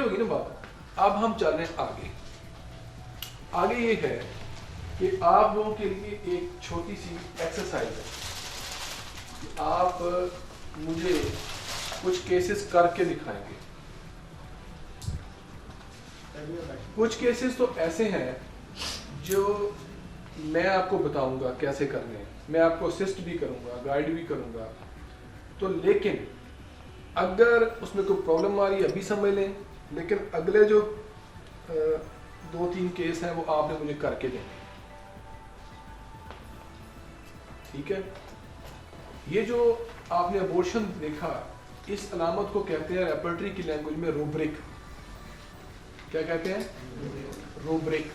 होगी ना बात। अब हम चल रहे हैं आगे। आगे ये है कि आप लोगों के लिए एक छोटी सी एक्सरसाइज है कि आप मुझे कुछ केसेस करके दिखाएंगे। कुछ केसेस तो ऐसे हैं जो मैं आपको बताऊंगा कैसे करने हैं, मैं आपको असिस्ट भी करूंगा, गाइड भी करूंगा। तो लेकिन अगर उसमें कोई प्रॉब्लम आ रही है अभी समझ लें, लेकिन अगले जो 2-3 केस हैं वो आपने मुझे करके देने। ठीक है, ये जो आपने अबॉर्शन देखा, इस अलामत को कहते हैं रेपर्टरी की लैंग्वेज में रूब्रिक। क्या कहते हैं? रूब्रिक।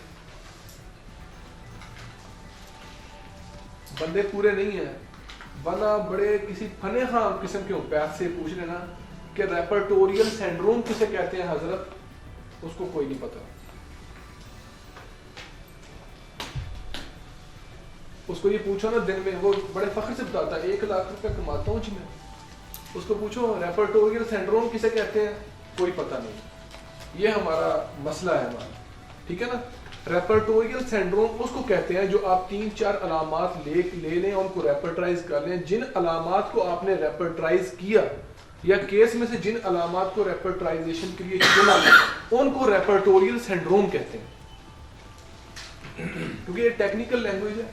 बंदे पूरे नहीं हैं, वरना बड़े किसी फने खाम किस्म के पैर से पूछ लेना कि रेपर्टोरियल सिंड्रोम किसे कहते हैं हजरत, उसको कोई नहीं पता। उसको ये पूछो ना दिन में, वो बड़े फख्र से बताता है 1 लाख रुपए कमाता हूँ जी मैं। उसको पूछो रेपर्टोरियल सिंड्रोम किसे कहते हैं, कोई पता नहीं। ये हमारा मसला है हमारा, ठीक है ना। रेपर्टोरियल सिंड्रोम उसको कहते हैं जो आप 3-4 अलामात ले लें, उनको रेपर्टराइज कर लें। जिन अलामात को आपने रेपर्टराइज किया या केस में से जिन अलामात को रेपर्टराइजेशन के लिए चुना, उनको रेपर्टोरियल सिंड्रोम कहते हैं। क्योंकि ये टेक्निकल लैंग्वेज है।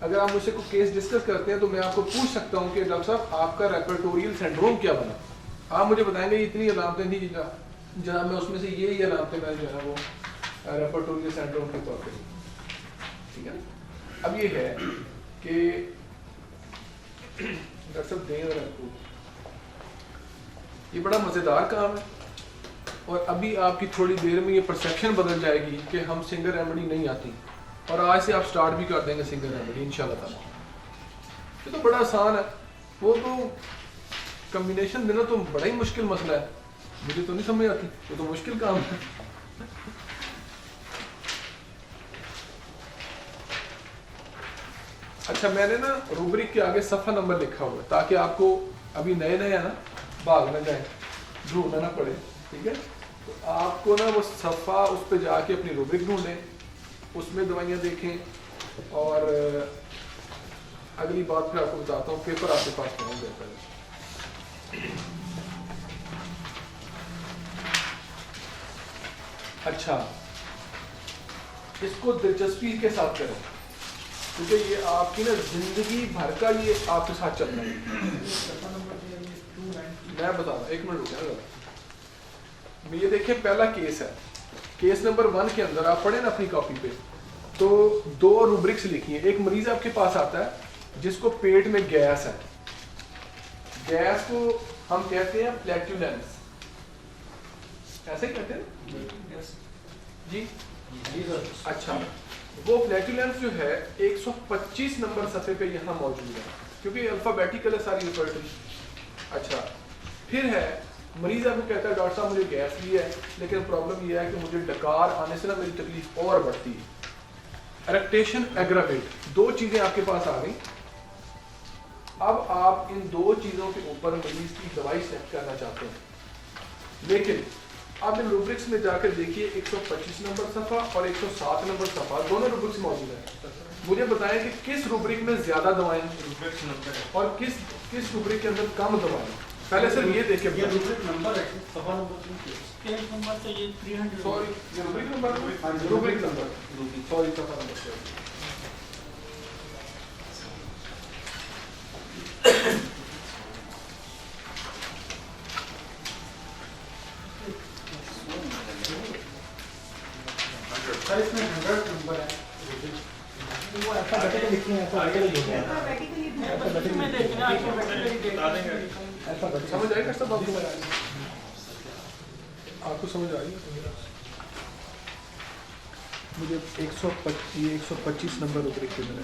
अगर आप मुझसे कोई केस डिस्कस करते हैं तो मैं आपको पूछ सकता हूँ कि डॉक्टर साहब आपका रेपर्टोरियल सिंड्रोम क्या बना। आप मुझे बताएंगे इतनी अलामतें थी जनाब, मैं उसमें से ये अलामतें मैं जो है वो रेपर्टोरियल सिंड्रोम के तौर पे, ठीक है ना। अब ये है कि डॉक्टर साहब दें आपको, ये बड़ा मज़ेदार काम है और अभी आपकी थोड़ी देर में ये परसेप्शन बदल जाएगी कि हम सिंगल रेमेडी नहीं आती, और आज से आप स्टार्ट भी कर देंगे सिंगल रेमेडी इंशाल्लाह ताला। ये तो बड़ा आसान है, वो तो कम्बिनेशन देना तो बड़ा ही मुश्किल मसला है, मुझे तो नहीं समझ आती, वो तो मुश्किल काम है। अच्छा, मैंने ना रूब्रिक के आगे सफ़ा नंबर लिखा हुआ है ताकि आपको अभी नए नए है ना भाग न जाए, ढूंढना ना पड़े, ठीक है। तो आपको ना वो सफ़ा उस पर जाके अपनी रूब्रिक ढूंढें, उसमें दवाइयाँ देखें, और अगली बात फिर आपको बताता हूँ, पेपर आपके पास पहुँच जाता है। अच्छा, इसको दिलचस्पी के साथ करें क्योंकि ये आपकी ना जिंदगी भर का ये आपके साथ चल रहा है। मैं बता रहा, 1 मिनट रुकिए। ये देखिए पहला केस है, केस नंबर 1 के अंदर आप पढ़े ना अपनी कॉपी पे, तो 2 रूब्रिक्स लिखी हैं। एक मरीज आपके पास आता है जिसको पेट में गैस है, गैस को हम कहते हैं फ्लैटुलेंस, ऐसे ही कहते हैं जी। अच्छा, वो फ्लैटुलेंस जो है 125 नंबर सफ़े पे यहाँ मौजूद है, क्योंकि अल्फ़ाबेटिकल है सारी रिपर्टरी। अच्छा, फिर है मरीज आपको कहता है डॉक्टर साहब मुझे गैस भी है, लेकिन प्रॉब्लम यह है कि मुझे डकार आने से ना मेरी तकलीफ और बढ़ती है, इरेक्टेशन एग्रावेट, 2 चीज़ें आपके पास आ गई। अब आप इन 2 चीज़ों के ऊपर मरीज की दवाई सेट करना चाहते हैं, लेकिन आप इन रूब्रिक्स में जाकर देखिए 125 नंबर सफ़ा और 107 नंबर सफ़ा, दोनों रूब्रिक्स मौजूद हैं। मुझे बताएं कि किस रूब्रिक में ज़्यादा दवाएं और किस रूब्रिक के अंदर कम दवाएं। पहले सिर्फ ये देखिए, ये रूब्रिक नंबर है, सफ़ा नंबर तो ये 300, सॉरी ये rubric number, rubric number, sorry सफ़ा नंबर। इसमें 100 नंबर है, वो अल्फाबेटिकली लिखी है, अल्फाबेटिकली में देखना, अल्फाबेटिकली समझ आएगा सब आपको? आपको समझ आ रही है? मुझे 125 नंबर रूब्रिक के मिले,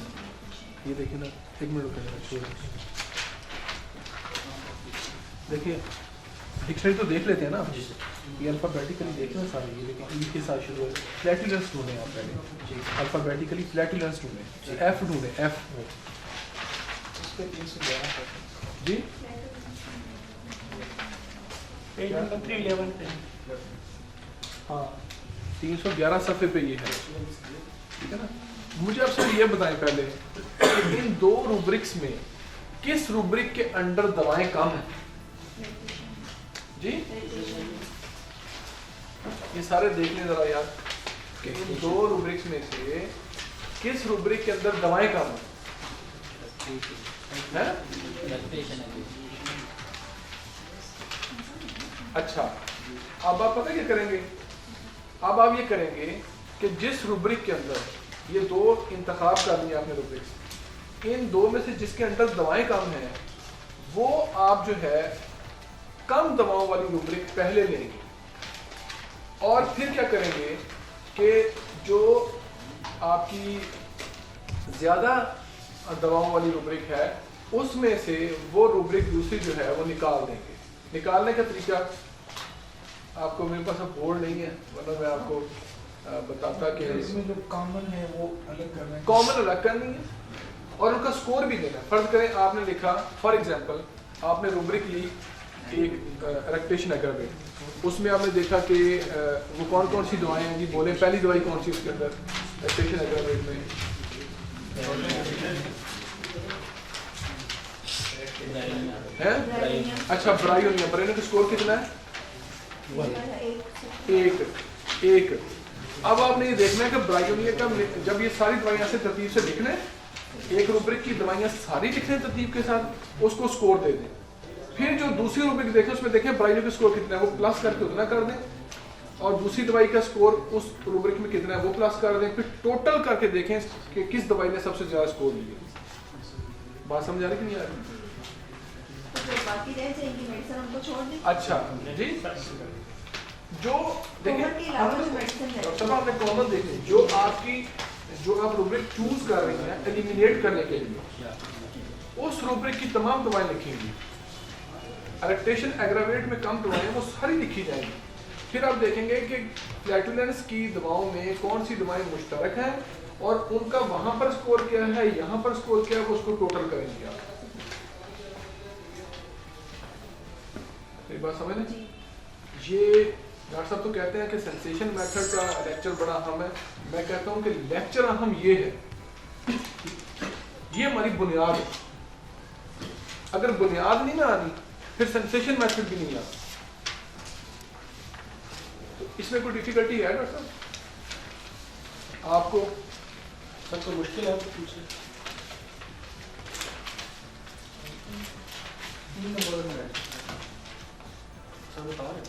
ये देखिए ना, 1 मिनट रुकिए, देखिए डिक्शनरी तो देख लेते हैं ना, ये अल्फ़ाबेटिकली देखें ना सारे, ये देखिए ई के साथ शुरू है। फ्लैटुलेंस ढूंढें आप पहले, अल्फ़ाबेटिकली फ्लैटुलेंस ढूंढें, एफ ढूंढें, एफ जी, पेज नंबर 311 पे हाँ 311 सफ़े पे ये है, ठीक है ना। मुझे आप सर ये बताएं पहले कि इन दो रूब्रिक्स में किस रूब्रिक के अंडर दवाएं कम हैं जी? ये सारे देख लें जरा यार कि इन दो रूब्रिक्स में से किस रूब्रिक के अंदर दवाएं कम हैं? अच्छा, अब आप पता क्या करेंगे, अब आप ये करेंगे कि जिस रूब्रिक के अंदर ये दो इंतखाब कर लिए आपने रूब्रिक्स, इन दो में से जिसके अंदर दवाएं कम हैं वो आप जो है कम दवाओं वाली रूब्रिक पहले लेंगे, और फिर क्या करेंगे कि जो आपकी ज़्यादा दवाओं वाली रूब्रिक है उसमें से वो रूब्रिक दूसरी जो है वो निकाल देंगे। निकालने का तरीका आपको, मेरे पास अब बोर्ड नहीं है वरना मैं आपको बताता कि इसमें जो कॉमन है वो अलग करना है, कॉमन अलग करनी है और उनका स्कोर भी देना। फर्ज करें आपने लिखा, फॉर एग्जांपल आपने रूब्रिक ली एक रेक्टेशन एग्रावेट, उसमें आपने देखा कि वो कौन कौन सी दवाएं हैं जी, बोले पहली दवाई कौन सी उसके अंदर रेक्टेशन एग्रावेट में? है अच्छा, ब्रायोनिया। ब्रायोनिया का स्कोर कितना है? एक। अब आपने ये देखना है कि ब्रायोनिया का, जब ये सारी दवाइयां से तरतीब से लिखना है, एक रूब्रिक की दवाइयां सारी लिखने हैं तरतीब के साथ, उसको स्कोर दे दें। फिर जो दूसरी रूब्रिक देखें उसमें देखें ब्रायोनिया का स्कोर कितना है, वो प्लस करके उतना कर दें, और दूसरी दवाई का स्कोर उस रूब्रिक में कितना है वो प्लस कर दें। फिर टोटल करके देखें कि किस दवाई ने सबसे ज्यादा स्कोर लिया। बात समझ आ रही कि नहीं आ रही? बाकी रह जाएंगी मेडिसिन उनको छोड़ दें। अच्छा जी, जो देखें डॉक्टर साहब आपने कॉमन देखें, जो आप रूब्रिक चूज कर रही हैं एलिमिनेट करने के लिए, उस रूब्रिक की तमाम दवाएं लिखेंगी। रेक्टेशन एग्रावेट में कम दवाएं वो सारी लिखी जाएंगी। फिर आप देखेंगे कि फ्लैटुलेंस की दवाओं में कौन सी दवाएं मुश्तरक हैं और उनका वहां पर स्कोर क्या है, यहाँ पर स्कोर क्या है, वो उसको टोटल करेंगे आप। बात समझ लें? ये डॉक्टर साहब तो कहते हैं कि सेंसेशन मेथड का लेक्चर बड़ा अहम है। मैं कहता हूं कि लेक्चर अहम ये है, ये हमारी बुनियाद है। अगर बुनियाद नहीं ना आनी फिर सेंसेशन मेथड भी नहीं आना। तो इसमें कोई डिफिकल्टी है डॉक्टर साहब आपको? सर कोई मुश्किल है तो पूछिए। 3 नंबर में सर बता रहे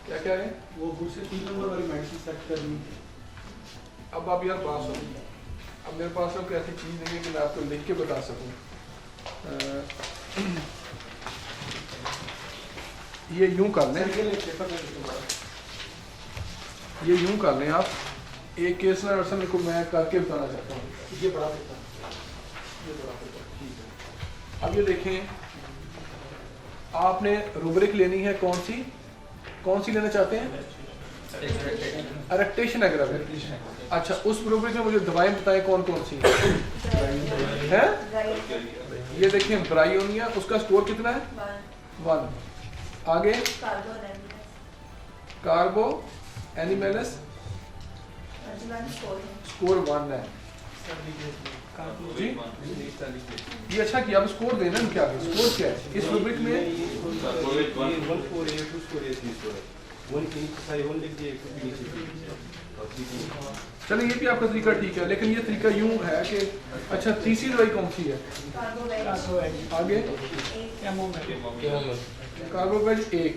क्या कह रहे हैं? वो दूसरे 3 नंबर वाली मेडिसिन सेट करनी है। अब आप यार बात सुनो, अब मेरे पास कोई ऐसी चीज़ नहीं है कि मैं आपको लिख के बता सकूं। ये यूं कर लें, ये यूं कर लें आप, एक केस ना असल को मैं करके बताना चाहता हूँ। ये बड़ा पेपर, ठीक है। अब ये देखें, आपने रूब्रिक लेनी है कौन सी लेना चाहते हैं? रेक्टेशन एग्रावेट। अच्छा, उस रूब्रिक में मुझे दवाएं बताएं कौन कौन सी है? ये देखें ब्रायोनिया, उसका स्कोर कितना है? 1। आगे कार्बो एनिमेलस, स्कोर 1 है जी। ये अच्छा किया, आप स्कोर देना क्या है? स्कोर क्या है इस रूब्रिक में? चलो ये भी आपका तरीका ठीक है, लेकिन ये तरीका यूं है कि अच्छा तीसरी दवाई कौन सी है? आगे कार्बोवेज 1,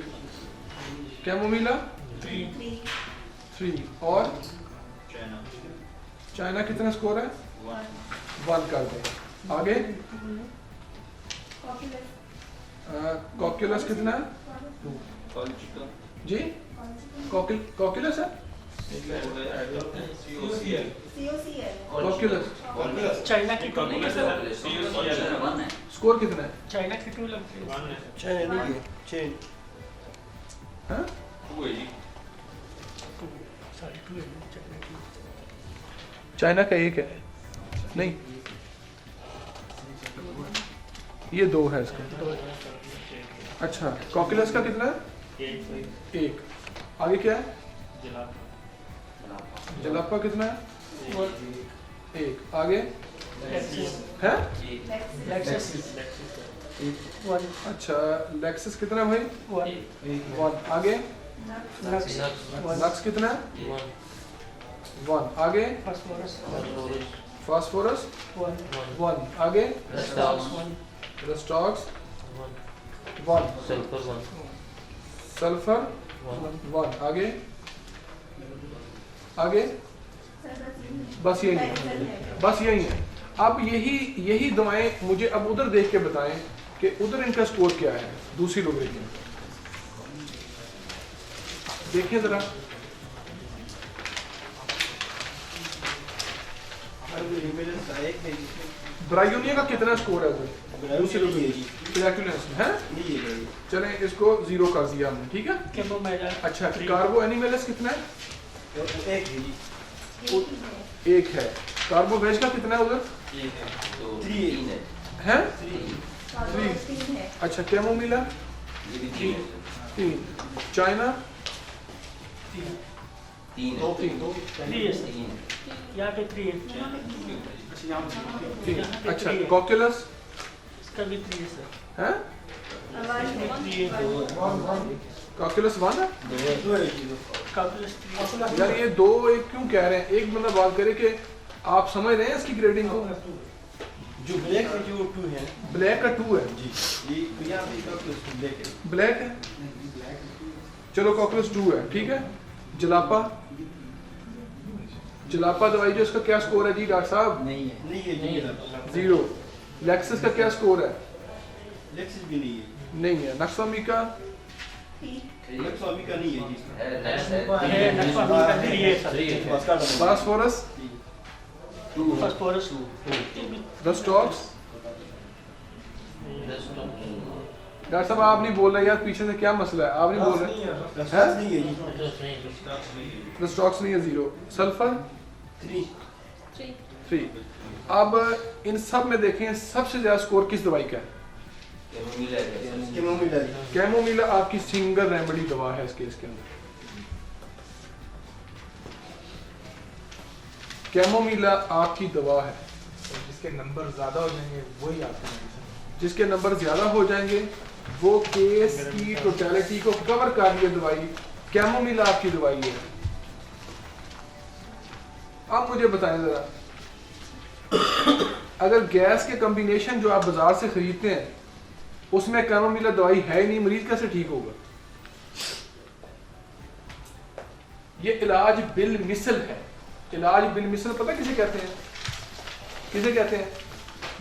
कैमोमिला 3 और चाइना कितना स्कोर है? 1 कर दें। आगे कॉक्यूलस कितना है जी? कॉक्यूलस है? कॉक्यूलस चाइना की टू नहीं है सर? स्कोर कितना है? चाइना की टू लगती है। हाँ? सारी टू है चाइना की। चाइना का 1 है नहीं, ये 2 है इसका। अच्छा, कॉक्यूलस का कितना है? 1। आगे क्या है? जलापा कितना है? वन 1। आगे लेक्सिस है? लेक्सिस वन अच्छा लेक्सस कितना है भाई? वन 1। आगे नक्स नक्स कितना है? 1। आगे फास्फोरस फास्फोरस वन 1। आगे वन रस्टॉक्स 1। सल्फर 1। आगे आगे बस यही है, बस यही है। अब यही दवाएं मुझे अब उधर देख के बताएं कि उधर इनका स्कोर क्या है दूसरी रुब्रिक में। देखिए जरा ब्रायोनिया का कितना स्कोर है उधर दूसरी रुब्रिक है? चलें इसको 0 कर दिया हमने, ठीक है। कैमोमाइल अच्छा कार्बो एनिमेलस कितना है? 1 है। कार्बोवेज का कितना है उधर? 3 है? है। अच्छा कैमोमिला 3। चाइना 3। यहाँ पे 3 अच्छा कॉक्यूलस इसका भी 3 सर है? इसमें 3 कॉक्यूलस 1 है? कैलकुलस 3 यार ये 2 1 क्यों कह रहे हैं? एक बंदा बात करे कि आप समझ रहे हैं इसकी ग्रेडिंग को? जो ब्लैक है जो 2 है ब्लैक का 2 है, जी, ये यहाँ पे इसका ब्लैक है। ब्लैक है। चलो कॉक्यूलस 2 है, ठीक है। जलापा जलापा दवाई जो इसका क्या स्कोर है जी डॉक्टर साहब? नहीं है जी, 0। लेक्सिस का क्या स्कोर है? लेक्सिस भी नहीं है, नहीं है। नक्सामिका लेक्सोमी का नहीं है जी इसका। है नक्सामी का 3 है सर उसका double. Phosphorus phosphorus rhus tox. Doctor साहब आप नहीं बोल रहे यार, पीछे से क्या मसला है? आप नहीं बोल रहे। रस्टॉक्स नहीं है जी, रस्टॉक्स नहीं है 0। सल्फर 3। अब इन सब में देखें सबसे ज्यादा स्कोर किस दवाई का है? कैमोमिला जी। कैमोमिला आपकी सिंगल रेमेडी दवा है इस केस के अंदर। कैमोमिला आपकी दवा है। जिसके नंबर ज्यादा हो जाएंगे वही आते हैं। जिसके नंबर ज्यादा हो जाएंगे वो केस की टोटलिटी को कवर कर रही है दवाई। कैमोमिला आपकी दवाई है। अब मुझे बताएं जरा, अगर गैस के कॉम्बिनेशन जो आप बाजार से खरीदते हैं उसमें कैमोमिला दवाई है ही नहीं, मरीज कैसे ठीक होगा? ये इलाज बिल मिसल है। इलाज बिल मिसल पता किसे कहते हैं? किसे कहते हैं?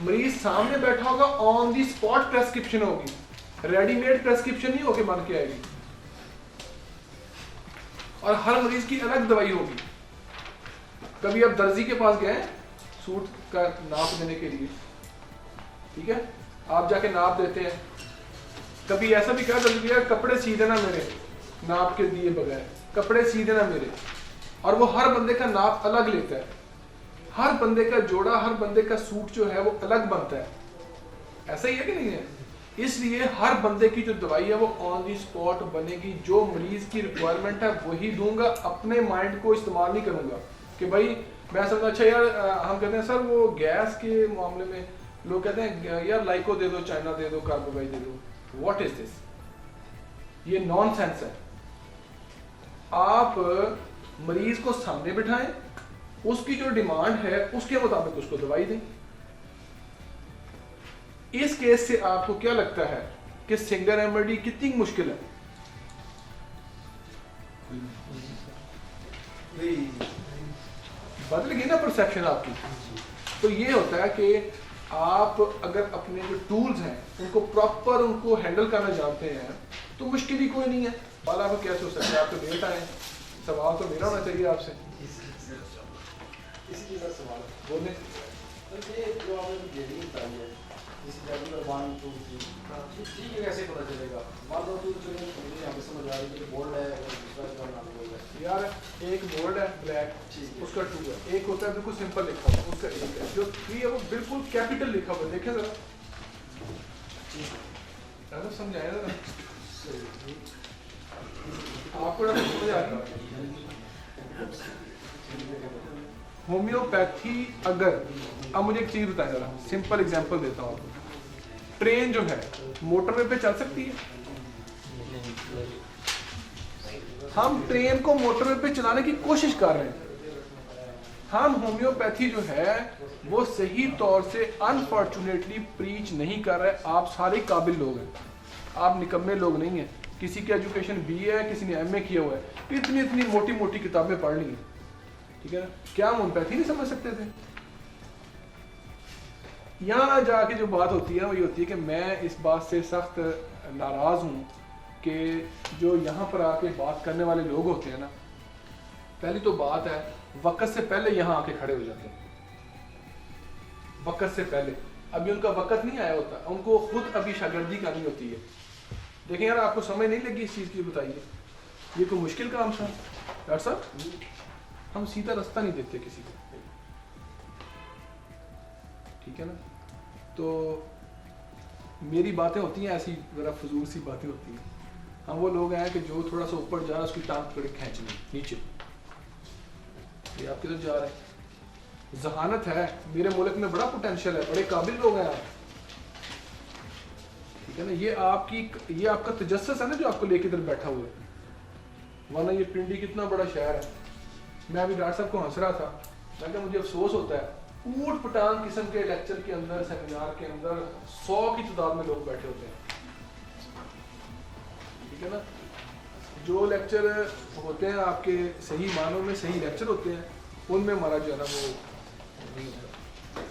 मरीज सामने बैठा होगा, ऑन दी स्पॉट प्रेस्क्रिप्शन होगी, रेडीमेड प्रेस्क्रिप्शन नहीं होके बन के आएगी, और हर मरीज की अलग दवाई होगी। कभी आप दर्जी के पास गए सूट का नाप देने के लिए, ठीक है, आप जाके नाप देते हैं। कभी ऐसा भी कहा दर्जी भैया कपड़े सी देना मेरे, नाप के दिए बगैर कपड़े सी देना मेरे, और वो हर बंदे का नाप अलग लेता है, हर बंदे का जोड़ा, हर बंदे का सूट जो है वो अलग बनता है। ऐसा ही है कि नहीं है? इसलिए हर बंदे की जो दवाई है वो ऑन दी स्पॉट बनेगी। जो मरीज की रिक्वायरमेंट है वही दूंगा, अपने माइंड को इस्तेमाल नहीं करूंगा कि भाई मैं समझा। अच्छा यार हम कहते हैं सर वो गैस के मामले में लोग कहते हैं यार लाइको दे दो, चाइना दे दो, कार्बोवेज दे दो। What is this? ये नॉनसेंस है। आप मरीज को सामने बिठाएं, उसकी जो डिमांड है उसके मुताबिक उसको दवाई दें। इस केस से आपको क्या लगता है कि सिंगल रेमेडी कितनी मुश्किल है? बदल गई ना परसेप्शन आपकी। तो ये होता है कि आप अगर अपने जो टूल्स हैं उनको प्रॉपर उनको हैंडल करना जानते हैं तो मुश्किल ही कोई नहीं है। वाला आपको क्या सोच सकते हैं? आप तो लेट आए, सवाल तो मेरा होना चाहिए आपसे। इसी चीज़ का सवाल बोले तो ये जो आपने ग्रेडिंग बताई है, जैसे रेगुलर 1 2 3, ठीक है, कैसे पता चलेगा? मान लो तो चलो मुझे यहाँ पे समझ आ रही है कि बोल्ड है और दूसरा का नाम बोल्ड है। यार एक बोल्ड है ब्लैक, ठीक है। उसका 2 है, एक होता है बिल्कुल सिंपल लिखा हुआ, उसका 1 है, जो 3 है वो बिल्कुल कैपिटल लिखा हुआ है। देखें जरा, तो समझाया जरा, आपको समझ आ रहा है? होम्योपैथी अगर, अब मुझे एक चीज बताएं जरा, सिंपल एग्जांपल देता हूँ आपको। ट्रेन जो है मोटरवे पे चल सकती है? हम ट्रेन को मोटरवे पे चलाने की कोशिश कर रहे हैं। हम होम्योपैथी जो है वो सही तौर से अनफॉर्चुनेटली प्रीच नहीं कर रहे। आप सारे काबिल लोग हैं, आप निकम्मे लोग नहीं हैं। किसी की एजुकेशन BA है, किसी ने MA किया हुआ है, इतनी इतनी मोटी मोटी किताबें पढ़ ली हैं, ठीक है ना? क्या हम होम्योपैथी नहीं समझ सकते थे? यहाँ जाके जो बात होती है वही होती है कि मैं इस बात से सख्त नाराज़ हूँ कि जो यहाँ पर आके बात करने वाले लोग होते हैं ना, पहली तो बात है वक्त से पहले यहाँ आके खड़े हो जाते हैं। वक्त से पहले, अभी उनका वक्त नहीं आया होता, उनको खुद अभी शागिर्दी करनी होती है। देखें यार, आपको समझ नहीं लगी इस चीज़ की, बताइए ये कोई मुश्किल काम था? डॉक्टर साहब, हम सीधा रास्ता नहीं देते किसी को, ठीक है ना? तो मेरी बातें होती हैं ऐसी ज़रा फजूल सी बातें होती हैं। हम वो लोग हैं कि जो थोड़ा सा ऊपर जा रहा है उसकी टांग पकड़ के खींचनी नीचे। ये आप किधर जा रहे हैं? जहानत है, मेरे मुल्क में बड़ा पोटेंशियल है, बड़े काबिल लोग हैं आप, ठीक है ना? ये आपका तजस्सुस है ना जो आपको लेके इधर बैठा हुआ है, वरना ये पिंडी कितना बड़ा शहर है। मैं अभी डॉक्टर साहब को हंस रहा था, मैं क्या, मुझे अफसोस होता है ऊट पटांग किस्म के लेक्चर के अंदर, सेमिनार के अंदर 100 की तादाद में लोग बैठे होते हैं, ठीक है ना? जो लेक्चर होते हैं आपके सही मानों में सही लेक्चर होते हैं, उनमें हमारा जो है ना वो नहीं होता।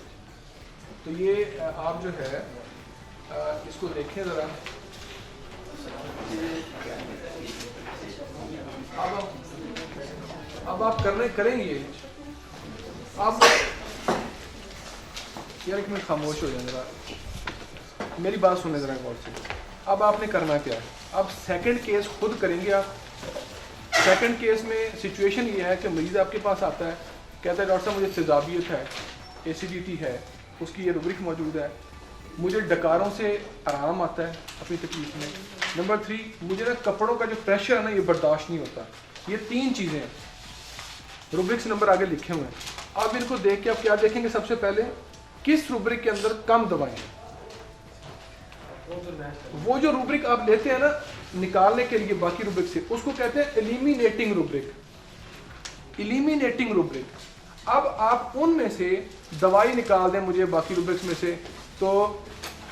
तो ये आप जो है इसको देखें ज़रा। अब आप करेंगे आप यार, एक मिनट खामोश हो जाए ज़रा, मेरी बात सुने ज़रा गौर से। अब आपने करना क्या है? अब सेकंड केस खुद करेंगे आप। सेकंड केस में सिचुएशन ये है कि मरीज़ आपके पास आता है, कहता है डॉक्टर साहब मुझे तेज़ाबियत है, एसिडिटी है, उसकी ये रुब्रिक मौजूद है, मुझे डकारों से आराम आता है अपनी तकलीफ में। नंबर 3, मुझे ना कपड़ों का जो प्रेशर है ना ये बर्दाश्त नहीं होता। ये 3 चीज़ें हैं, रुब्रिक्स नंबर आगे लिखे हुए हैं। अब इनको देख के आप क्या देखेंगे? सबसे पहले किस रुब्रिक के अंदर कम दवाएं हैं। वो जो रुब्रिक आप लेते हैं ना निकालने के लिए बाकी रुब्रिक से, उसको कहते हैं एलिमिनेटिंग रुब्रिक। Eliminating rubric. अब आप उनमें से दवाई निकाल दें मुझे बाकी रुब्रिक्स में से, तो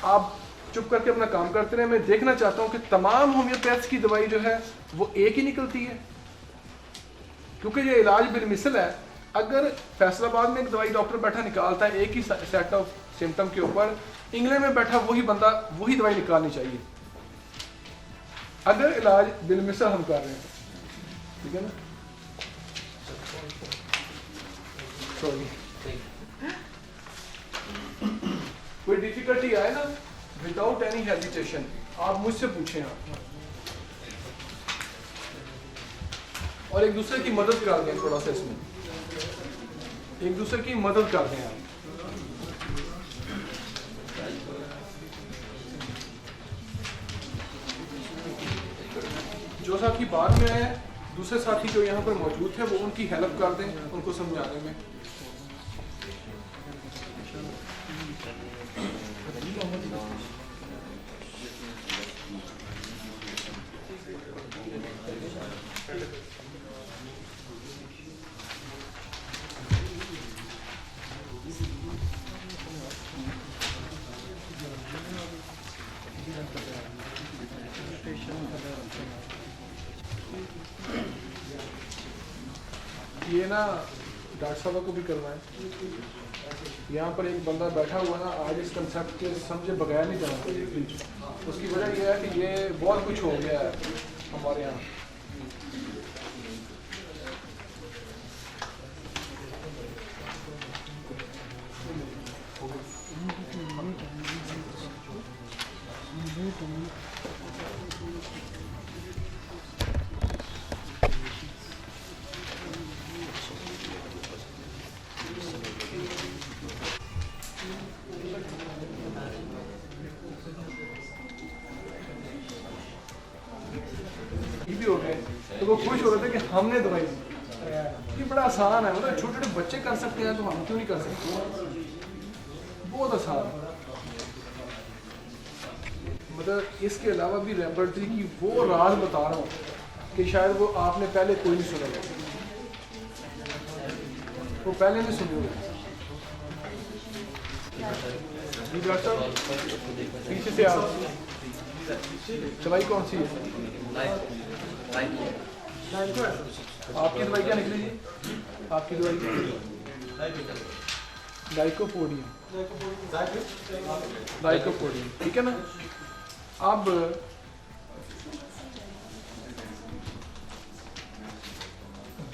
आप चुप करके अपना काम करते रहे। मैं देखना चाहता हूं कि तमाम होम्योपैथ्स की दवाई जो है वो एक ही निकलती है, क्योंकि ये इलाज बिलमिसल है। अगर फैसलाबाद में एक दवाई डॉक्टर बैठा निकालता है एक ही सेट ऑफ सिम्टम के ऊपर, इंग्लैंड में बैठा वही बंदा वही दवाई निकालनी चाहिए, अगर इलाज बिलमिसल हम कर रहे हैं, ठीक है ना? सॉरी, कोई डिफिकल्टी आए ना, विदाउट एनी हेजिटेशन आप मुझसे पूछें आप, और एक दूसरे की मदद कर दें थोड़ा सा, इसमें एक दूसरे की मदद कर दें आप। जो साथी बाद में है, दूसरे साथी जो यहाँ पर मौजूद है वो उनकी हेल्प कर दें, उनको समझाने में। ये ना डॉक्टर साहब को भी करना है। यहाँ पर एक बंदा बैठा हुआ ना, आज इस कंसेप्ट के समझे बगैर नहीं जाना चाहिए। उसकी वजह यह है कि ये बहुत कुछ हो गया है हमारे यहाँ। भी हो गए तो वो खुश हो रहे थे कि हमने दवाई दी। ये बड़ा आसान है, मतलब छोटे छोटे बच्चे कर सकते हैं तो हम क्यों नहीं कर सकते, बहुत आसान है। मतलब इसके अलावा भी रेपर्टरी की वो राज बता रहा हूँ कि शायद वो आपने पहले कोई नहीं सुना होगा, वो पहले नहीं सुने होंगे। जी डॉक्टर साहब पीछे से आप, दवाई कौन सी है? आपकी दवाई क्या निकली जी? आपकी दवाई लाइकोपोडियम, लाइकोपोडियम, ठीक है ना। अब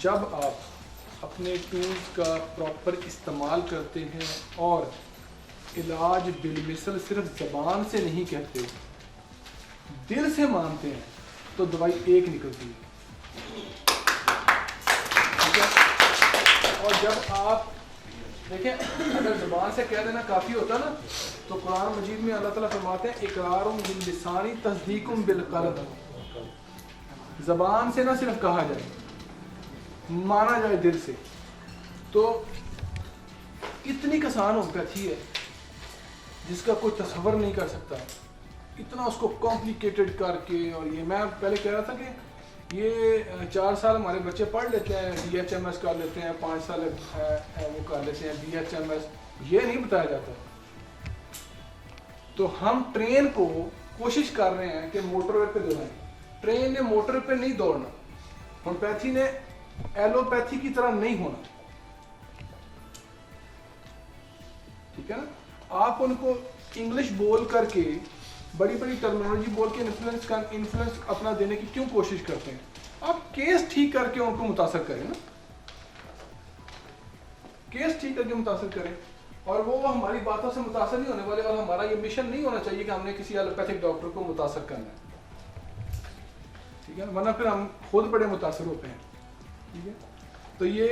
जब आप अपने टूल्स का प्रॉपर इस्तेमाल करते हैं और इलाज बिलमिसल सिर्फ ज़बान से नहीं कहते, दिल से मानते हैं, तो दवाई एक निकलती है, ठीक है। और जब आप देखें, अगर ज़बान से कह देना काफ़ी होता ना, तो कुरान मजीद में अल्लाह ताला फरमाते हैं इकरारुम बिल लिसानी तस्दीकुम बिल क़ल्ब, ज़बान से ना सिर्फ कहा जाए, माना जाए दिल से। तो इतनी आसान होम्योपैथी है जिसका कोई तस्वर नहीं कर सकता, इतना उसको कॉम्प्लिकेटेड करके। और ये मैं पहले कह रहा था कि ये 4 साल हमारे बच्चे पढ़ लेते हैं, BHMS कर लेते हैं, 5 साल वो कर लेते हैं BHMS, ये नहीं बताया जाता। तो हम ट्रेन को कोशिश कर रहे हैं कि मोटरवे पे दौड़ाएं, ट्रेन ने मोटर पे नहीं दौड़ना, होम्योपैथी ने एलोपैथी की तरह नहीं होना, ठीक है ना। आप उनको इंग्लिश बोल करके, बड़ी बड़ी टर्मिनोलॉजी बोल के इन्फ्लुएंस अपना देने की क्यों कोशिश करते हैं? आप केस ठीक करके उनको मुतासर करें ना, केस ठीक करके मुतासर करें, और वो हमारी बातों से मुतासर नहीं होने वाले। और हमारा ये मिशन नहीं होना चाहिए कि हमने किसी एलोपैथिक डॉक्टर को मुतासर करना है, ठीक है, वरना फिर हम खुद बड़े मुतासर होते हैं, ठीक है। तो ये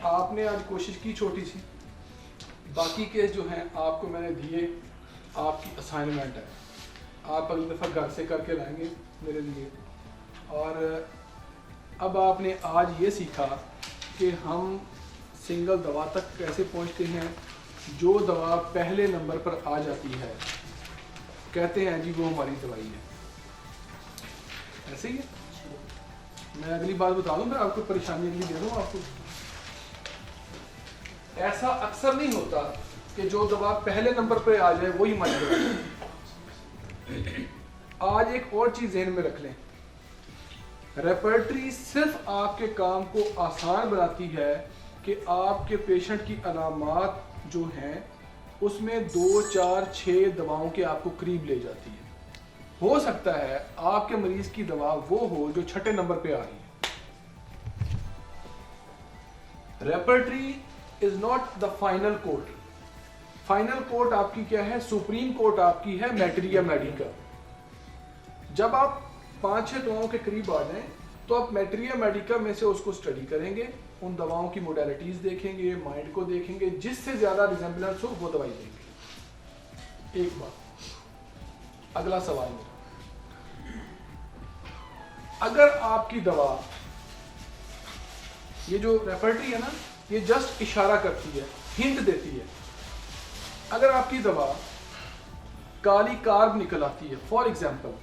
आपने आज कोशिश की छोटी सी, बाकी केस जो हैं आपको मैंने दिए, आपकी असाइनमेंट है, आप अगली दफ़ा घर से करके लाएंगे मेरे लिए। और अब आपने आज ये सीखा कि हम सिंगल दवा तक कैसे पहुंचते हैं। जो दवा पहले नंबर पर आ जाती है कहते हैं जी वो हमारी दवाई है, ऐसे ही है। मैं अगली बात बता दूं, फिर आपको परेशानी अगली दे दूँ आपको। ऐसा अक्सर नहीं होता कि जो दवा पहले नंबर पर आ जाए वही हमारी दवाई है। आज एक और चीज़ ज़हन में रख लें, रेपर्टरी सिर्फ आपके काम को आसान बनाती है कि आपके पेशेंट की अलामात जो हैं उसमें 2, 4, 6 दवाओं के आपको करीब ले जाती है। हो सकता है आपके मरीज की दवा वो हो जो 6ठे नंबर पे आ रही है। Repertory is not the final court. Final court आपकी क्या है? सुप्रीम कोर्ट आपकी है मैटेरिया मेडिका। जब आप 5-6 दवाओं के करीब आ जाएं तो आप मैटेरिया मेडिका में से उसको स्टडी करेंगे, उन दवाओं की मोडालिटीज देखेंगे, माइंड को देखेंगे, जिससे ज्यादा रिजेम्बलेंस हो वो दवाई देंगे। एक बात। अगला सवाल मेरा, अगर आपकी दवा, ये जो रेपर्टरी है ना, ये जस्ट इशारा करती है, हिंट देती है। अगर आपकी दवा काली कार्ब निकल आती है फॉर एग्जाम्पल,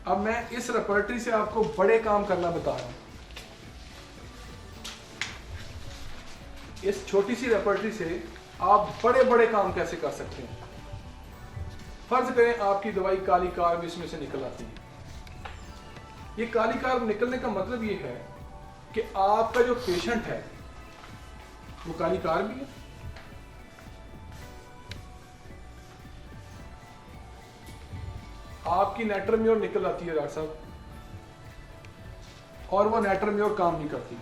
अब मैं इस रेपर्टरी से आपको बड़े काम करना बता रहा हूं। इस छोटी सी रेपर्टरी से आप बड़े बड़े काम कैसे कर सकते हैं। फर्ज करें आपकी दवाई काली कार्ब इसमें से निकल आती है। ये काली कार्ब निकलने का मतलब ये है कि आपका जो पेशेंट है वो काली कार्ब भी है। आपकी नेट्रम्योर निकल आती है डॉक्टर साहब, और वो नेट्रम्योर काम नहीं करती,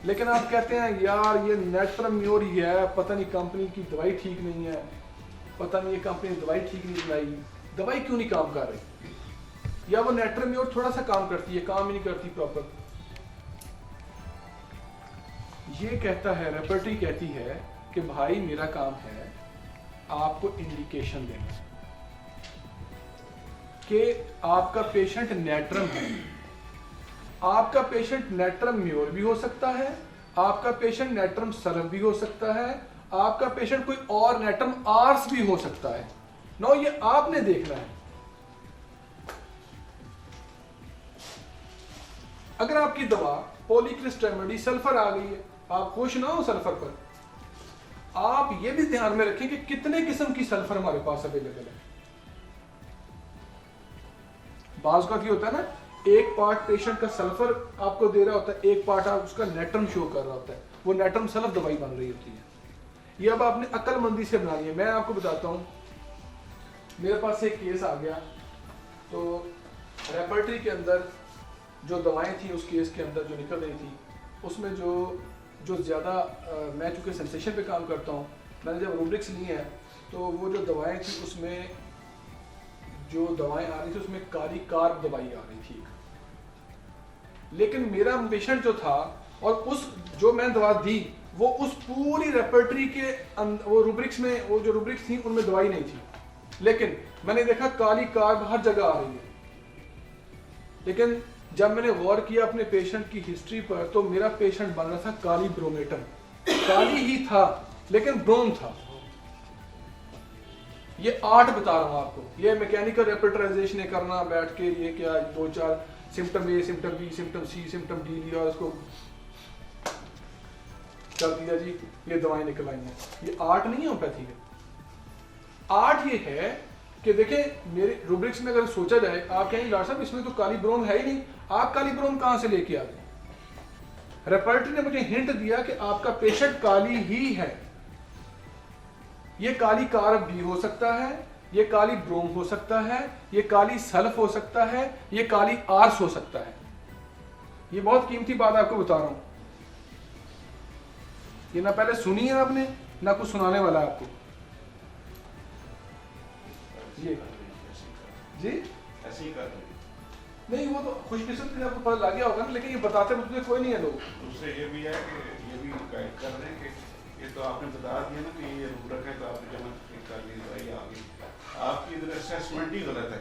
लेकिन आप कहते हैं यार ये नेट्रम्योर ही है, पता नहीं कंपनी की दवाई ठीक नहीं है, पता नहीं ये कंपनी ने दवाई ठीक नहीं बनाई, दवाई क्यों नहीं काम कर रही, या वो नेट्रम्योर थोड़ा सा काम करती है, काम ही नहीं करती प्रॉपर। ये कहता है, रेपर्टरी कहती है कि भाई मेरा काम है आपको इंडिकेशन देना कि आपका पेशेंट नेट्रम है, आपका पेशेंट नेट्रम म्योर भी हो सकता है, आपका पेशेंट नेट्रम सल्फ भी हो सकता है, आपका पेशेंट कोई और नेट्रम आर्स भी हो सकता है। नो, ये आपने देखना है। अगर आपकी दवा पॉलीक्रिस्टल सल्फर आ गई है, आप खुश ना हो सल्फर पर, आप ये भी ध्यान में रखें कि कितने किस्म की सल्फर हमारे पास अवेलेबल है। बाज का क्या होता है ना, एक पार्ट पेशेंट का सल्फर आपको दे रहा होता है, एक पार्ट आप उसका नेट्रम शो कर रहा होता है, वो नेट्रम सल्फ दवाई बन रही होती है। ये अब आपने अक्लमंदी से बनानी है। मैं आपको बताता हूँ, मेरे पास एक केस आ गया, तो रेपर्टरी के अंदर जो दवाएं थी उस केस के अंदर जो निकल रही थी, उसमें जो ज़्यादा मैं चूँकि सेंसेशन पे काम करता हूँ, मैंने जब रूब्रिक्स ली है तो वो जो दवाएं थी उसमें जो दवाएं आ रही थी उसमें काली कार्ब दवाई आ रही थी। लेकिन मेरा पेशेंट जो था और उस जो मैं दवा दी वो उस पूरी रेपर्टरी के वो रूब्रिक्स में, वो जो रूब्रिक्स थी उनमें दवाई नहीं थी, लेकिन मैंने देखा काली कार्ब हर जगह आ रही है। लेकिन जब मैंने गौर किया अपने पेशेंट की हिस्ट्री पर, तो मेरा पेशेंट बन रहा था काली ब्रोमेटन, काली ही था लेकिन ब्रोम था। ये आर्ट बता रहा हूं आपको, ये मैकेनिकल रेपर्टराइजेशन करना बैठ के, ये क्या 2-4 सिम्टम ए, सिम्टम बी, सिम्टम सी, सिम्टम डी लिया और उसको कर दिया जी, ये दवाएं निकल आई हैं। ये आर्ट नहीं है होम्योपैथी का। आर्ट ये है कि देखें मेरे रूब्रिक्स में अगर सोचा जाए, आप कहेंगे डॉक्टर साहब इसमें तो काली ब्रोम है ही नहीं, आप काली ब्रोम कहां से लेके आ गए? रेपर्टरी ने मुझे हिंट दिया कि आपका पेशेंट काली ही है। ये काली कार्ब भी हो सकता है, ये काली ब्रोम हो सकता है, ये काली सल्फ हो सकता है, ये काली आर्स हो सकता है। ये बहुत कीमती बात आपको बता रहा हूं, ये ना पहले सुनी है आपने ना कुछ सुनाने वाला है आपको। जी जी ऐसे ही कर रहे हैं। नहीं, वो तो खुशकिस्मती आपको पता लग गया होगा ना, लेकिन ये बताते मुझे कोई नहीं है लोग। दूसरे ये भी है कि ये भी गाइड कर रहे हैं कि ये तो आपने बता दिया ना कि ये रूब्रिक है, तो आपने जमा कर ली दवाई आ गई, आपकी इधर असेसमेंट ही गलत है,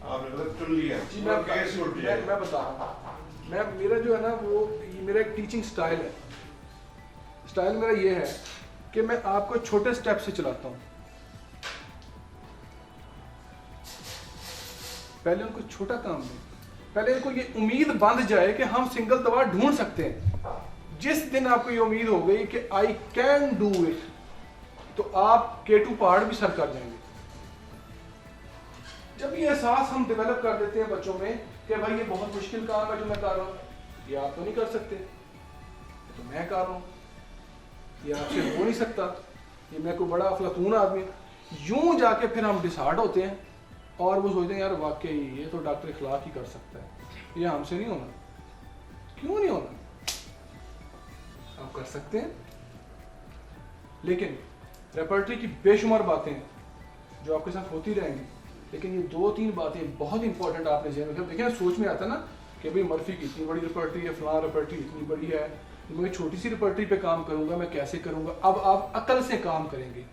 आपने गलत चुन लिया। जी मैं केस उल्ट जाएगा। मैं बता रहा हूँ, मैं मेरा जो है ना वो ये मेरा एक टीचिंग स्टाइल है। स्टाइल मेरा ये है कि मैं आपको छोटे स्टेप से चलाता हूँ। पहले उनको छोटा काम दें, पहले इनको ये उम्मीद बंध जाए कि हम सिंगल दवा ढूंढ सकते हैं। जिस दिन आपको ये उम्मीद हो गई कि आई कैन डू इट, तो आप K2 पहाड़ भी सर कर जाएंगे। जब ये एहसास हम डेवलप कर देते हैं बच्चों में कि भाई ये बहुत मुश्किल काम है जो मैं कर रहा हूँ, ये आप तो नहीं कर सकते, तो मैं कर रहा हूँ, ये आपसे हो नहीं सकता, ये मैं कोई बड़ा अफलातून आदमी, यूं जाके फिर हम डिसाइड होते हैं और वो सोचते हैं यार वाकई ये तो डॉक्टर इखलाक ही कर सकता है, ये हमसे नहीं होना। क्यों नहीं होना? आप कर सकते हैं। लेकिन रेपर्टरी की बेशुमार बातें जो आपके साथ होती रहेंगी, लेकिन ये 2-3 बातें बहुत इंपॉर्टेंट आपने ज़हन में, देखिए ना सोच में आता ना कि भाई मर्फी की इतनी बड़ी रेपर्टरी है, फलां रेपर्टरी इतनी बड़ी है, मैं छोटी सी रेपर्टरी पे काम करूंगा, मैं कैसे करूंगा? अब आप अकल से काम करेंगे,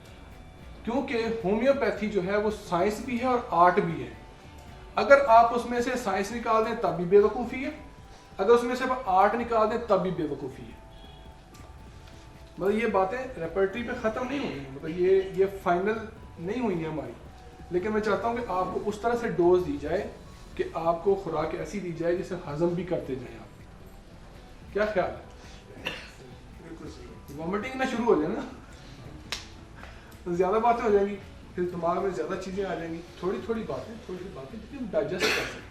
क्योंकि होम्योपैथी जो है वो साइंस भी है और आर्ट भी है। अगर आप उसमें से साइंस निकाल दें तब भी बेवकूफ़ी है, अगर उसमें से आप आर्ट निकाल दें तब भी बेवकूफ़ी है। मतलब ये बातें रेपर्टरी पे ख़त्म नहीं हुई हैं, मतलब ये फाइनल नहीं हुई हैं हमारी, लेकिन मैं चाहता हूँ कि आपको उस तरह से डोज दी जाए कि आपको खुराक ऐसी दी जाए जिसे हजम भी करते जाएं आप। क्या ख्याल है? वॉमिटिंग ना शुरू हो जाए ना, तो ज़्यादा बातें हो जाएंगी, फिर दिमाग में ज़्यादा चीज़ें आ जाएंगी। थोड़ी थोड़ी बातें जितनी हम डाइजेस्ट कर सकते।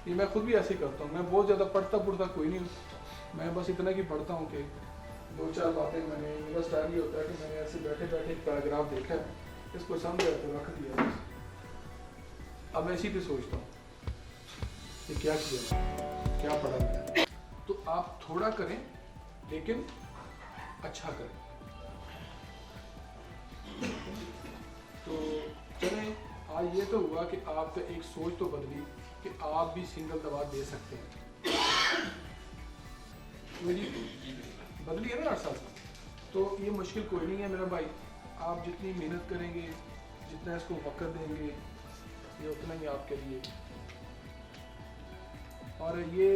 ये मैं खुद भी ऐसे ही करता हूँ, मैं बहुत ज़्यादा पढ़ता कोई नहीं हूँ, मैं बस इतना की पढ़ता हूँ कि 2-4 बातें मैंने, मेरा स्टाइल ये होता है कि मैंने ऐसे बैठे बैठे एक पैराग्राफ देखा है, इसको समझ आया तो रख दिया बस। अब मैं इसी पे सोचता हूँ कि क्या किया, क्या पढ़ा मैंने। तो आप थोड़ा करें लेकिन अच्छा करें। तो चलें, आज ये तो हुआ कि आपका एक सोच तो बदली कि आप भी सिंगल दवा दे सकते हैं। मेरी बदली है ना 8 साल से, तो ये मुश्किल कोई नहीं है मेरा भाई। आप जितनी मेहनत करेंगे, जितना इसको वक्त देंगे, ये उतना ही आपके लिए। और ये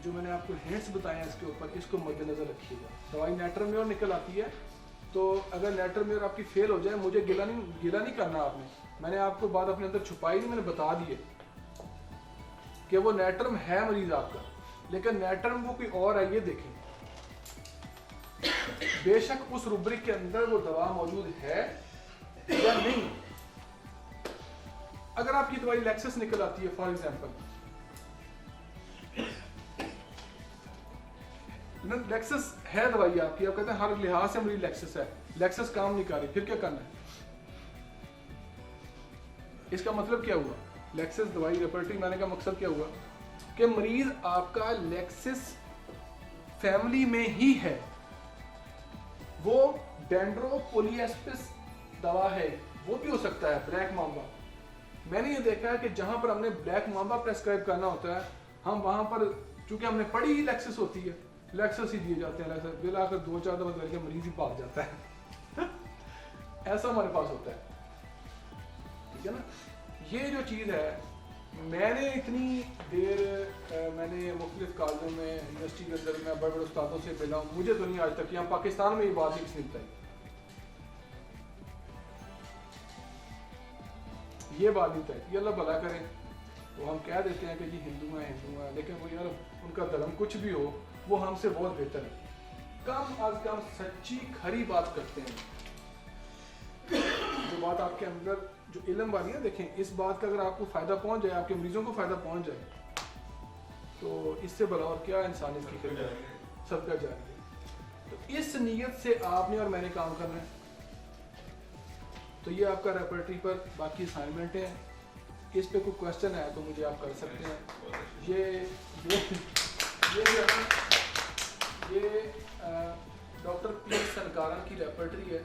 जो मैंने आपको हिंट्स बताए हैं इसके ऊपर, इसको मद्देनजर रखिएगा। दवाई नेट्रोम्योर निकल आती है, तो अगर नेट्रोम्योर आपकी फेल हो जाए, मुझे गिला नहीं करना आपने, मैंने आपको बात अपने अंदर छुपाई नहीं, मैंने बता दिए कि वो नेट्रम है मरीज आपका, लेकिन नेट्रम वो कोई और है, ये देखें। बेशक उस रूब्रिक के अंदर वो दवा मौजूद है या नहीं। अगर आपकी दवाई लेक्सस निकल आती है फॉर एग्जांपल, लेक्सस है दवाई आपकी, आप कहते हैं हर लिहाज से मेरी लेक्सस है, लेक्सस काम नहीं कर रही, फिर क्या करना है? इसका मतलब क्या हुआ? लेक्सस दवाई रेपर्टरी लाने का मकसद क्या हुआ कि मरीज आपका लेक्सस फैमिली में ही है, वो डेंड्रोपोलिएस्पिस दवा है, वो भी हो सकता है ब्लैक मांबा। मैंने ये देखा है कि जहां पर हमने ब्लैक मांबा प्रेस्क्राइब करना होता है, हम वहां पर चूंकि हमने पढ़ी ही लेक्सस होती है, लेक्सस ही दिए जाते हैं, लेक्सस बिलाकर 2-4 दफा करके मरीज ही भाग जाता है ऐसा हमारे पास होता है, ठीक है ना। ये जो चीज़ है, मैंने इतनी देर मैंने मुख्तलिफ कॉलेजों में, यूनिवर्सिटी के अंदर मैं बड़े बड़े उस्तादों से मिला हूँ, मुझे तो नहीं आज तक, यहाँ पाकिस्तान में ये बात नहीं किसने बताई, ये बात नहीं बताई। ये अल्लाह भला करे, तो हम कह देते हैं कि जी हिंदू हैं, लेकिन वो यार उनका धर्म कुछ भी हो, वो हमसे बहुत बेहतर है। कम अज कम सच्ची खरी बात करते हैं। जो बात आपके अंदर जो इल्म वाली है, देखें इस बात का अगर आपको फ़ायदा पहुंच जाए, आपके मरीजों को फ़ायदा पहुंच जाए, तो इससे भला और क्या इंसान इसकी खिदमत सदका जारी है। तो इस नीयत से आपने और मैंने काम करना है। तो ये आपका रेपर्टरी पर बाकी असाइनमेंट है, इस पे कोई क्वेश्चन है तो मुझे आप कर सकते हैं। ये डॉक्टर पी सरकारा की रेपर्टरी है,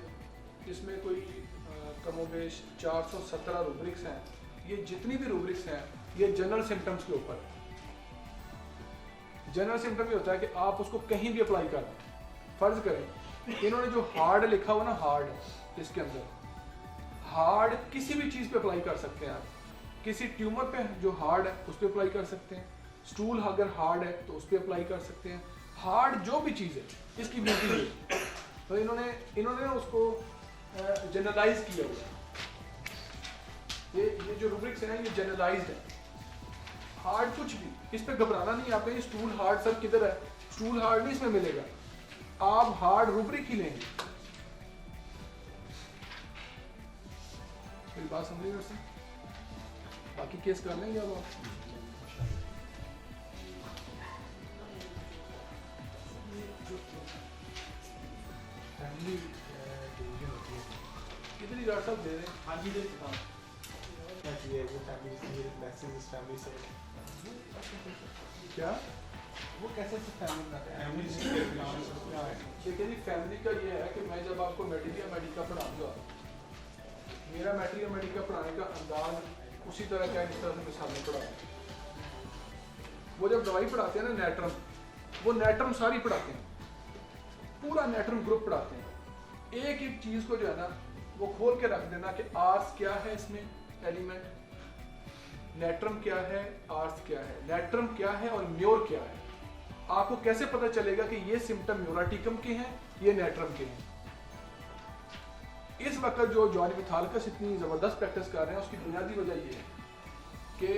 इसमें कोई कमोबेश 417 रूब्रिक्स हैं। ये जितनी भी रूब्रिक्स हैं, ये जनरल सिम्टम्स के ऊपर। जनरल सिम्टम ये होता है कि आप उसको कहीं भी अप्लाई कर दें। फर्ज करें इन्होंने जो हार्ड लिखा हुआ ना, हार्ड, इसके अंदर हार्ड किसी भी चीज़ पे अप्लाई कर सकते हैं आप। किसी ट्यूमर पे जो हार्ड है उस पर अप्लाई कर सकते हैं, स्टूल अगर हार्ड है तो उस पर अप्लाई कर सकते हैं, हार्ड जो भी चीज़ है इसकी ब्यूटी है। तो इन्होंने उसको जनरलाइज किया हुआ है। ये जो रूब्रिक्स हैं ये जनरलाइज्ड है। हार्ड कुछ भी, इस पे घबराना नहीं। आप कहेंगे स्टूल हार्ड सर किधर है, स्टूल हार्ड नहीं इसमें मिलेगा, आप हार्ड रूब्रिक ही लेंगे। मेरी बात समझिए वैसे, बाकी केस कर लेंगे अब आप। फैमिली डिवीजन होती है, किधर ही डॉक्टर साहब दे रहे हैं। हाँ जी, दे देता हूँ। क्या चाहिए वो फैमिली से, वैक्सीन इस फैमिली से क्या वो कैसे से फैमिली बनाते हैं? फैमिली से देखिए जी, फैमिली का ये है कि मैं जब आपको मेडिका मेडिका पढ़ाऊंगा, मेरा मेट्रिक मेडिका पढ़ाने का अंदाज उसी तरह का है जिस तरह से मिसाल में पढ़ाते। वो जब दवाई पढ़ाते हैं ना नेट्रम, वो नेट्रम सारी पढ़ाते हैं, पूरा नेट्रम ग्रुप पढ़ाते हैं। एक एक चीज़ को जो है ना वो खोल के रख देना कि आर्स क्या है इसमें एलिमेंट, नेट्रम क्या है, आर्स क्या है, नेट्रम क्या है और म्योर क्या है। आपको कैसे पता चलेगा कि ये सिम्टम म्योराटिकम के हैं, ये नेट्रम के हैं। इस वक्त जो जॉर्ज थालकस इतनी ज़बरदस्त प्रैक्टिस कर रहे हैं, उसकी बुनियादी वजह ये है कि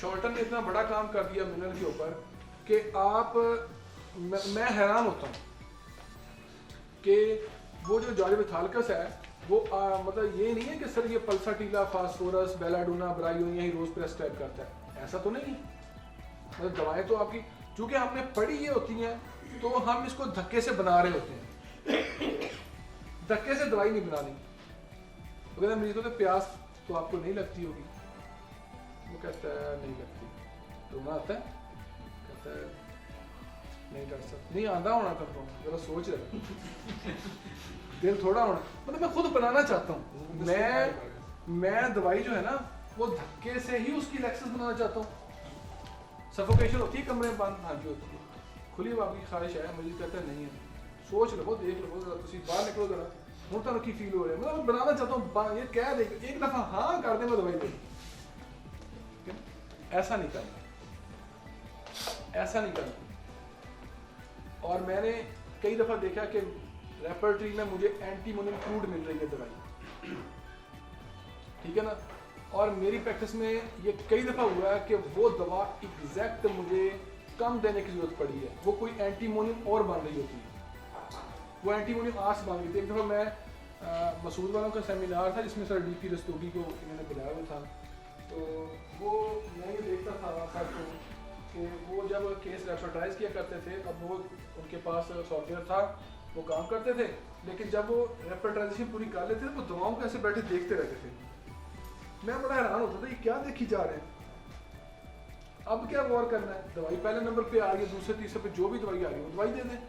शॉर्टन ने इतना बड़ा काम कर दिया मिनरल के ऊपर कि आप मैं हैरान होता हूँ कि वो जो जॉर्ज थालकस है वो मतलब ये नहीं है कि सर ये पल्साटीला, फास्फोरस, बेलाडोना, ब्रायोनिया ही रोज़ प्रेस्क्राइब करता है, ऐसा तो नहीं। मतलब दवाएं तो आपकी चूँकि हमने पढ़ी ये होती हैं, तो हम इसको धक्के से बना रहे होते हैं। धक्के से दवाई नहीं बनानी। तो कहते हैं मरीज को तो प्यास तो आपको नहीं लगती होगी, वो कहता है नहीं लगती। रोना आता है, कहता है नहीं डॉक्टर साहब, नहीं आंधा होना था, तो जरा सोच रहे दिल थोड़ा होना। मतलब मैं खुद बनाना चाहता हूँ, मैं दवाई जो है ना वो धक्के से ही उसकी लेक्सेस बनाना चाहता हूँ। सफोकेशन होती है कमरे में बंद, हाँ जी होती है, खुली आपकी ख्वाहिश है, मरीज कहता है नहीं है, सोच लो, देख लो जरा, तुम बाहर निकलो जरा, हूँ तो की फील हो रहा है। मतलब बनाना चाहता हूँ, ये कह दे एक दफ़ा हाँ कर दे, मैं दवाई दे। ऐसा नहीं करना, ऐसा नहीं करना। और मैंने कई दफ़ा देखा कि रेपर्टरी में मुझे एंटीमोनियम क्रूड मिल रही है दवाई, ठीक है ना, और मेरी प्रैक्टिस में ये कई दफ़ा हुआ है कि वो दवा एग्जैक्ट मुझे कम देने की ज़रूरत पड़ी है, वो कोई एंटीमोनियम और बन रही होती है, वो एंटीमोनियम आर्स बन रही थी। एक दफ़ा मैं मसूद वालों का सेमिनार था जिसमें सर डीपी रस्तोगी को इन्होंने बुलाया हुआ था, तो वो मैं ये देखता था सर को कि वो जब केस रेपर्टाइज किया करते थे, अब वो उनके पास सॉफ्टवेयर था, वो काम करते थे, लेकिन जब वो रेपर्टाइजेशन पूरी कर लेते थे वो दवाओं को ऐसे बैठे देखते रहते थे। मैं बड़ा हैरान होता था ये क्या देखी जा रहे हैं, अब क्या गौर करना है, दवाई पहले नंबर पे आ रही है, दूसरे तीसरे पे जो भी दवाई आ रही है वो दवाई दे दें।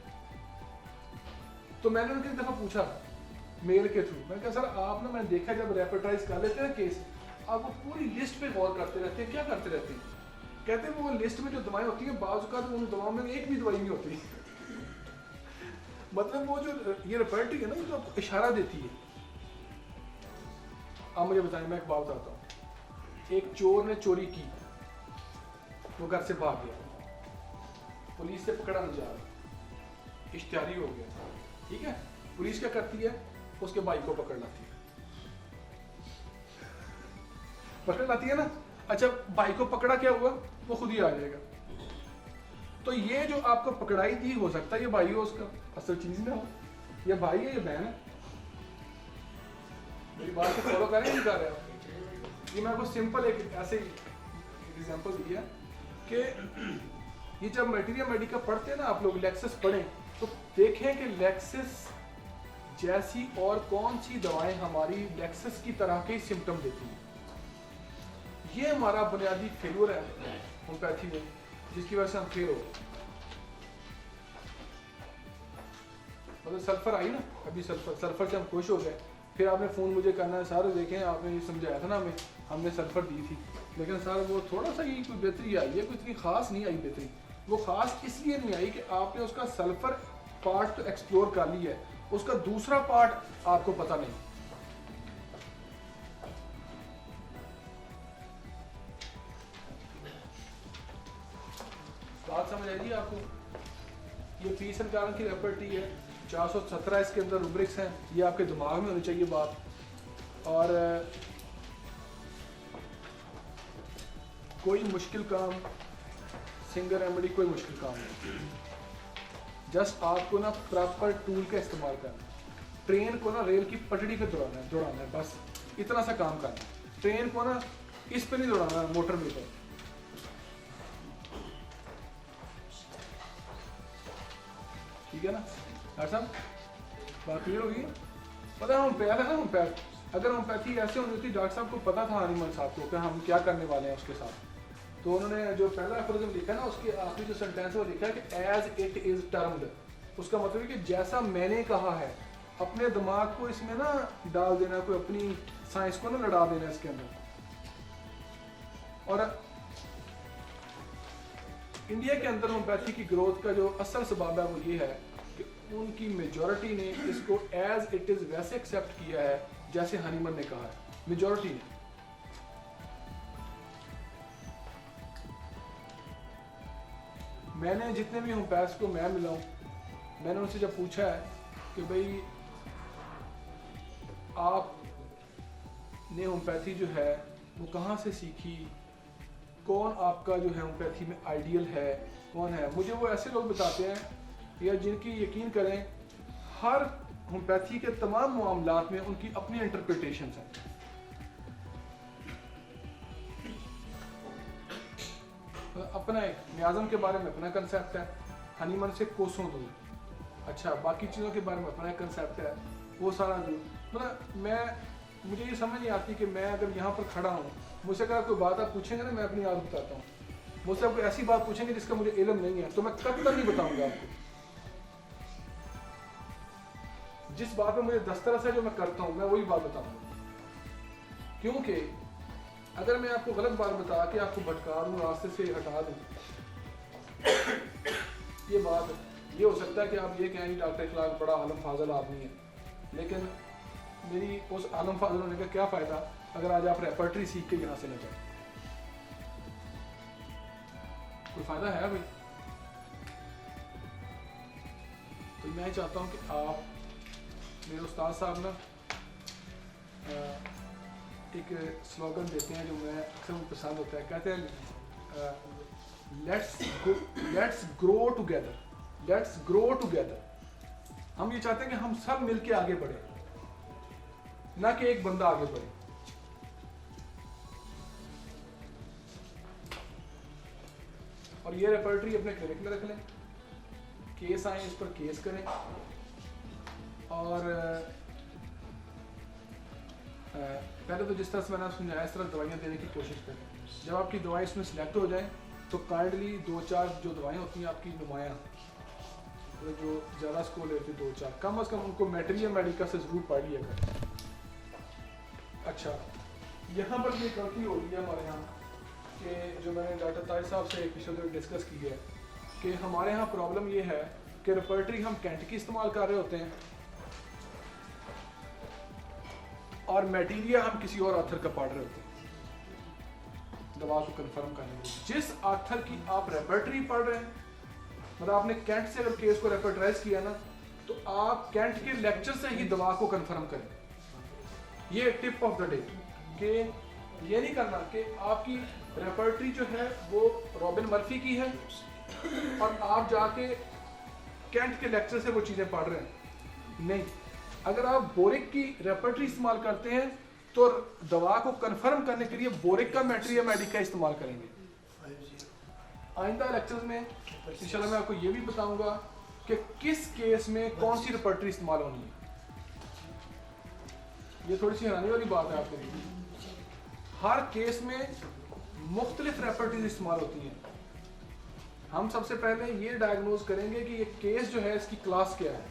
तो मैंने उनके एक दफ़ा पूछा मेल के थ्रू, मैंने कहा सर आप ना, मैंने देखा जब रेपर्टाइज कर लेते हैं केस, आप वो पूरी लिस्ट पे गौर करते रहते हैं, क्या करते रहते हैं? कहते हैं वो लिस्ट में जो दवाएं होती हैं बाज़ औक़ात उन दवाओं में एक भी दवाई नहीं होती मतलब वो जो ये रेपर्टरी है ना, ये तो आपको इशारा देती है। आप मुझे बताएं, मैं एक बात बताता हूँ, एक चोर ने चोरी की, वो घर से भाग गया, पुलिस से पकड़ा नहीं जा रहा, इश्तिहारी हो गया, ठीक है, पुलिस क्या करती है, उसके भाई को पकड़ लाती है ना। अच्छा, भाई को पकड़ा, क्या हुआ, वो खुद ही आ जाएगा। तो ये जो आपको पकड़ाई थी, हो सकता है ये भाई हो, उसका असल चीज में हो, ये भाई है, ये बहन है। मेरी बात को फॉलो करें, नहीं कर रहे आप? ये मैं आपको सिंपल एक ऐसे एग्जांपल दिया कि ये जब मटेरियल मेडिका पढ़ते हैं ना आप लोग, लेक्सस पढ़ें तो देखें कि लेक्सस जैसी और कौन सी दवाएं हमारी लेक्सस की तरह के सिम्टम देती हैं। ये हमारा बुनियादी फेलियर है होम्योपैथी में, जिसकी वजह से हम फेल हो गए। मतलब सल्फर आई ना, अभी सल्फर से हम खुश हो गए, फिर आपने फ़ोन मुझे करना है, सारे देखें आपने ये समझाया था ना हमें, हमने सल्फर दी थी, लेकिन सर वो थोड़ा सा ही कोई बेहतरी आई है, कोई इतनी ख़ास नहीं आई बेहतरी। वो ख़ास इसलिए नहीं आई कि आपने उसका सल्फर पार्ट तो एक्सप्लोर कर लिया है, उसका दूसरा पार्ट आपको पता नहीं। बात समझ आएगी आपको? ये पीस एंड कारण की रेपर्टी है, 417 इसके अंदर रूब्रिक्स हैं, ये आपके दिमाग में होनी चाहिए बात। और कोई मुश्किल काम, सिंगल रेमेडी कोई मुश्किल काम नहीं, जस्ट आपको ना प्रॉपर टूल का इस्तेमाल करना है। ट्रेन को ना रेल की पटड़ी पे दौड़ाना है, बस इतना सा काम करना है। ट्रेन को ना इस पे नहीं दौड़ाना है, मोटर में पर। ठीक है ना डॉक्टर साहब, बात क्लियर होगी? पता है होम्योपैथ है ना, होम्योपैथ, अगर होम्योपैथी ऐसे होनी होती, डॉक्टर साहब को पता था हनीमन साहब को कि हम क्या करने वाले हैं उसके साथ, तो उन्होंने जो पहला एफोरिज्म लिखा ना, उसके आखिरी जो सेंटेंस है वो लिखा है कि एज इट इज टर्म्ड। उसका मतलब है कि जैसा मैंने कहा है, अपने दिमाग को इसमें ना डाल देना, कोई अपनी साइंस को ना लड़ा देना इसके अंदर। और इंडिया के अंदर होम्योपैथी की ग्रोथ का जो असल सबब है वो ये है कि उनकी मेजॉरिटी ने इसको एज इट इज वैसे एक्सेप्ट किया है जैसे हनीमन ने कहा है, मेजॉरिटी ने। मैंने जितने भी होम्योपैथ्स को मैं मिला हूँ, मैंने उनसे जब पूछा है कि भाई आपने होम्योपैथी जो है वो कहाँ से सीखी, कौन आपका जो है होम्योपैथी में आइडियल है, कौन है, मुझे वो ऐसे लोग बताते हैं या जिनकी यकीन करें हर होम्योपैथी के तमाम मामलात में उनकी अपनी इंटरप्रिटेशंस हैं। अपना एक नियाज़म के बारे में अपना कंसेप्ट है, हनीमन से कोसों दूर। अच्छा, बाकी चीज़ों के बारे में अपना एक कंसेप्ट है, वो सारा दूर। मतलब मुझे ये समझ नहीं आती कि मैं अगर यहाँ पर खड़ा हूँ, मुझसे अगर कोई बात आप पूछेंगे ना, मैं अपनी याद बताता हूँ, मुझसे आप कोई ऐसी बात पूछेंगे जिसका मुझे इल्म नहीं है, तो मैं कब तक नहीं बताऊँगा आपको। जिस बात में मुझे दस्तरस है, जो मैं करता हूँ, मैं वही बात बताऊँगा। क्योंकि अगर मैं आपको गलत बात बता के आपको भटका दूँ, रास्ते से हटा दूँ, ये बात ये हो सकता है कि आप ये कहें डॉक्टर इखलाक बड़ा आलम फाजल आदमी है, लेकिन मेरी उस आलम फाजल होने का क्या फ़ायदा अगर आज आप रेपर्टरी सीख के यहाँ से न जाए। कोई फ़ायदा है भाई? तो मैं चाहता हूँ कि आप मेरे उस्ताद साहब ना एक स्लोगन देते हैं जो मैं अक्सर मुझे पसंद होता है, कहते हैं let's grow together, let's grow together. हम ये चाहते हैं कि हम सब मिलके आगे बढ़े, ना कि एक बंदा आगे बढ़े। और ये रेपर्टरी अपने क्लिनिक में रख लें, केस आए इस पर केस करें, और पहले तो जिस तरह से मैंने समझाया इस तरह दवाइयाँ देने की कोशिश करें। जब आपकी दवाएं इसमें सिलेक्ट हो जाएं तो काइंडली 2-4 जो दवाएं होती हैं आपकी नुमायाँ, तो जो ज़्यादा स्कोर लेती है 2-4, कम अज़ कम उनको मैटेरियल मेडिकल से ज़रूर पढ़ लिया करें। अच्छा, यहाँ पर ये गलती हो रही है हमारे यहाँ कि जो मैंने डॉक्टर ताहिर साहब से पिछले दिन डिस्कस की है कि हमारे यहाँ प्रॉब्लम ये है कि रेपर्टरी हम कैंट की इस्तेमाल कर रहे होते हैं और मटेरियल हम किसी और ऑथर का पढ़ रहे होते हैं दवा को कंफर्म करने के लिए। जिस ऑथर की आप रेपर्टरी पढ़ रहे हैं, मतलब आपने कैंट से अगर केस को रेपर्टराइज किया ना, तो आप कैंट के लेक्चर से ही दवा को कंफर्म करें। ये टिप ऑफ द डे कि ये नहीं करना कि आपकी रेपर्टरी जो है वो रॉबिन मर्फी की है और आप जाके कैंट के लेक्चर से वो चीज़ें पढ़ रहे हैं। नहीं, अगर आप बोरिक की रेपर्टरी इस्तेमाल करते हैं तो दवा को कंफर्म करने के लिए बोरिक का मैटेरियल मेडिका इस्तेमाल करेंगे। आइंदा लेक्चर्स में इंशाल्लाह मैं आपको ये भी बताऊंगा कि किस केस में कौन सी रेपर्टरी इस्तेमाल होनी है। ये थोड़ी सी हैरानी वाली बात है आपके लिए। हर केस में मुख्तलिफ रेपर्टरीज इस्तेमाल होती हैं। हम सबसे पहले ये डायग्नोज करेंगे कि ये केस जो है इसकी क्लास क्या है,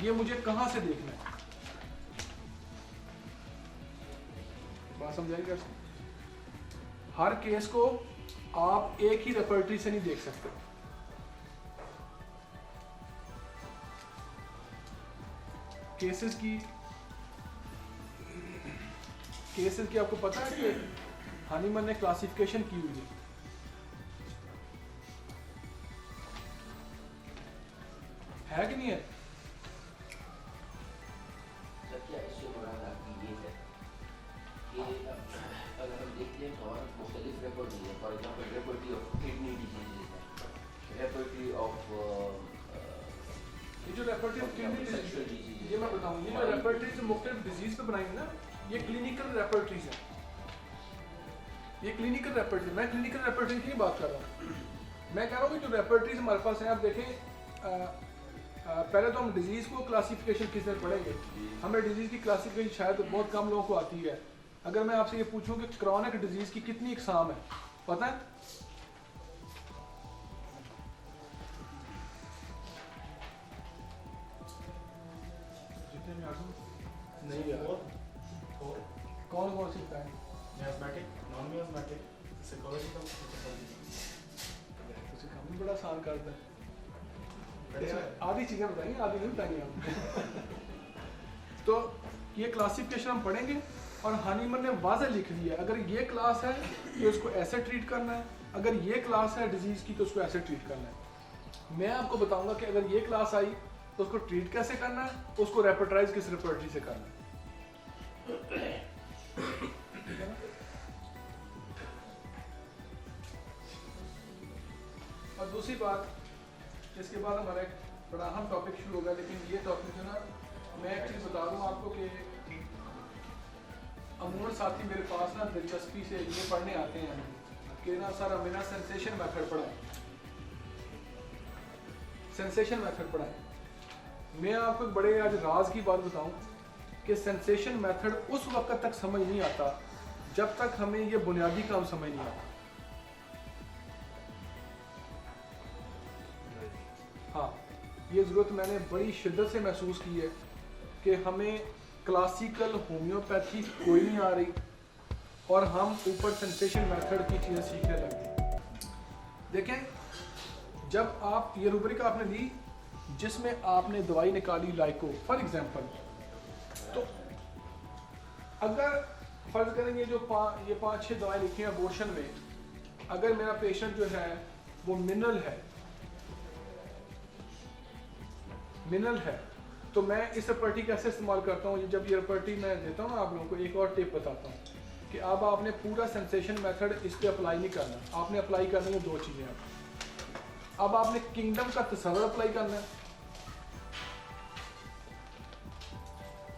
ये मुझे कहां से देखना है। बात समझाई कैसे? हर केस को आप एक ही रेपर्टरी से नहीं देख सकते। केसेस की आपको पता है कि हानीमन ने क्लासिफिकेशन की हुई है कि नहीं है? क्या इससे मुराद आपकी ये है कि अगर हम देखते हैं तो और मुख्तलिफ रेपर्टरी है। For example repertory of kidney disease है, रेपर्टरी ऑफ ये जो रेपर्टरी ऑफ किडनी डिजीज, ये मैं बताऊं, ये जो रेपर्टरी से मुख्तलिफ डिजीज पे बनाएंगे ना, ये क्लिनिकल रेपर्टरीज है। ये क्लिनिकल रेपर्टरी, मैं क्लिनिकल रेपर्टरी की बात कर रहा हूँ। मैं कह रहा हूँ कि जो रेपर्टरीज हमारे पास हैं, आप देखें पहले तो हम डिजीज़ को क्लासिफिकेशन किस तरह पढ़ेंगे। हमें डिजीज़ की क्लासिफिकेशन शायद बहुत कम लोगों को आती है। अगर मैं आपसे ये पूछूं कि क्रॉनिक डिजीज़ की कितनी इकसाम है, पता है? जितने में आजू नहीं यार, कौन कौन सी बताएं? मियाज़मेटिक, नॉन मियाज़मेटिक, साइकोलॉजिकल, उसे काम भी बड़ा आसान करता है। आधी चीज़ें बताएंगे, आधी नहीं बताएंगे हम। तो ये क्लासिफिकेशन हम पढ़ेंगे और हानीमन ने वाज़ह लिख दिया, अगर ये क्लास है तो इसको ऐसे ट्रीट करना है, अगर ये क्लास है डिजीज़ की तो उसको ऐसे ट्रीट करना है। मैं आपको बताऊंगा कि अगर ये क्लास आई तो उसको ट्रीट कैसे करना है, उसको रेपर्टराइज किस रेपर्टरी से करना है। और दूसरी बात, इसके बाद हमारा एक बड़ा अहम टॉपिक शुरू होगा, लेकिन ये टॉपिक जो ना, मैं एक चीज़ बता दूँ आपको कि अमूमन साथी मेरे पास ना दिलचस्पी से ये पढ़ने आते हैं कि ना सर हमें ना सेंसेशन मेथड पढ़ाएं, सेंसेशन मेथड पढ़ाएं। मैं आपको एक बड़े आज राज की बात बताऊं कि सेंसेशन मेथड उस वक्त तक समझ नहीं आता जब तक हमें ये बुनियादी काम समझ नहीं आता। हाँ, ये ज़रूरत मैंने बड़ी शिद्दत से महसूस की है कि हमें क्लासिकल होम्योपैथी कोई नहीं आ रही और हम ऊपर सेंसेशन मेथड की चीज़ें सीखने लगे। देखें, जब आप ये रूब्रिक आपने ली जिसमें आपने दवाई निकाली लाइको फॉर एग्जांपल, तो अगर फर्ज करेंगे जो ये 5-6 दवाएं लिखी हैं अबॉर्शन में, अगर मेरा पेशेंट जो है वो मिनरल है तो मैं इस प्रॉपर्टी कैसे इस्तेमाल करता हूँ। जब ये प्रॉपर्टी मैं देता हूँ आप लोगों को, एक और टिप बताता हूँ कि अब आपने पूरा सेंसेशन मेथड इस पे अप्लाई नहीं करना, आपने अप्लाई करनी है 2 चीज़ें। अब आपने किंगडम का तस्वर अप्लाई करना है।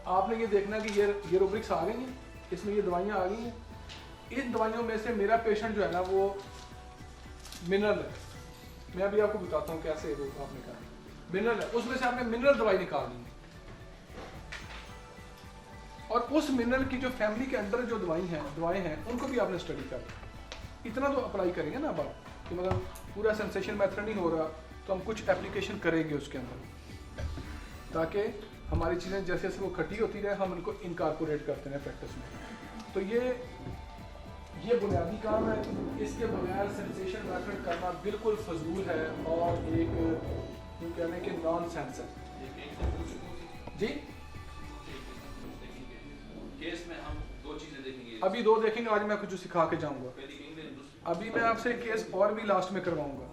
आपने ये देखना है कि ये रूब्रिक्स आ गई हैं, इसमें ये दवाइयाँ आ गई हैं। इन दवाइयों में से मेरा पेशेंट जो है ना वो मिनरल है। मैं अभी आपको बताता हूँ कैसे वो आपने करना। मिनरल है, उसमें से आपने मिनरल दवाई निकालनी है और उस मिनरल की जो फैमिली के अंदर जो दवाएं हैं उनको भी आपने स्टडी करना। इतना तो अप्लाई करेंगे ना अब आप कि मतलब पूरा सेंसेशन मेथड नहीं हो रहा तो हम कुछ एप्लीकेशन करेंगे उसके अंदर, ताकि हमारी चीज़ें जैसे जैसे वो खट्टी होती रहे हम उनको इनकारपोरेट करते हैं प्रैक्टिस में। तो ये बुनियादी काम है। इसके बगैर सेंसेशन मेथड करना बिल्कुल फजूल है और एक कहने के नॉन सेंस है। जी केस में हम 2 चीजें देखेंगे। अभी 2 देखेंगे, आज मैं कुछ सिखा के जाऊंगा। अभी मैं आपसे केस और भी लास्ट में करवाऊंगा,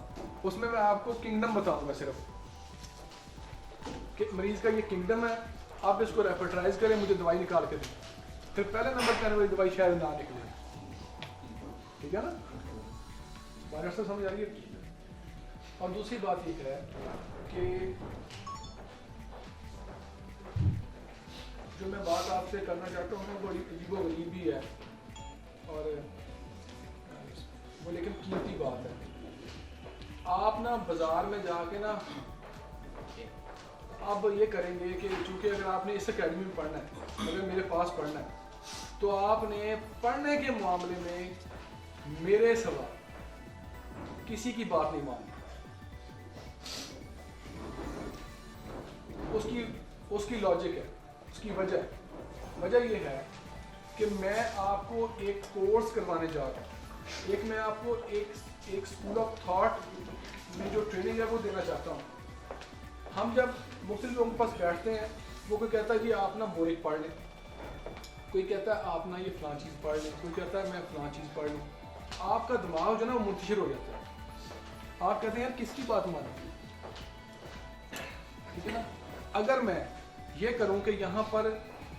उसमें मैं आपको किंगडम बताऊंगा सिर्फ कि मरीज का ये किंगडम है, आप इसको रेपर्टराइज करें, मुझे दवाई निकाल के दें, फिर पहले नंबर पर वाली दवाई शायद ना निकले। ठीक है ना, बात से समझ आ रही है। और दूसरी बात ये है कि जो मैं बात आपसे करना चाहता हूँ बड़ी अजीबोगरीब भी है और वो लेकिन कीमती बात है। आप ना बाजार में जाके ना अब ये करेंगे कि चूंकि अगर आपने इस एकेडमी में पढ़ना है, अगर मेरे पास पढ़ना है, तो आपने पढ़ने के मामले में मेरे सिवा किसी की बात नहीं माननी। उसकी लॉजिक है, उसकी वजह ये है कि मैं आपको एक कोर्स करवाने जा रहा हूँ। एक मैं आपको एक स्कूल ऑफ थॉट में जो ट्रेनिंग है वो देना चाहता हूँ। हम जब मुख्तलिफ लोगों के पास बैठते हैं, वो कोई कहता है जी आप ना बोरिक पढ़ लें, कोई कहता है आप ना ये फलां चीज़ पढ़ लें, कोई कहता है मैं फलां चीज़ पढ़ लूँ। आपका दिमाग जो है ना वो मुंतशिर हो जाता है। आप कहते हैं यार किसकी बात मानेंगे। ठीक है ना, अगर मैं ये करूं कि यहाँ पर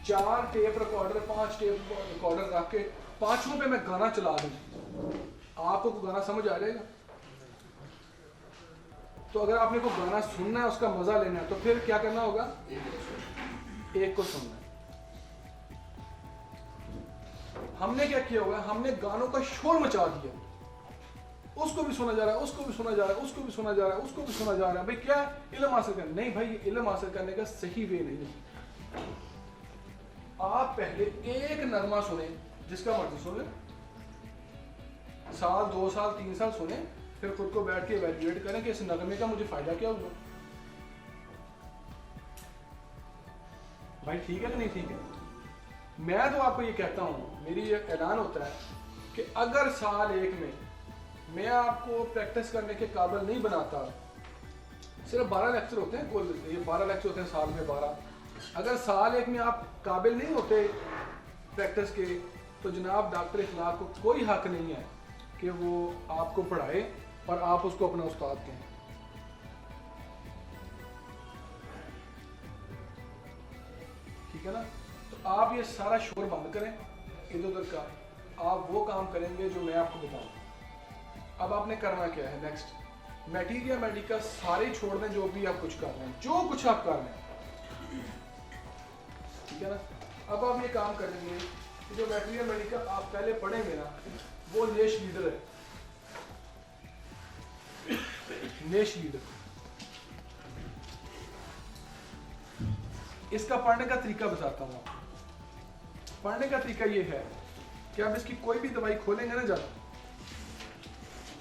4 टेप रिकॉर्डर 5 टेप रिकॉर्डर रख के 5 पे मैं गाना चला दूं, आपको गाना समझ आ जाएगा? तो अगर आपने को गाना सुनना है, उसका मजा लेना है, तो फिर क्या करना होगा? एक को सुनना है। हमने क्या किया होगा, हमने गानों का शोर मचा दिया, उसको भी सुना जा रहा है, उसको भी सुना जा रहा है, उसको भी सुना जा रहा है, उसको भी सुना जा रहा है। भाई क्या इल्म हासिल करना? नहीं भाई, ये इल्म हासिल करने का सही वे नहीं है। आप पहले एक नगमा सुने, जिसका मर्जी सुन ले, 1 साल 2 साल 3 साल सुने, फिर खुद को बैठ के इवैल्यूएट करें कि इस नगमे का मुझे फायदा क्या हुआ। भाई ठीक है कि नहीं ठीक है? मैं तो आपको ये कहता हूँ, मेरी ये ऐलान होता है कि अगर साल 1 में मैं आपको प्रैक्टिस करने के काबिल नहीं बनाता, सिर्फ 12 लेक्चर होते हैं, कुल ये 12 लेक्चर होते हैं साल में 12। अगर साल 1 में आप काबिल नहीं होते प्रैक्टिस के, तो जनाब डॉक्टर इखलाक को कोई हक नहीं है कि वो आपको पढ़ाए और आप उसको अपना उस्ताद कहें। ठीक है ना, तो आप ये सारा शोर बंद करें इधर उधर का, आप वो काम करेंगे जो मैं आपको बताऊँ। अब आपने करना क्या है, नेक्स्ट मटीरियल मेडिका सारे छोड़ दें, जो भी आप कुछ कर रहे हैं, जो कुछ आप कर रहे हैं। ठीक है ना, अब आप ये काम करेंगे कि जो मटीरियल मेडिका आप पहले पढ़ेंगे ना, वो नेश लीडर है। नेश लीडर, इसका पढ़ने का तरीका बताता हूँ। पढ़ने का तरीका ये है कि आप इसकी कोई भी दवाई खोलेंगे ना, जब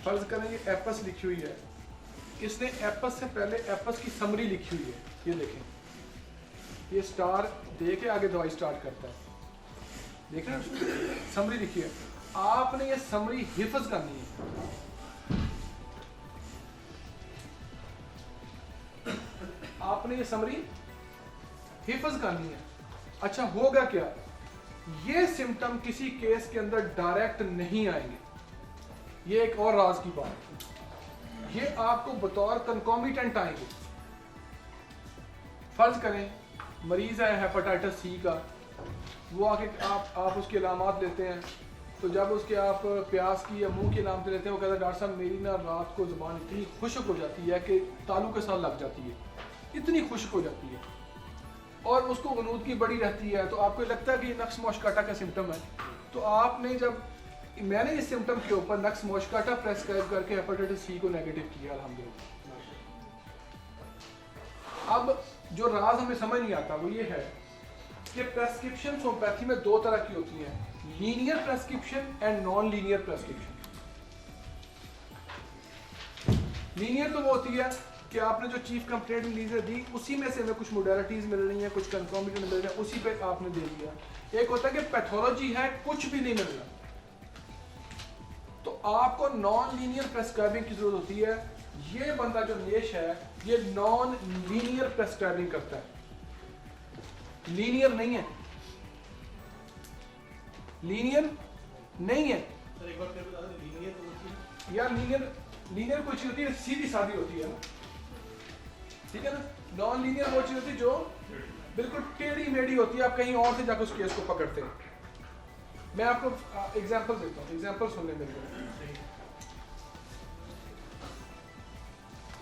फर्ज करें ये एपस लिखी हुई है, इसने एपस से पहले एपस की समरी लिखी हुई है, ये देखें, ये स्टार दे के आगे दवाई स्टार्ट करता है, देख रहे हैं समरी लिखी है। आपने ये समरी हिफ्ज करनी है। आपने ये समरी हिफ्ज करनी है। अच्छा होगा क्या, ये सिम्टम किसी केस के अंदर डायरेक्ट नहीं आएंगे, ये एक और राज की बात है, ये आपको बतौर कंकॉमिटेंट आएंगे। फर्ज करें मरीज है हेपेटाइटिस सी का, वो आके आप उसके अलामात लेते हैं, तो जब उसके आप प्यास की या मुंह की अलामतें लेते हैं, वो कहता है डॉक्टर साहब मेरी ना रात को ज़ुबान इतनी खुश्क हो जाती है कि तालू के साथ लग जाती है, इतनी खुश्क हो जाती है, और उसको गनूदगी बड़ी रहती है, तो आपको लगता है कि ये नक्स मोशकाटा का सिम्टम है। तो आपने जब मैंने इस सिम्टम के ऊपर नक्स मोशकाटा प्रेस्क्राइब करके हेपेटाइटिस सी को नेगेटिव किया अल्हम्दुलिल्लाह। अब जो राज हमें समझ नहीं आता वो ये है कि प्रेस्क्रिप्शन होम्योपैथी में दो तरह की होती हैं, linear prescription and non linear prescription. Linear तो वो होती है कि आपने जो चीफ कंप्लेंट लीजर दी उसी में से हमें कुछ मोडालिटीज मिल रही हैं, कुछ कंकॉमिटेंट मिल रहे हैं, उसी पे आपने दे दिया। एक होता है कि पैथोलॉजी है कुछ भी नहीं मिल रहा, तो आपको नॉन लीनियर प्रेस्क्राइबिंग की जरूरत होती है। ये बंदा जो नेश है ये नॉन लीनियर प्रेस्क्राइबिंग करता है, लीनियर नहीं है, लीनियर नहीं है। सर एक बार फिर बता दें, लीनियर तो होती है या लीनियर कोई चीज होती है सीधी सादी होती है ना, ठीक है ना। नॉन लीनियर वो चीज होती है जो बिल्कुल टेढ़ी मेढ़ी होती है, आप कहीं और से जाकर उस केस को पकड़ते हैं। मैं आपको एग्जांपल देता हूँ, एग्जांपल सुनने मेरे को।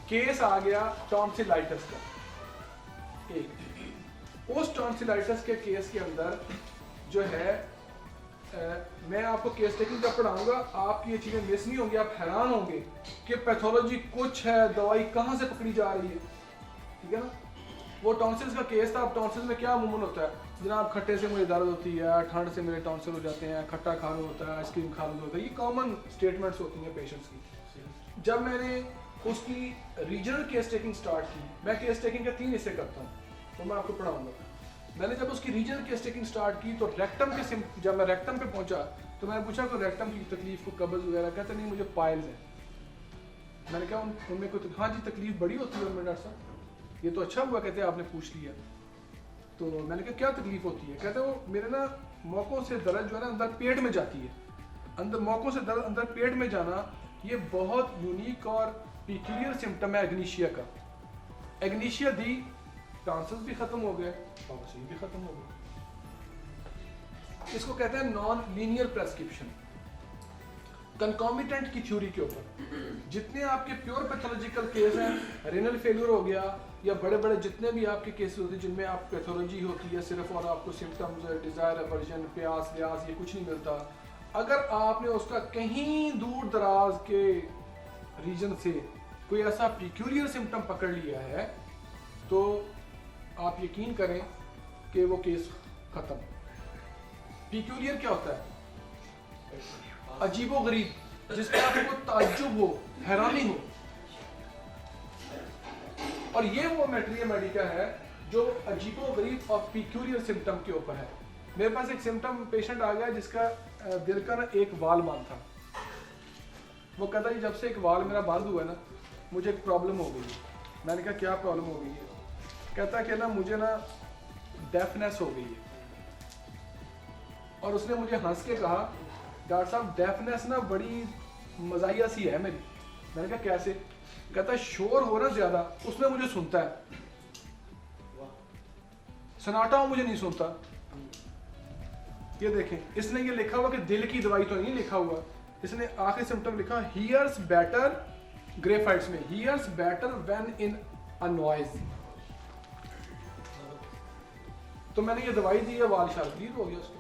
केस आ गया टॉन्सिलाइटिस का, एक उस टॉन्सिलाइटिस के केस के अंदर जो है मैं आपको केस टेकिंग जब पढ़ाऊंगा आपकी ये चीज़ें मिस नहीं होंगी, आप हैरान होंगे कि पैथोलॉजी कुछ है, दवाई कहाँ से पकड़ी जा रही है, ठीक है ना। वो टॉन्सिल्स का केस था। अब टॉन्सिल्स में क्या अमूमन होता है, जनाब खट्टे से मुझे दर्द होती है, ठंड से मेरे टॉन्सिल हो जाते हैं, खट्टा खाना होता है, आइसक्रीम खाना होता है, ये कॉमन स्टेटमेंट्स होती हैं पेशेंट्स की। जब मैंने उसकी रीजनल केस टेकिंग स्टार्ट की, मैं केस टेकिंग के 3 हिस्से करता हूँ, तो मैं आपको पढ़ाऊंगा। मैंने जब उसकी रीजनल केस टेकिंग स्टार्ट की तो रेक्टम के जब मैं रेक्टम पे पहुंचा तो मैंने पूछा कि रेक्टम की तकलीफ को कब्ज वगैरह, कहते नहीं मुझे पाइल्स है। मैंने कहा उनमें कोई हाँ जी तकलीफ बड़ी होती है डॉक्टर साहब, ये तो अच्छा हुआ कहते आपने पूछ लिया। तो मैंने कहा क्या तकलीफ होती है, कहते वो मेरे ना मौकों से दर्द जो है ना अंदर पेट में जाती है, अंदर मौकों से दर्द अंदर पेट में जाना ये बहुत यूनिक और पिक्यूलियर सिम्टम है एग्नीशिया का। एग्नीशिया दी, टॉन्सिल्स भी खत्म हो गए, बवासीर भी खत्म हो गए। इसको कहते हैं नॉन लीनियर प्रेस्क्रिप्शन। कंकॉमिटेंट की थ्योरी के ऊपर जितने आपके प्योर पैथोलॉजिकल केस हैं, रेनल फेलियर हो गया या बड़े बड़े जितने भी आपके केसेस होते हैं जिनमें आप पैथोलॉजी होती है सिर्फ और आपको सिम्टम्स, डिजायर, एवर्जन, प्यास, व्यास ये कुछ नहीं मिलता, अगर आपने उसका कहीं दूर दराज के रीजन से कोई ऐसा पिक्यूलियर सिम्टम पकड़ लिया है तो आप यकीन करें कि वो केस खत्म। पिक्यूलियर क्या होता है, अजीबो गरीब, जिसका आपको ताज्जुब हो, हैरानी हो। और ये वो मैटेरिया मेडिका है जो अजीबो गरीब और पिक्यूलियर सिम्टम के ऊपर है। मेरे पास एक सिम्टम पेशेंट आ गया जिसका दिल का ना एक वाल बंद था। वो कहता जी जब से एक वाल मेरा बंद हुआ है ना मुझे एक प्रॉब्लम हो गई है। मैंने कहा क्या प्रॉब्लम हो गई है, कहता कि ना मुझे ना डेफनेस हो गई है। और उसने मुझे हंस के कहा डॉक्टर साहब डेफनेस ना बड़ी मजाया सी है मेरी। मैंने कहा कैसे, कहता शोर हो ना ज्यादा उसमें मुझे सुनता है, सन्नाटा हो मुझे नहीं सुनता। ये देखें इसने ये लिखा हुआ कि दिल की दवाई तो नहीं लिखा हुआ, इसने आखिरी सिम्टम लिखा हियर्स बेटर, ग्रेफाइट्स में hears better when in a noise. तो मैंने ये दवाई दी है, वाल शाल क्लियर हो गया उसको।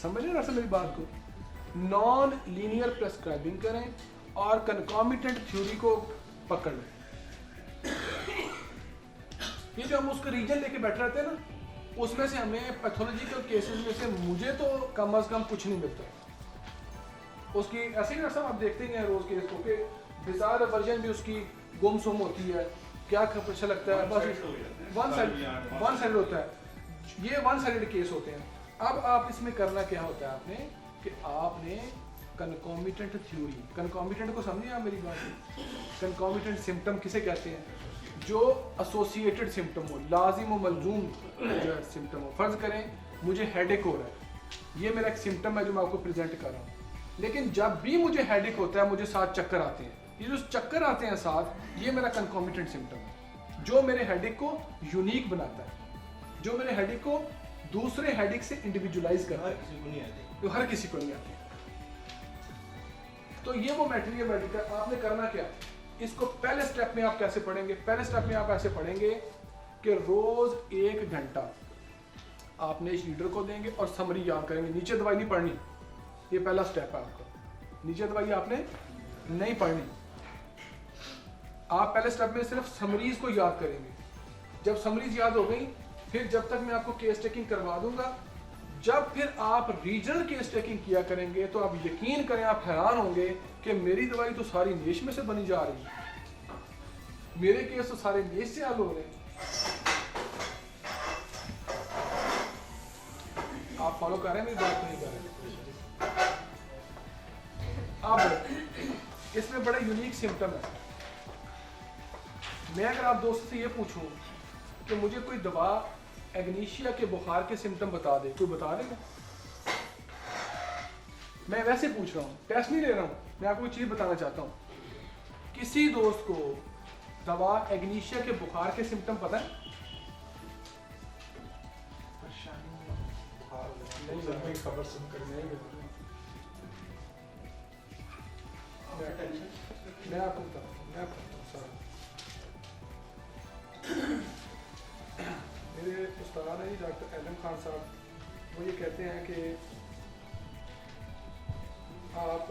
समझ रहे ना मेरी बात को। नॉन लीनियर प्रेस्क्राइबिंग करें और कंकॉमिटेंट थ्योरी को पकड़ लें। ये जो हम उसका रीजन लेके बैठे रहते हैं ना उसमें से हमें पैथोलॉजिकल केसेस में से मुझे तो कम अज कम कुछ नहीं मिलता उसकी। ऐसे ही डॉक्टर साहब आप देखते हैं रोज केस को कि डिजायर वर्जन भी उसकी गुमसुम होती है, क्या अच्छा लगता है, बस वन साइड होता है। ये वन साइडेड केस होते हैं। अब आप इसमें करना क्या होता है आपने कि आपने कंकॉमिटेंट थ्योरी, कंकॉमिटेंट को समझिए आप मेरी बात। कंकॉमिटेंट सिम्टम किसे कहते हैं, जो एसोसिएटेड सिम्टम हो, लाजिम व मलजूम सिम्टम हो। फर्ज करें मुझे हेडेक हो रहा है, ये मेरा एक सिम्टम है जो मैं आपको प्रेजेंट कर रहा हूँ। लेकिन जब भी मुझे हेडेक होता है, मुझे साथ चक्कर आते हैं, ये जो चक्कर आते हैं साथ, ये मेरा कंकॉमिटेंट सिम्टम है जो मेरे हेडेक को यूनिक बनाता है, जो मेरे हेडेक को दूसरे हेडेक से इंडिविजुअलाइज करता है, किसी को नहीं आती। जो हर किसी को नहीं आती। तो ये वो मैटेरियल हेडेक है। आपने करना क्या, इसको पहले स्टेप में आप कैसे पढ़ेंगे? पहले स्टेप में आप ऐसे पढ़ेंगे कि रोज 1 घंटा आपने इस लीडर को देंगे और समरी याद करेंगे। नीचे दवाई नहीं पढ़नी, ये पहला स्टेप है आपका। नीचे दवाई आपने नहीं पढ़नी, आप पहले स्टेप में सिर्फ समरीज को याद करेंगे। जब समरीज याद हो गई, फिर जब तक मैं आपको केस टेकिंग करवा दूंगा, जब फिर आप रीजनल केस टेकिंग किया करेंगे तो आप यकीन करें, आप हैरान होंगे कि मेरी दवाई तो सारी नेश में से बनी जा रही है, मेरे केस तो सारे नेश से हल हो रहे हैं। आप फॉलो कर रहे हैं मेरी बात, नहीं कर रहे? अब इसमें बड़ा यूनिक सिम्टम है। मैं अगर आप दोस्त से ये पूछूं कि मुझे कोई दवा एग्नीशिया के बुखार के सिम्टम बता दे, कोई बता देगा? मैं वैसे पूछ रहा हूँ, टेस्ट नहीं ले रहा हूँ, मैं आपको एक चीज़ बताना चाहता हूँ। किसी दोस्त को दवा एग्नीशिया के बुखार के सिम्टम पता है? नहीं खबर सुनकर मैं आपको बताता हूँ, मेरे उस्ताद हैं डॉक्टर एलम खान साहब, वो ये कहते हैं कि आप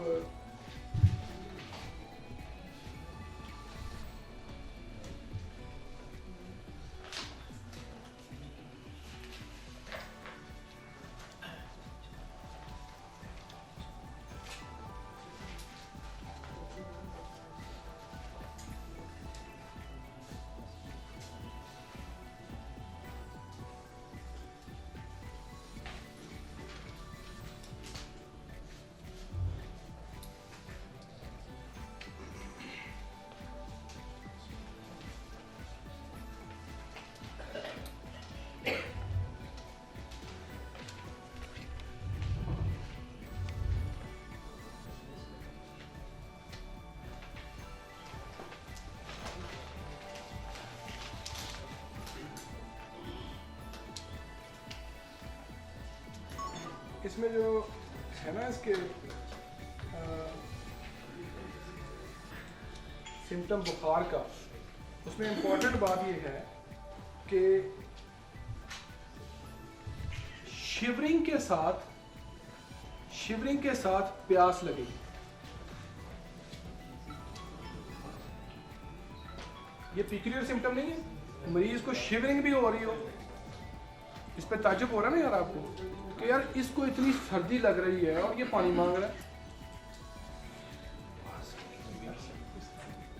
इसमें जो है ना इसके सिम्टम बुखार का, उसमें इम्पोर्टेंट बात ये है कि शिवरिंग के साथ प्यास लगेगी। ये पीक्यूलियर सिम्टम नहीं है, मरीज को शिवरिंग भी हो रही हो, इस पे ताज्जुब हो रहा है ना यार आपको कि यार इसको इतनी सर्दी लग रही है और ये पानी मांग रहा है।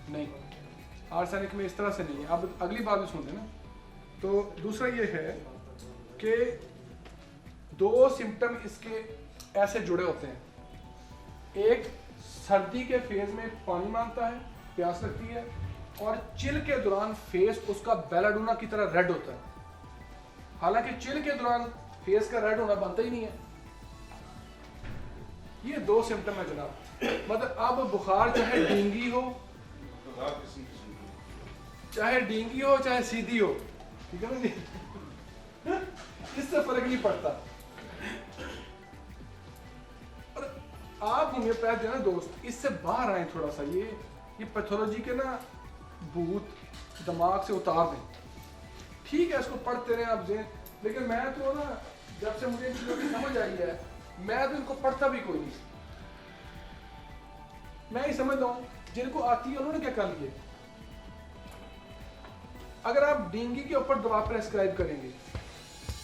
नहीं, आर्सेनिक में इस तरह से नहीं है। अब अगली बात भी सुन लेना। तो दूसरा ये है कि 2 सिम्टम इसके ऐसे जुड़े होते हैं। एक सर्दी के फेज में पानी मांगता है, प्यास लगती है, और चिल के दौरान फेस उसका बेलाडोना की तरह रेड होता है। हालांकि चिल के दौरान फेस का रेड होना बनता ही नहीं है। ये 2 सिम्टम है जनाब। मतलब अब बुखार चाहे डेंगी हो, चाहे डेंगी हो, चाहे सीधी हो, ठीक है ना जी, इससे फर्क नहीं पड़ता। और आप होम्योपैथ जो है ना दोस्त, इससे बाहर आए थोड़ा सा। ये पैथोलॉजी के ना भूत दिमाग से उतार दें। ठीक है, इसको पढ़ते रहे आप जेन, लेकिन मैं तो ना जब से मुझे इन चीज़ों की समझ आई है, मैं तो इनको पढ़ता भी कोई नहीं। मैं ही समझता हूँ जिनको आती है उन्होंने क्या कर लिए। अगर आप डेंगू के ऊपर दवा प्रेस्क्राइब करेंगे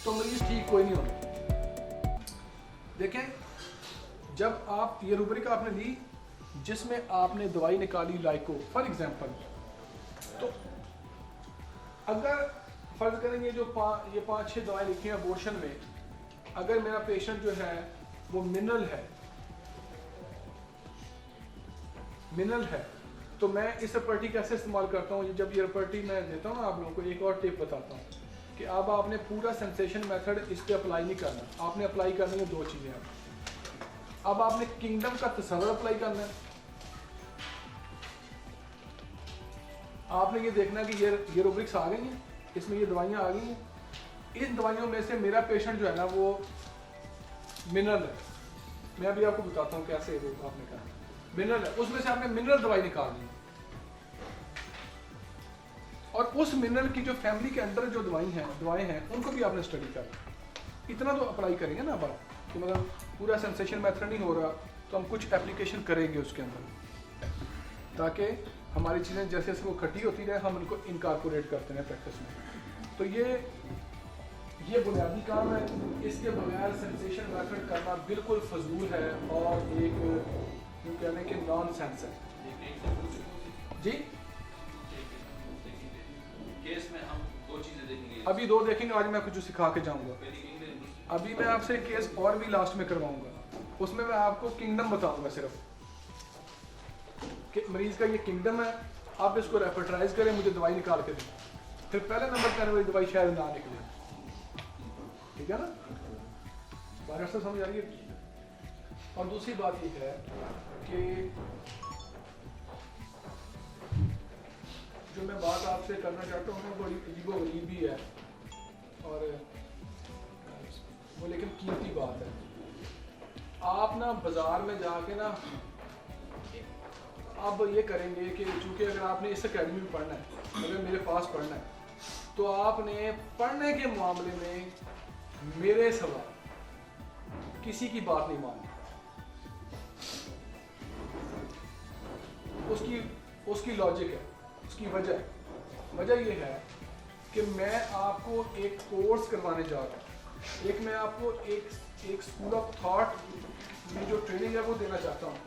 तो मरीज ठीक कोई नहीं होगा। देखें, जब आप ये रूब्रिक आपने ली जिसमें आपने दवाई निकाली लाइको फॉर एग्जांपल, तो अगर फर्ज करेंगे जो ये 5-6 दवाएं लिखी हैं अबॉर्शन में, अगर मेरा पेशेंट जो है वो मिनरल है तो मैं इस प्रॉपर्टी कैसे इस्तेमाल करता हूँ। जब ये प्रॉपर्टी मैं देता हूँ ना आप लोगों को, एक और टिप बताता हूँ कि अब आपने पूरा सेंसेशन मेथड इस पे अप्लाई नहीं करना, आपने अप्लाई करनी है दो चीज़ें। अब आपने किंगडम का तस्वर अप्लाई करना है। आपने ये देखना कि ये रूब्रिक्स आ गई हैं, इसमें ये दवाइयाँ आ गई हैं। इन दवाइयों में से मेरा पेशेंट जो है ना वो मिनरल है, मैं अभी आपको बताता हूँ कैसे वो आपने कहा मिनरल है, उसमें से आपने मिनरल दवाई निकालनी है और उस मिनरल की जो फैमिली के अंदर जो दवाएं हैं उनको भी आपने स्टडी करना। इतना तो अप्लाई करेंगे ना अब कि मतलब पूरा सेंसेशन मेथड नहीं हो रहा तो हम कुछ एप्लीकेशन करेंगे उसके अंदर, ताकि हमारी चीज़ें जैसे जैसे वो खट्टी होती रहे हम उनको इनकारपोरेट करते हैं प्रैक्टिस में। तो ये बुनियादी काम है, इसके बगैर सेंसेशन मेथड करना बिल्कुल फजूल है और एक यूँ कहने के नॉन सेंस है। जी केस में हम दो चीजें देखेंगे। अभी दो देखेंगे, आज मैं कुछ सिखा के जाऊंगा। अभी मैं आपसे केस और भी लास्ट में करवाऊंगा, उसमें मैं आपको किंगडम बताऊंगा सिर्फ कि मरीज का ये किंगडम है, आप इसको रेफरटाइज करें, मुझे दवाई निकाल के दें, फिर पहले नंबर पर वाली दवाई शायद ना निकले। ठीक है ना, बात से समझ आ रही है। और दूसरी बात ये है कि जो मैं बात आपसे करना चाहता हूँ बड़ी अजीबो गरीब भी है और वो लेकिन कीमती बात है। आप ना बाजार में जाके ना आप ये करेंगे कि चूंकि अगर आपने इस अकेडमी में पढ़ना है, अगर मेरे पास पढ़ना है, तो आपने पढ़ने के मामले में मेरे सिवा किसी की बात नहीं माननी। उसकी लॉजिक है, उसकी वजह ये है कि मैं आपको एक कोर्स करवाने जा रहा हूँ, एक मैं आपको एक स्कूल ऑफ थॉट में जो ट्रेनिंग है वो देना चाहता हूँ।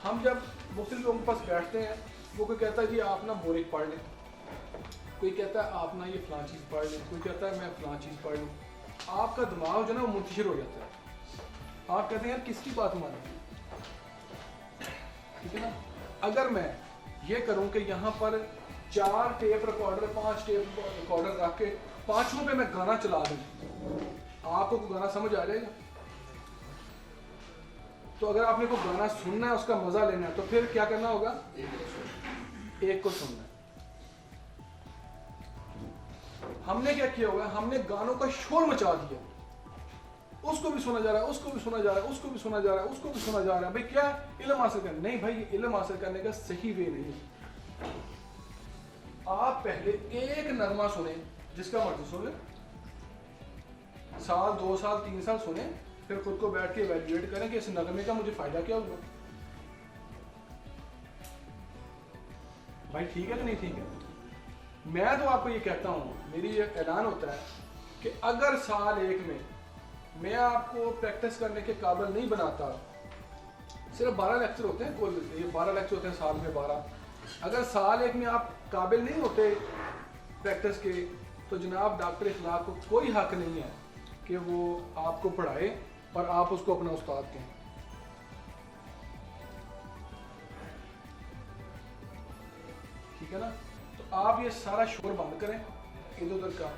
हम जब मुख्तलिफ लोगों के पास बैठते हैं, वो कोई कहता है जी आप ना बोरिक पढ़ लें, कोई कहता है आप ना ये फलां चीज़ पढ़ लें, कोई कहता है मैं फलां चीज़ पढ़ लूँ। आपका दिमाग जो है ना वो मुंतशिर हो जाता है। आप कहते हैं यार किसकी बात मानें, ठीक है ना। अगर मैं ये करूं कि यहाँ पर 4 टेप रिकॉर्डर 5 टेप रिकॉर्डर रख के पांचों पे मैं गाना चला दूं, आपको गाना समझ आ जाएगा। तो अगर आपने को गाना सुनना है, उसका मजा लेना है, तो फिर क्या करना होगा, एक को सुनना है। हमने क्या किया होगा, हमने गानों का शोर मचा दिया, उसको भी सुना जा रहा है, उसको भी सुना जा रहा है, उसको भी सुना जा रहा है, उसको भी सुना जा रहा है। भाई क्या इल्म हासिल करना? नहीं भाई, ये इल्म हासिल करने का सही वे नहीं है। आप पहले एक नगमा सुने, जिसका मर्जी सुन ले, साल 2 साल 3 साल सुने, फिर खुद को बैठ के इवैल्यूएट करें कि इस नगमे का मुझे फायदा क्या हुआ। भाई ठीक है कि नहीं ठीक है? मैं तो आपको ये कहता हूँ, मेरी ये ऐलान होता है कि अगर साल 1 में मैं आपको प्रैक्टिस करने के काबिल नहीं बनाता, सिर्फ 12 लेक्चर होते हैं, ये 12 लेक्चर होते हैं साल में 12। अगर साल 1 में आप काबिल नहीं होते प्रैक्टिस के, तो जनाब डॉक्टर इखलाक को कोई हक नहीं है कि वो आपको पढ़ाए और आप उसको अपना उस्ताद कहें। ठीक है ना। तो आप ये सारा शोर बंद करें इधर उधर का,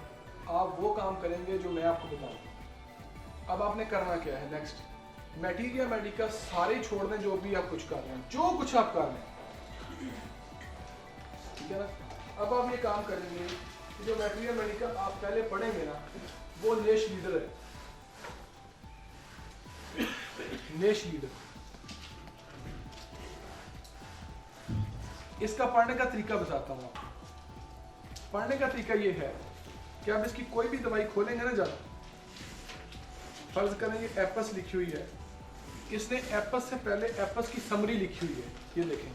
आप वो काम करेंगे जो मैं आपको बताऊँ। अब आपने करना क्या है, नेक्स्ट मटीरियल मेडिका सारे छोड़ दें, जो भी आप कुछ कर रहे हैं, जो कुछ आप कर रहे हैं, ठीक है ना। अब आप ये काम करेंगे कि जो मटीरियल मेडिका आप पहले पढ़ेंगे ना, वो नेश लीडर है, नेश लीडर। इसका पढ़ने का तरीका बताता हूँ। पढ़ने का तरीका ये है कि आप इसकी कोई भी दवाई खोलेंगे ना, जब फर्ज करें ये एपस लिखी हुई है, इसने एपस से पहले एपस की समरी लिखी हुई है, ये देखें,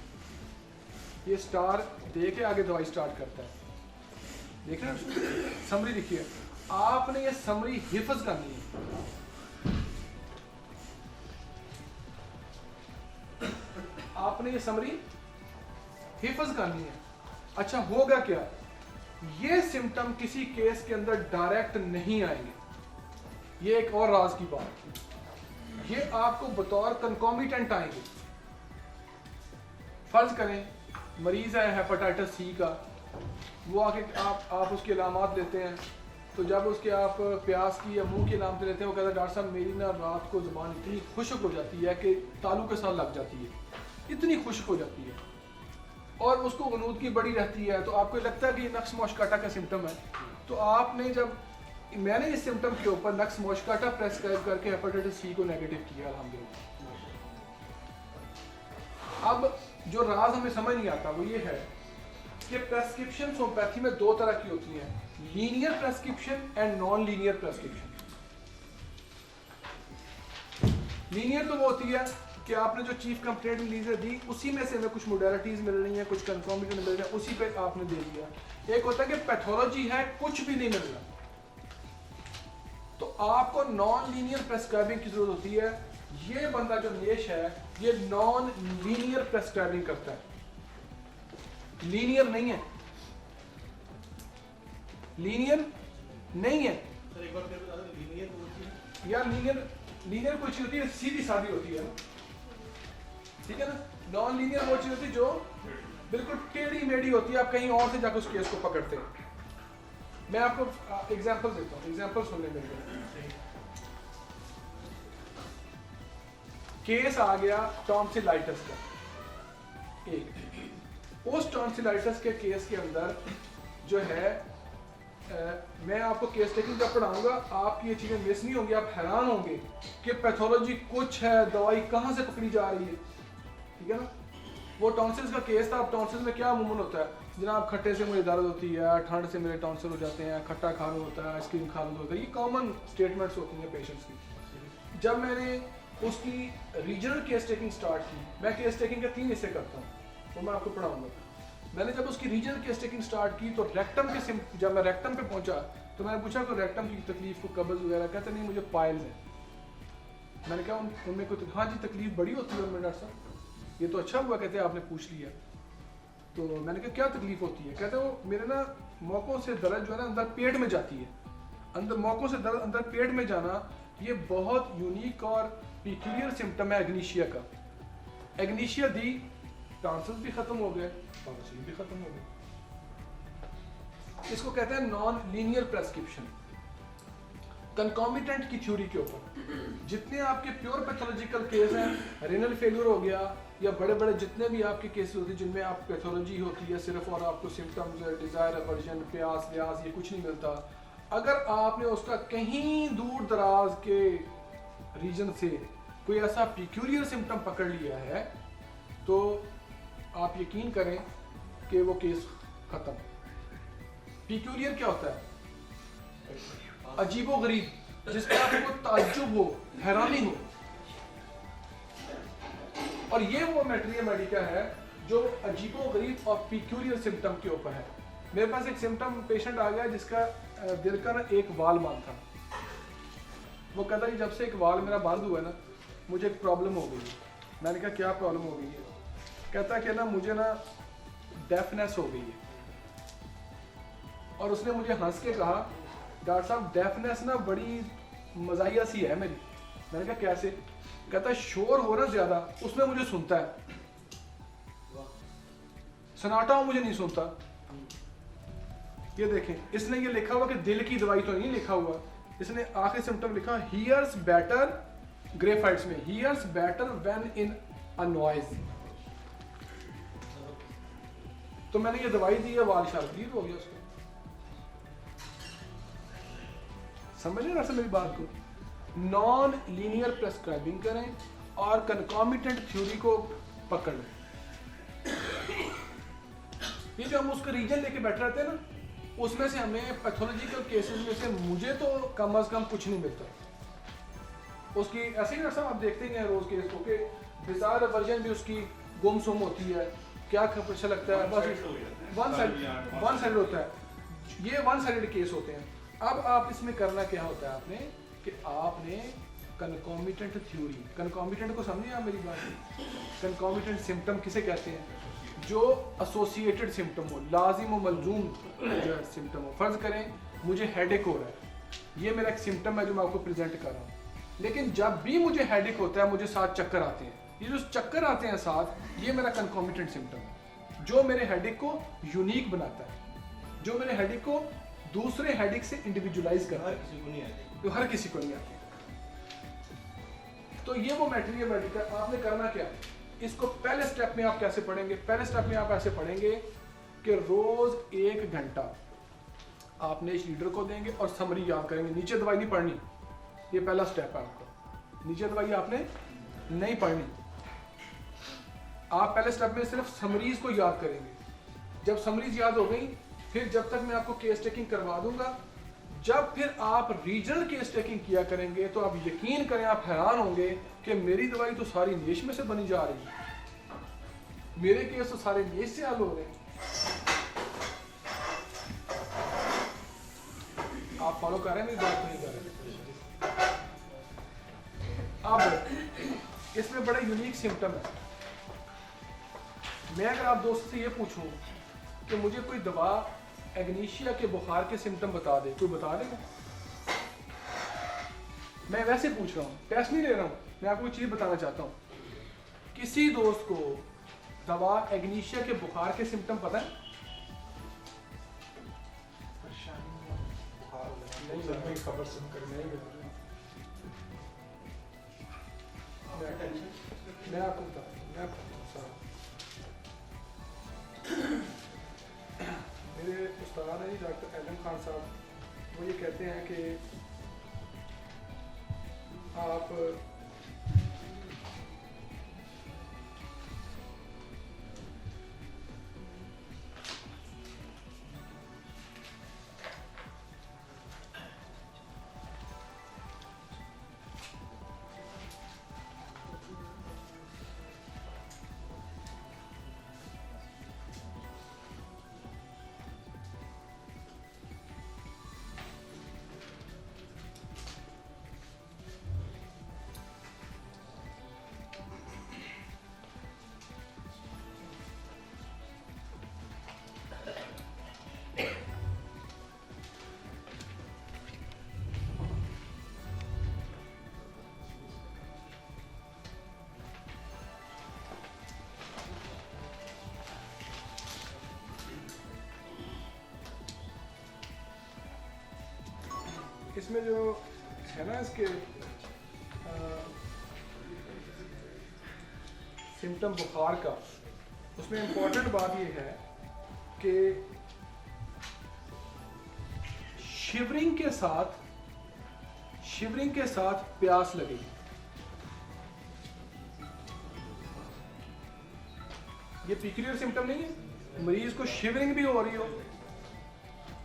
ये स्टार दे के आगे दवाई स्टार्ट करता है, देख रहे हैं समरी लिखी है। आपने ये समरी हिफ्ज करनी है, आपने ये समरी हिफ्ज करनी है। अच्छा होगा क्या, ये सिम्टम किसी केस के अंदर डायरेक्ट नहीं आएंगे, ये एक और राज की बात, ये आपको बतौर कंकॉमिटेंट आएंगे। फर्ज करें मरीज है हेपेटाइटिस सी का, वो आके आप उसके अलामात लेते हैं, तो जब उसके आप प्यास की या मुंह की नाम लेते हैं, वो कहता है डॉक्टर साहब मेरी ना रात को ज़ुबान इतनी खुश्क हो जाती है कि तालू के साथ लग जाती है, इतनी खुश्क हो जाती है, और उसको गनूदगी बड़ी रहती है। तो आपको लगता है कि ये नक्स मोशकाटा का सिम्टम है। तो आपने जब मैंने इस सिम्टम के ऊपर नक्स मोशकाटा प्रेस्क्राइब करके हेपेटाइटिस सी को नेगेटिव किया अल्हम्दुलिल्लाह। अब जो राज हमें समझ नहीं आता वो ये है कि प्रेस्क्रिप्शन होम्योपैथी में दो तरह की होती हैं, linear prescription and non linear prescription. Linear तो वो होती है कि आपने जो चीफ कंप्लेंट रिलीज दी उसी में से हमें कुछ मोडालिटीज मिल रही हैं, कुछ कंफर्मेशन मिल रही है, उसी पे आपने दे दिया। एक होता है कि पैथोलॉजी है, कुछ भी नहीं मिल रहा, तो आपको नॉन लीनियर प्रेस्क्राइबिंग की जरूरत होती है। ये बंदा जो नेश है ये नॉन लीनियर प्रेस्क्राइबिंग करता है, लीनियर नहीं है, लीनियर नहीं है। सर एक बार फिर बता दो, लीनियर वो चीज है? यार लीनियर कोई चीज होती है सीधी सादी होती है ना, ठीक है ना। नॉन लीनियर वो चीज होती है जो बिल्कुल टेढ़ी मेढ़ी होती है, आप कहीं और से जाकर उस केस को पकड़ते हैं। मैं आपको एग्जांपल देता हूँ, एग्जांपल सुनने में केस आ गया टॉन्सिलाइटिस का। एक उस टॉन्सिलाइटिस के केस के अंदर जो है मैं आपको केस टेकिंग जब पढ़ाऊंगा आप ये चीज़ें मिस नहीं होंगी, आप हैरान होंगे कि पैथोलॉजी कुछ है, दवाई कहाँ से पकड़ी जा रही है, ठीक है ना। वो टॉन्सिल्स का केस था। अब टॉन्सिल्स में क्या अमूमन होता है, जनाब खट्टे से मुझे दर्द होती है, ठंड से मेरे टॉन्सिल हो जाते हैं, खट्टा खाना होता है, आइसक्रीम खाना होता है, ये कॉमन स्टेटमेंट्स होती हैं पेशेंट्स की। जब मैंने उसकी रीजनल केस टेकिंग स्टार्ट की, मैं केस टेकिंग के 3 हिस्से करता हूँ वो मैं आपको पढ़ाऊंगा। मैंने जब उसकी रीजनल केस टेकिंग स्टार्ट की तो रेक्टम के जब मैं रेक्टम पे पहुंचा तो मैंने पूछा कि रेक्टम की तकलीफ को कब्ज वगैरह, कहते नहीं मुझे पाइल्स है। मैंने कहा उनमें कोई हाँ जी तकलीफ बड़ी होती है उनमें डॉक्टर साहब, ये तो अच्छा हुआ कहते आपने पूछ लिया। तो मैंने कहा क्या तकलीफ होती है, कहते वो मेरे ना मौकों से दर्द जो है ना अंदर पेट में जाती है, अंदर मौकों से दर्द अंदर पेट में जाना ये बहुत यूनिक और पिक्यूलियर सिम्टम है एग्नीशिया का। एग्नीशिया दी, टॉन्सिल्स भी खत्म हो गए, टॉन्सिल भी खत्म हो गए। इसको कहते हैं नॉन लीनियर प्रेस्क्रिप्शन। कंकॉमिटेंट की थ्योरी के ऊपर जितने आपके प्योर पैथोलॉजिकल केस हैं, रेनल फेलियर हो गया या बड़े बड़े जितने भी आपके केसेस होते हैं जिनमें आप पैथोलॉजी होती है सिर्फ और आपको सिम्टम्स, डिजायर, अवर्जन, प्यास, व्यास ये कुछ नहीं मिलता, अगर आपने उसका कहीं दूर दराज के रीजन से कोई ऐसा पिक्यूलियर सिम्टम पकड़ लिया है तो आप यकीन करें कि वो केस खत्म। पिक्यूलियर क्या होता है, अजीबोगरीब, जिसका आपको ताज्जुब हो, हैरानी हो। और ये वो मैटेरियल मेडिका है जो अजीबोगरीब और पिक्यूलियर सिम्टम के ऊपर है। मेरे पास एक सिम्टम पेशेंट आ गया जिसका दिल का ना एक वाल बंद था। वो कहता है जब से एक वाल मेरा बंद हुआ ना मुझे एक प्रॉब्लम हो गई है। मैंने कहा क्या प्रॉब्लम हो गई है, कहता है कि ना मुझे ना डेफनेस हो गई है। और उसने मुझे हंस के कहा डॉक्टर साहब डेफनेस ना बड़ी मजाइया सी है मेरी। मैंने कहा कैसे, कहता है शोर हो रहा ज्यादा उसमें मुझे सुनता है, सन्नाटा हो मुझे नहीं सुनता। ये देखें इसने ये लिखा हुआ कि दिल की दवाई तो नहीं लिखा हुआ, इसने आखिरी सिम्टम लिखा हियर्स बेटर, ग्रेफाइट्स में hears better when in a noise. तो मैंने ये दवाई दी है, वाल शार्प हो गया उसको। समझ रहे ना मेरी बात को। नॉन लीनियर प्रेस्क्राइबिंग करें और कंकॉमिटेंट थ्योरी को पकड़ लें। ये जो हम उसका रीजन लेके बैठे रहते हैं ना उसमें से हमें पैथोलॉजिकल केसेस में से मुझे तो कम से कम कुछ नहीं मिलता। उसकी ऐसे ही ना आप देखते हैं रोज केस को कि डिजायर वर्जन भी उसकी गुमसुम होती है, क्या अच्छा लगता है बस वन साइड होता है। ये वन साइडेड केस होते हैं। अब आप इसमें करना क्या होता है आपने कि आपने कंकॉमिटेंट थ्योरी, कंकॉमिटेंट को समझिए आप मेरी बात। कंकॉमिटेंट सिम्टम किसे कहते हैं, जो एसोसिएटेड सिम्टम हो, लाजिम और मलजूम जो है सिम्टम हो। फर्ज करें मुझे हेडेक हो रहा है, ये मेरा एक सिम्टम है जो मैं आपको प्रेजेंट कर रहा हूँ, लेकिन जब भी मुझे हेडेक होता है मुझे साथ चक्कर आते हैं। ये जो चक्कर आते हैं साथ, ये मेरा कंकॉमिटेंट सिम्टम है जो मेरे हेडेक को यूनिक बनाता है, जो मेरे हेडेक को दूसरे हेडेक से इंडिविजुअलाइज करता हर है, किसी को नहीं आती। जो हर किसी को नहीं आती। तो ये वो मटेरियल मेडिकल आपने करना क्या, इसको पहले स्टेप में आप कैसे पढ़ेंगे, पहले स्टेप में आप ऐसे पढ़ेंगे कि रोज 1 घंटा आपने इस रीडर को देंगे और समरी याद करेंगे, नीचे दवाई नहीं पढ़नी, ये पहला स्टेप है आपका, नीचे दवाई आपने नहीं पढ़नी, आप पहले स्टेप में सिर्फ समरीज को याद करेंगे। जब समरीज याद हो गई, फिर जब तक मैं आपको केस टेकिंग करवा दूंगा, जब फिर आप रीजनल केस टेकिंग किया करेंगे तो आप यकीन करें, आप हैरान होंगे कि मेरी दवाई तो सारी नेश में से बनी जा रही है, मेरे केस तो सारे नेश से हल हो रहे हैं। आप फॉलो कर रहे हैं मेरी बात, नहीं कर रहे? अब इसमें बड़ा यूनिक सिम्टम है। मैं अगर आप दोस्त से ये पूछूं कि मुझे कोई दवा एग्नीशिया के बुखार के सिम्टम बता दे, कोई बता देगा? मैं वैसे पूछ रहा हूँ, टेस्ट नहीं ले रहा हूँ, मैं आपको एक चीज़ बताना चाहता हूँ। किसी दोस्त को दवा एग्नीशिया के बुखार के सिम्टम पता है? नहीं लंबी खबर सुनकर मैं आपको बताता हूँ। मेरे उस्ताद हैं जी डॉक्टर एलम खान साहब, वो ये कहते हैं कि आप इसमें जो है ना इसके सिम्टम बुखार का, उसमें इम्पोर्टेंट बात ये है कि शिवरिंग के साथ प्यास लगेगी। ये पीक्यूलियर सिम्टम नहीं है, मरीज को शिवरिंग भी हो रही हो,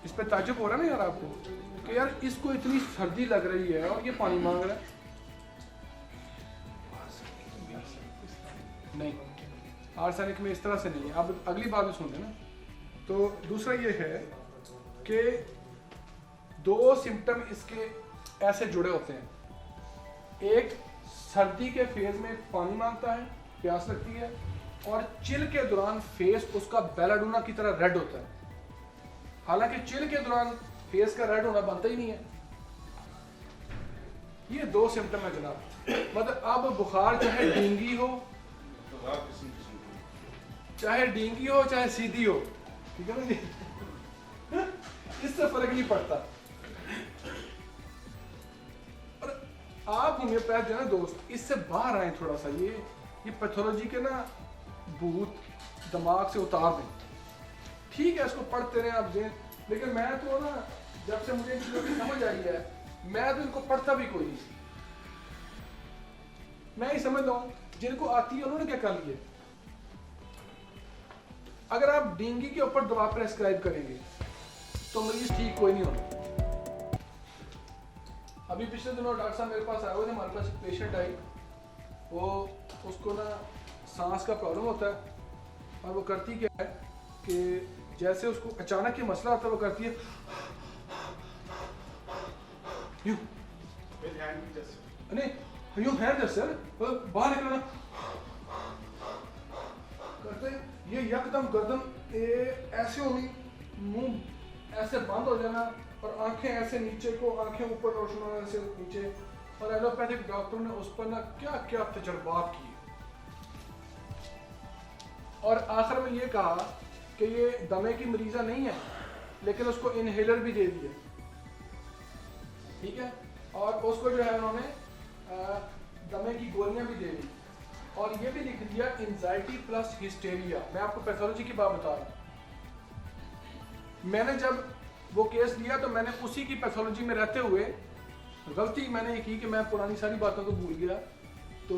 इस पे ताज्जुब हो रहा है ना यार आपको कि यार इसको इतनी सर्दी लग रही है और ये पानी मांग रहा है। नहीं, आर्सेनिक में इस तरह से नहीं है। अब अगली बात भी सुन लेना। तो दूसरा ये है कि 2 सिम्टम इसके ऐसे जुड़े होते हैं, एक सर्दी के फेज में पानी मांगता है, प्यास लगती है, और चिल के दौरान फेस उसका बेलाडोना की तरह रेड होता है। हालांकि चिल के दौरान फेस का रेड होना बनता ही नहीं है। ये 2 सिम्टम है जनाब। मतलब अब बुखार चाहे डेंगी हो, चाहे डेंगी हो, चाहे सीधी हो, ठीक है ना जी, इससे फर्क नहीं पड़ता। और आप होम्योपैथ जो है दोस्त, इससे बाहर आए थोड़ा सा, ये पैथोलॉजी के ना भूत दिमाग से उतार दें। ठीक है, इसको पढ़ते रहे आप जेन, लेकिन मैं तो ना जब से मुझे इनकी चीज़ों की समझ आई है, मैं तो इनको पढ़ता भी कोई नहीं। मैं ही समझता हूँ जिनको आती है उन्होंने क्या कर लिया। अगर आप डेंगू के ऊपर दवा प्रेस्क्राइब करेंगे तो मरीज ठीक कोई नहीं होना। अभी पिछले दिनों डॉक्टर साहब मेरे पास आए हुए थे, हमारे पास एक पेशेंट आई, वो उसको ना सांस का प्रॉब्लम होता है, और वो करती क्या है कि जैसे उसको अचानक ये मसला आता है, वो करती है यूं, नहीं यूं है जैसे बाहर निकलना करते, ये यकदम गर्दन ऐसे होनी, मुंह ऐसे बंद हो जाना, और आंखें ऐसे नीचे को, आंखें ऊपर रोशन होना ऐसे नीचे। और एलोपैथिक डॉक्टर ने उस पर ना क्या क्या तजर्बात किए, और आखिर में ये कहा कि ये दमे की मरीजा नहीं है, लेकिन उसको इनहेलर भी दे दिया, ठीक है, और उसको जो है उन्होंने दमे की गोलियां भी दे दी, और ये भी लिख दिया एंजाइटी प्लस हिस्टेरिया। मैं आपको पैथोलॉजी की बात बता रहा हूँ। मैंने जब वो केस लिया तो मैंने उसी की पैथोलॉजी में रहते हुए गलती मैंने ये की कि मैं पुरानी सारी बातों को भूल गया, तो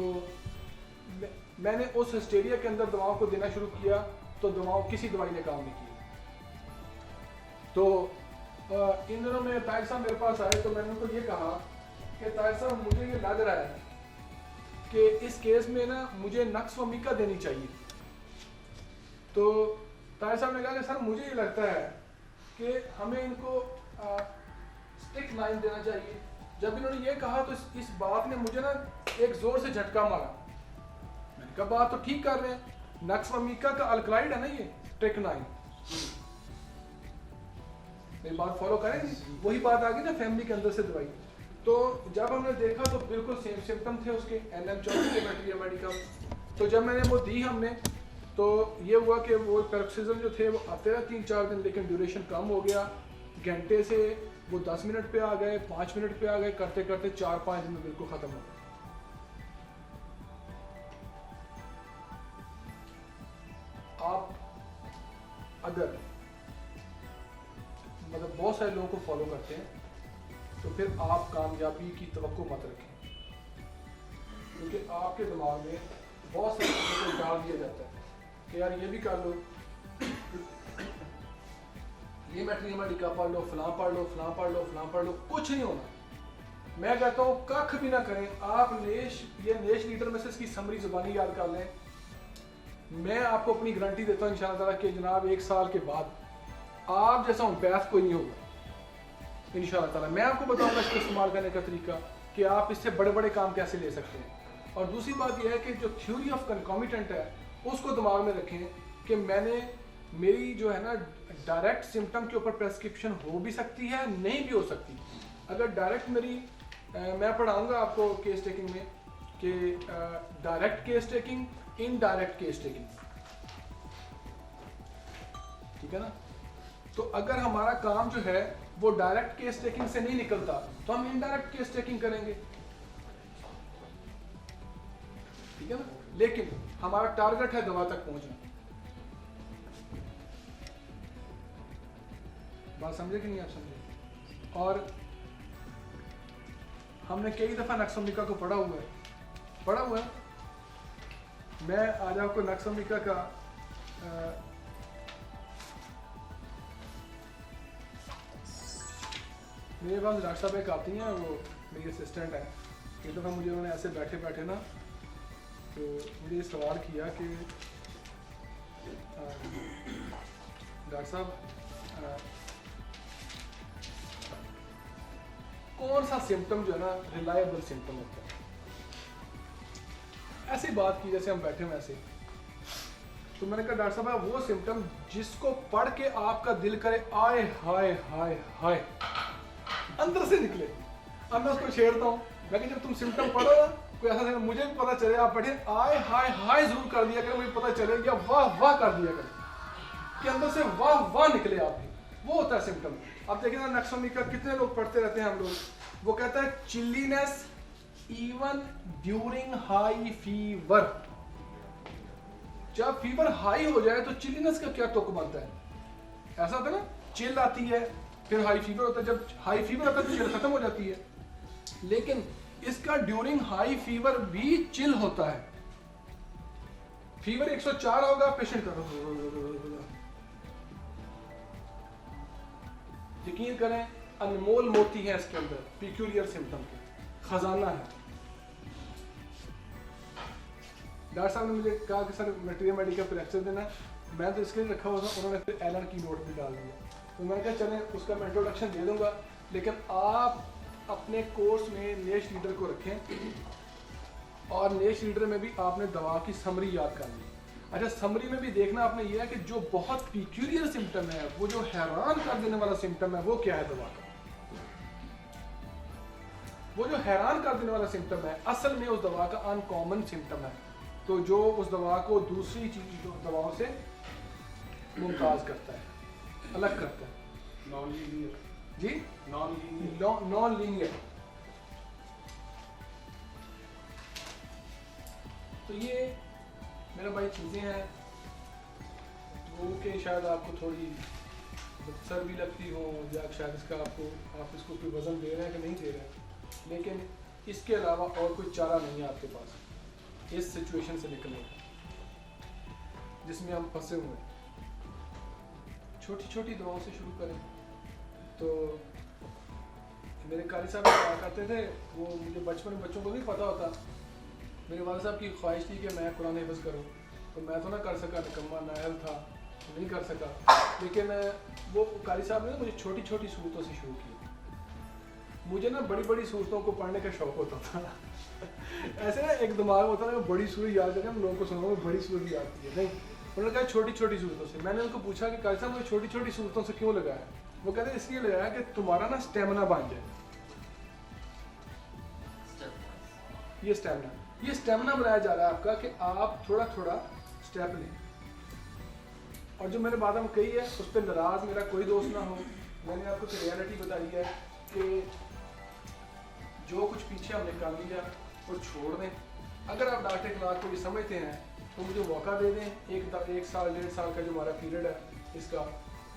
मैंने उस हिस्टेरिया के अंदर दवाओं को देना शुरू किया, तो किसी दवाई ने काम नहीं की। तो इन दिनों में ताहिर साहब मेरे पास आए तो मैंने उनको ये कहा कि ताहिर साहब मुझे ये लग रहा है कि इस केस में ना मुझे नक्स वमीका देनी चाहिए। तो ताहिर साहब ने कहा कि सर मुझे ये लगता है कि हमें इनको स्टिक 9 देना चाहिए। जब इन्होंने ये कहा तो इस बात ने मुझे ना एक जोर से झटका मारा। मैंने कहा बात तो ठीक कर रहे हैं, नक्स वमीका का अल्कलाइड है ना ये स्टिक 9। मेरी बात फॉलो करें, वही बात आ गई ना फैमिली के अंदर से दवाई। तो जब हमने देखा तो बिल्कुल सेम सिम्टम थे उसके, NM-14 के बैक्टीरिया मेडिकम। तो जब मैंने वो दी हमने, तो ये हुआ कि वो पैरोक्सिज्म जो थे वो आते रहे 3-4 दिन, लेकिन ड्यूरेशन कम हो गया। घंटे से वो 10 मिनट पे आ गए, 5 मिनट पे आ गए, करते करते 4-5 दिन में बिल्कुल खत्म हो गए। आप अगर मतलब बहुत सारे लोगों को फॉलो करते हैं तो फिर आप कामयाबी की तवक्को मत रखें, क्योंकि आपके दिमाग में बहुत सारी चीज़ों को डाल दिया जाता है कि यार ये भी कर लो, ये बैक्टीरिया मेडिका पढ़ लो, फलां पढ़ लो, फलां पढ़ लो, फलां पढ़ लो, कुछ नहीं होना। मैं कहता हूँ कख भी ना करें। आप नेश लीटर में से इसकी समरी ज़ुबानी याद कर लें। मैं आपको अपनी गारंटी देता हूँ इंशाअल्लाह ताला कि जनाब 1 साल के बाद आप जैसा पैथ कोई नहीं होगा इंशाअल्लाह ताला। मैं आपको बताऊंगा इसको इस्तेमाल करने का तरीका कि आप इससे बड़े बड़े काम कैसे ले सकते हैं। और दूसरी बात यह है कि जो थ्योरी ऑफ कंकॉमिटेंट है उसको दिमाग में रखें कि मेरी जो है ना डायरेक्ट सिम्टम के ऊपर प्रेस्क्रिप्शन हो भी सकती है, नहीं भी हो सकती। अगर डायरेक्ट मैं पढ़ाऊँगा आपको केस टेकिंग में कि direct case taking, indirect case taking, ठीक है ना। तो अगर हमारा काम जो है वो डायरेक्ट केस टेकिंग से नहीं निकलता तो हम इनडायरेक्ट केस टेकिंग करेंगे, ठीक है ना। लेकिन हमारा टारगेट है दवा तक पहुंचना। बात समझे कि नहीं आप समझे? और हमने कई दफा नक्सोमिका को पढ़ा हुआ है। मैं आज आपको नक्सोमिका का मेरे पास डॉक्टर साहब एक आती हैं, वो मेरी असिस्टेंट है। एक दफ़ा मुझे उन्होंने ऐसे बैठे बैठे ना तो मुझे सवाल किया कि डॉक्टर साहब कौन सा सिम्टम जो है ना रिलायबल सिम्टम होता है। ऐसी बात की जैसे हम बैठे हैं वैसे। तो मैंने कहा डॉक्टर साहब वो सिम्टम जिसको पढ़ के आपका दिल करे आए हाय हाय हाय अंदर से निकले। अब मैं उसको छेड़ता हूँ, लेकिन जब तुम सिम्टम पढ़ो ना कोई ऐसा मुझे भी पता चले, आप बैठे आए हाय हाय जरूर कर दिया करें, मुझे पता चले या वाह वाह कर दिया करें कि अंदर से वाह वाह निकले आपके, वो होता है सिम्टम। अब देखिए ना नक्सोमिका कितने लोग पढ़ते रहते हैं हम लोग। वो कहता है चिल्लीनेस इवन ड्यूरिंग हाई फीवर। जब फीवर हाई हो जाए तो चिल्लीनेस का क्या तुक बनता है? ऐसा होता है ना, चिल आती है फिर हाई फीवर होता है। जब हाई फीवर होता है तो चिल खत्म हो जाती है, लेकिन इसका ड्यूरिंग हाई फीवर भी चिल होता है। फीवर 104 होगा, पेशेंट का यकीन करें अनमोल मोती है इसके अंदर, पिक्यूलियर सिम्टम के खजाना है। डॉक्टर साहब ने मुझे कहा कि सर बैक्टीरिया मेडिका पर लेक्चर देना है, मैं तो इसके लिए रखा हुआ था, उन्होंने फिर एलर की नोट भी डाल दिया। तो मैंने कहा चलें उसका मैं इंट्रोडक्शन दे दूंगा, लेकिन आप अपने कोर्स में नेश लीडर को रखें और नेश लीडर में भी आपने दवा की समरी याद करनी है। अच्छा, समरी में भी देखना आपने यह है कि जो बहुत पिक्यूलियर सिम्टम है, वो जो हैरान कर देने वाला सिम्टम है, वो क्या है दवा का। वो जो हैरान कर देने वाला सिम्टम है असल में उस दवा का अनकॉमन सिम्टम है, तो जो उस दवा को दूसरी चीज दवाओं से मुमताज करता है, अलग करता है। नॉन लीनियर जी, नॉन लीनियर नॉन लीनियर। तो ये मेरा भाई चीज़ें हैं वो कि शायद आपको थोड़ी मुख्तसर भी लगती हो, या शायद इसका आप इसको कोई वज़न दे रहे हैं कि नहीं दे रहे हैं, लेकिन इसके अलावा और कोई चारा नहीं है आपके पास इस सिचुएशन से निकलने का जिसमें हम फंसे हुए हैं। छोटी छोटी दुआओं से शुरू करें। तो मेरे कारी साहब कहा करते थे, वो मुझे बचपन में बच्चों को नहीं पता होता, मेरे वाले साहब की ख्वाहिश थी कि मैं कुरान हिफ्ज़ करूं, तो मैं तो ना कर सका, निकम्मा नायल था, नहीं कर सका। लेकिन वो कारी साहब ने ना मुझे छोटी छोटी सूरतों से शुरू किया। मुझे ना बड़ी बड़ी सूरतों को पढ़ने का शौक़ होता था ऐसे ना एक दिमाग होता है बड़ी सूरत याद करके हम लोगों को सुनाऊंगा बड़ी सूरत याद की है, नहीं, उन्होंने कहा छोटी छोटी सूरतों से। मैंने उनको पूछा कि कारी साहब मुझे छोटी छोटी सूरतों से क्यों लगाया? वो कहते हैं इसलिए लगाया कि तुम्हारा ना स्टेमिना बन जाए। ये स्टेमिना बनाया जा रहा है आपका कि आप थोड़ा थोड़ा स्टेप लें। और जो मैंने बात हम कही है उस पर नाराज़ मेरा कोई दोस्त ना हो। मैंने आपको तो रियलिटी बताई है कि जो कुछ पीछे हमने कर लिया वो छोड़ दें। अगर आप डॉक्टर क्लास को भी समझते हैं तो मुझे मौका दे दें, एक साल 1.5 साल का जो हमारा पीरियड है इसका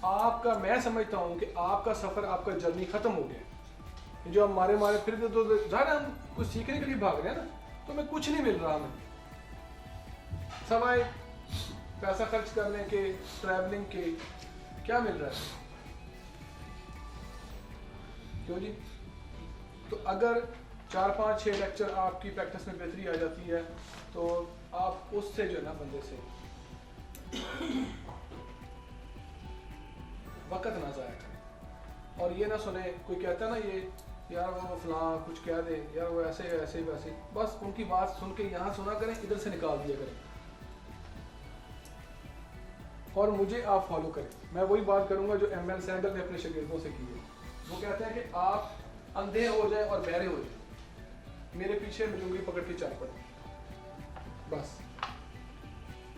आपका, मैं समझता हूँ कि आपका सफ़र, आपका जर्नी ख़त्म हो गया। जो हम मारे फिर तो ज़ाहिर हम कुछ सीखने के लिए भाग रहे हैं ना, तो हमें कुछ नहीं मिल रहा, हमें सवाए पैसा खर्च करने के, ट्रैवलिंग के, क्या मिल रहा है? क्यों जी? तो अगर 4-5-6 लेक्चर आपकी प्रैक्टिस में बेहतरी आ जाती है तो आप उससे जो है ना बंदे से वक़्त ना ज़ाया करें। और ये ना सुने कोई कहता है ना ये यार वो फलां कुछ कह दे, यार वो ऐसे ऐसे वैसे, बस उनकी बात सुन के यहाँ सुना करें, इधर से निकाल दिया करें और मुझे आप फॉलो करें। मैं वही बात करूँगा जो ML सैंडल ने अपने शागिर्दों से की है। वो कहते हैं कि आप अंधे हो जाए और बहरे हो जाए, मेरे पीछे मेरी उंगली पकड़ के चल पड़े बस।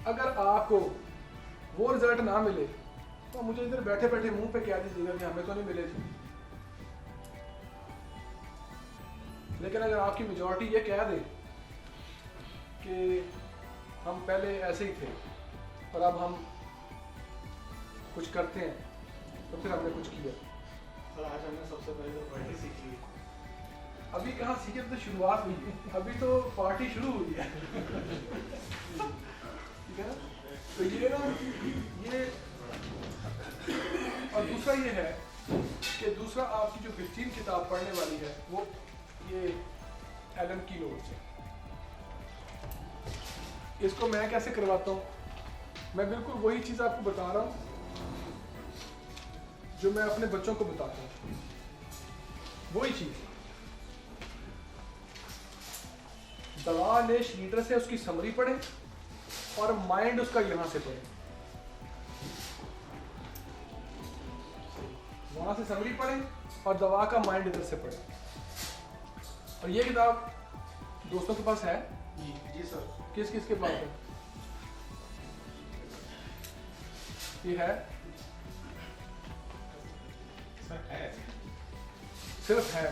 अगर आपको वो रिजल्ट ना मिले तो मुझे इधर बैठे बैठे मुंह पे कह दीजिएगा कि हमें तो नहीं मिले थे। लेकिन अगर आपकी मेजॉरिटी ये कह दे कि हम पहले ऐसे ही थे और अब हम कुछ करते हैं, तो फिर हमने कुछ किया। सर आज हमने सबसे पहले तो पार्टी सीख ली। अभी कहाँ सीखे, तो शुरुआत हुई है, अभी तो पार्टी शुरू हुई है ठीक है ना? तो ये ना ये, और दूसरा ये है कि दूसरा आपकी जो 15 किताब पढ़ने वाली है वो ये एलन की नोट्स है। इसको मैं कैसे करवाता हूँ? मैं बिल्कुल वही चीज़ आपको बता रहा हूँ जो मैं अपने बच्चों को बताता हूँ, वही चीज़। दवा ले लीडर से उसकी समरी पढ़े और माइंड उसका यहाँ से पढ़े, वहाँ से समरी पढ़े और दवा का माइंड इधर से पढ़े। और ये किताब दोस्तों के पास है? जी सर। किस किस के पास है? ये है? सर है, सिर्फ है।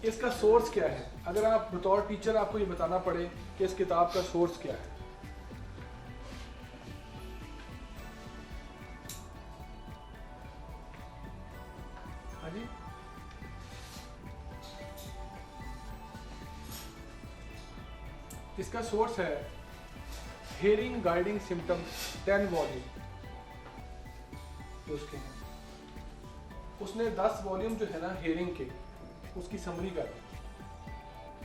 इसका सोर्स क्या है? अगर आप बतौर टीचर आपको ये बताना पड़े कि इस किताब का सोर्स क्या है, हाँ जी, इसका सोर्स है हियरिंग गाइडिंग सिम्टम्स 10 वॉल्यूम उसके हैं। उसने 10 वॉल्यूम जो है ना हियरिंग के, उसकी समरी कर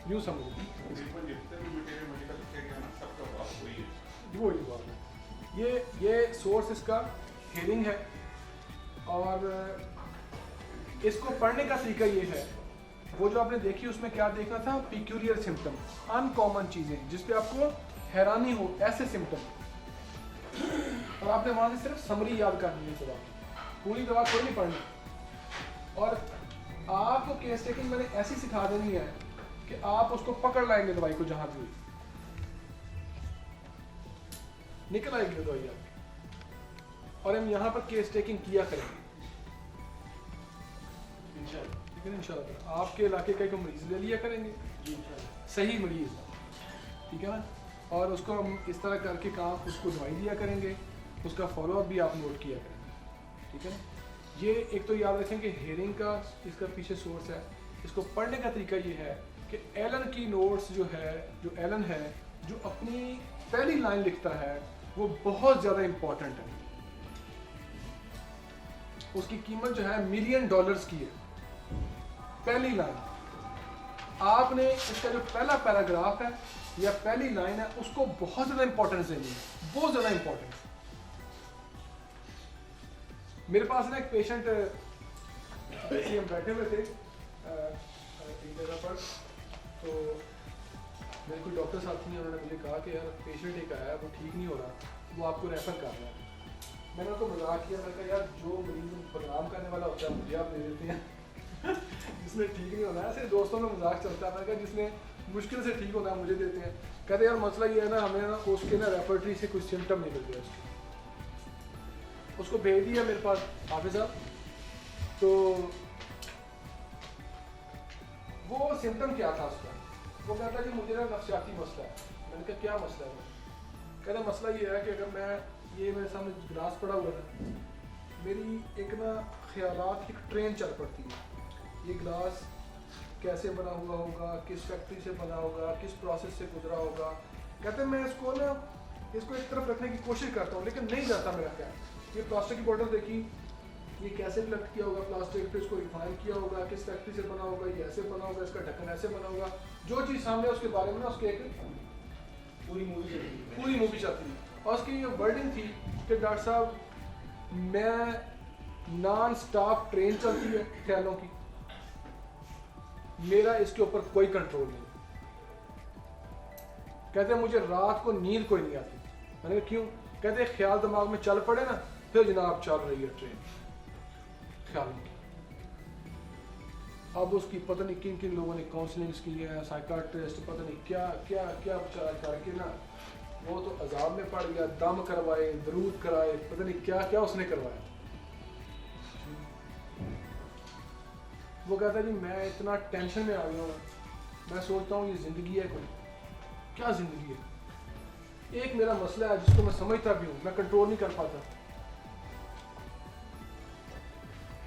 न्यू समरी, जितने भी मटेरियल मेडिकल लिखे गए ना सबका बात वही है। वही बात है। ये सोर्स इसका हियरिंग है और इसको पढ़ने का तरीका ये है, वो जो आपने देखी उसमें क्या देखना था, पिक्यूलियर सिम्टम, अनकॉमन चीज़ें जिस पे आपको हैरानी हो, ऐसे सिम्टम, और आपने वहाँ से सिर्फ समरी याद करनी है दवा की, पूरी दवा कोई नहीं पढ़नी। और आपको केस टेकिंग मैंने ऐसी सिखा देनी है कि आप उसको पकड़ लाएंगे दवाई को, जहाँ भी निकल आएगी दवाई आपकी। और हम यहाँ पर केस टेकिंग किया करेंगे, इंशाल्लाह। ठीक है ना इंशाल्लाह। आपके इलाके का एक मरीज़ ले लिया करेंगे, जी इंशाल्लाह। सही मरीज़, ठीक है ना, और उसको हम इस तरह करके काम उसको दवाई दिया करेंगे, उसका फॉलोअप भी आप नोट किया करेंगे, ठीक है ना। ये एक तो याद रखें कि हेयरिंग का इसका पीछे सोर्स है। इसको पढ़ने का तरीका ये है कि एलन की नोट्स जो है, जो एलन है जो अपनी पहली लाइन लिखता है वो बहुत ज़्यादा इम्पोर्टेंट है। उसकी कीमत जो है $1 मिलियन की है, पहली लाइन। आपने इसका जो पहला पैराग्राफ है या पहली लाइन है उसको बहुत ज़्यादा इंपॉर्टेंस देनी है, बहुत ज़्यादा इंपॉर्टेंस। मेरे पास ना एक पेशेंट, ऐसे हम बैठे हुए थे एक जगह पर, तो मेरे कोई डॉक्टर साहब थे, उन्होंने मुझे कहा कि यार पेशेंट एक आया वो ठीक नहीं हो रहा, वो आपको रेफ़र कर रहा है। मैंने उनको मजाक किया, मैंने कहा यार जो मरीज़ बदनाम करने वाला होता है मुझे आप दे देते हैं जिसने ठीक नहीं होना है, ऐसे दोस्तों में मजाक चलता है। मैंने कहा जिसने मुश्किल से ठीक होना है मुझे देते हैं। कहते यार मसला ये है ना, हमें ना उसके ना रेपर्टरी से कुछ सिम्टम निकल गया उसको भेज दिया मेरे पास हाफिज़ साहब। तो वो सिम्टम क्या था उसका, वो कहता जी मुझे ना नफ्सियाती मसला है। मैंने कहा क्या मसला है? कहता मसला ये है कि अगर मैं ये मेरे सामने गिलास पड़ा हुआ है, मेरी एक ना ख्यालात की ट्रेन चल पड़ती है, ये गिलास कैसे बना हुआ होगा, किस फैक्ट्री से बना होगा, किस प्रोसेस से गुजरा होगा। कहते मैं इसको ना इसको एक तरफ रखने की कोशिश करता हूँ लेकिन नहीं जाता मेरा ख्याल। ये प्लास्टिक की बोतल देखी, ये कैसे कलेक्ट किया होगा प्लास्टिक, फिर इसको रिफाइन किया होगा, किस फैक्ट्री से बना होगा, ये ऐसे बना होगा, इसका ढक्कन ऐसे बना होगा। जो चीज़ सामने उसके बारे में ना उसके एक पूरी मूवी चलती थी। और उसकी ये वर्डिंग थी कि डॉक्टर साहब मैं नॉन स्टॉप ट्रेन चलती है ख्यालों की, मेरा इसके ऊपर कोई कंट्रोल नहीं। कहते मुझे रात को नींद कोई नहीं आती। मैंने कहा क्यों? कहते ख्याल दिमाग में चल पड़े ना, फिर जनाब चल रही है ट्रेन ख्यालों की। अब उसकी पता नहीं किन किन लोगों ने काउंसलिंग्स की है, साइकाट्रिस्ट पता नहीं क्या क्या क्या उपचार करके ना वो तो अजाब में पड़ गया, दम करवाए, दरूद कराए, पता नहीं क्या क्या उसने करवाया। वो कहता जी मैं इतना टेंशन में आ गया हूँ, मैं सोचता हूँ ये ज़िंदगी है कोई, क्या ज़िंदगी है? एक मेरा मसला है जिसको मैं समझता भी हूँ, मैं कंट्रोल नहीं कर पाता।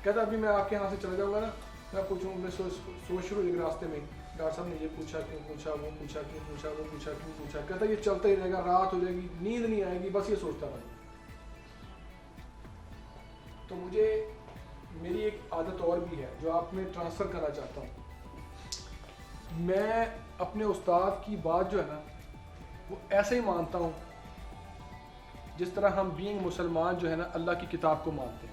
कहता अभी मैं आपके यहाँ से चला जाऊँगा ना, मैं पूछूँ, मैं सोच शुरू एक रास्ते में डॉक्टर साहब ने ये पूछा क्यों पूछा, वो पूछा क्यों पूछा, वो पूछा क्यों पूछा। कहता ये चलता ही रहेगा, रात हो जाएगी, नींद नहीं आएगी, बस ये सोचता रहेगा। तो मुझे मेरी एक आदत और भी है जो आप में ट्रांसफ़र करना चाहता हूँ। मैं अपने उस्ताद की बात जो है ना वो ऐसे ही मानता हूँ जिस तरह हम बीइंग मुसलमान जो है ना अल्लाह की किताब को मानते हैं।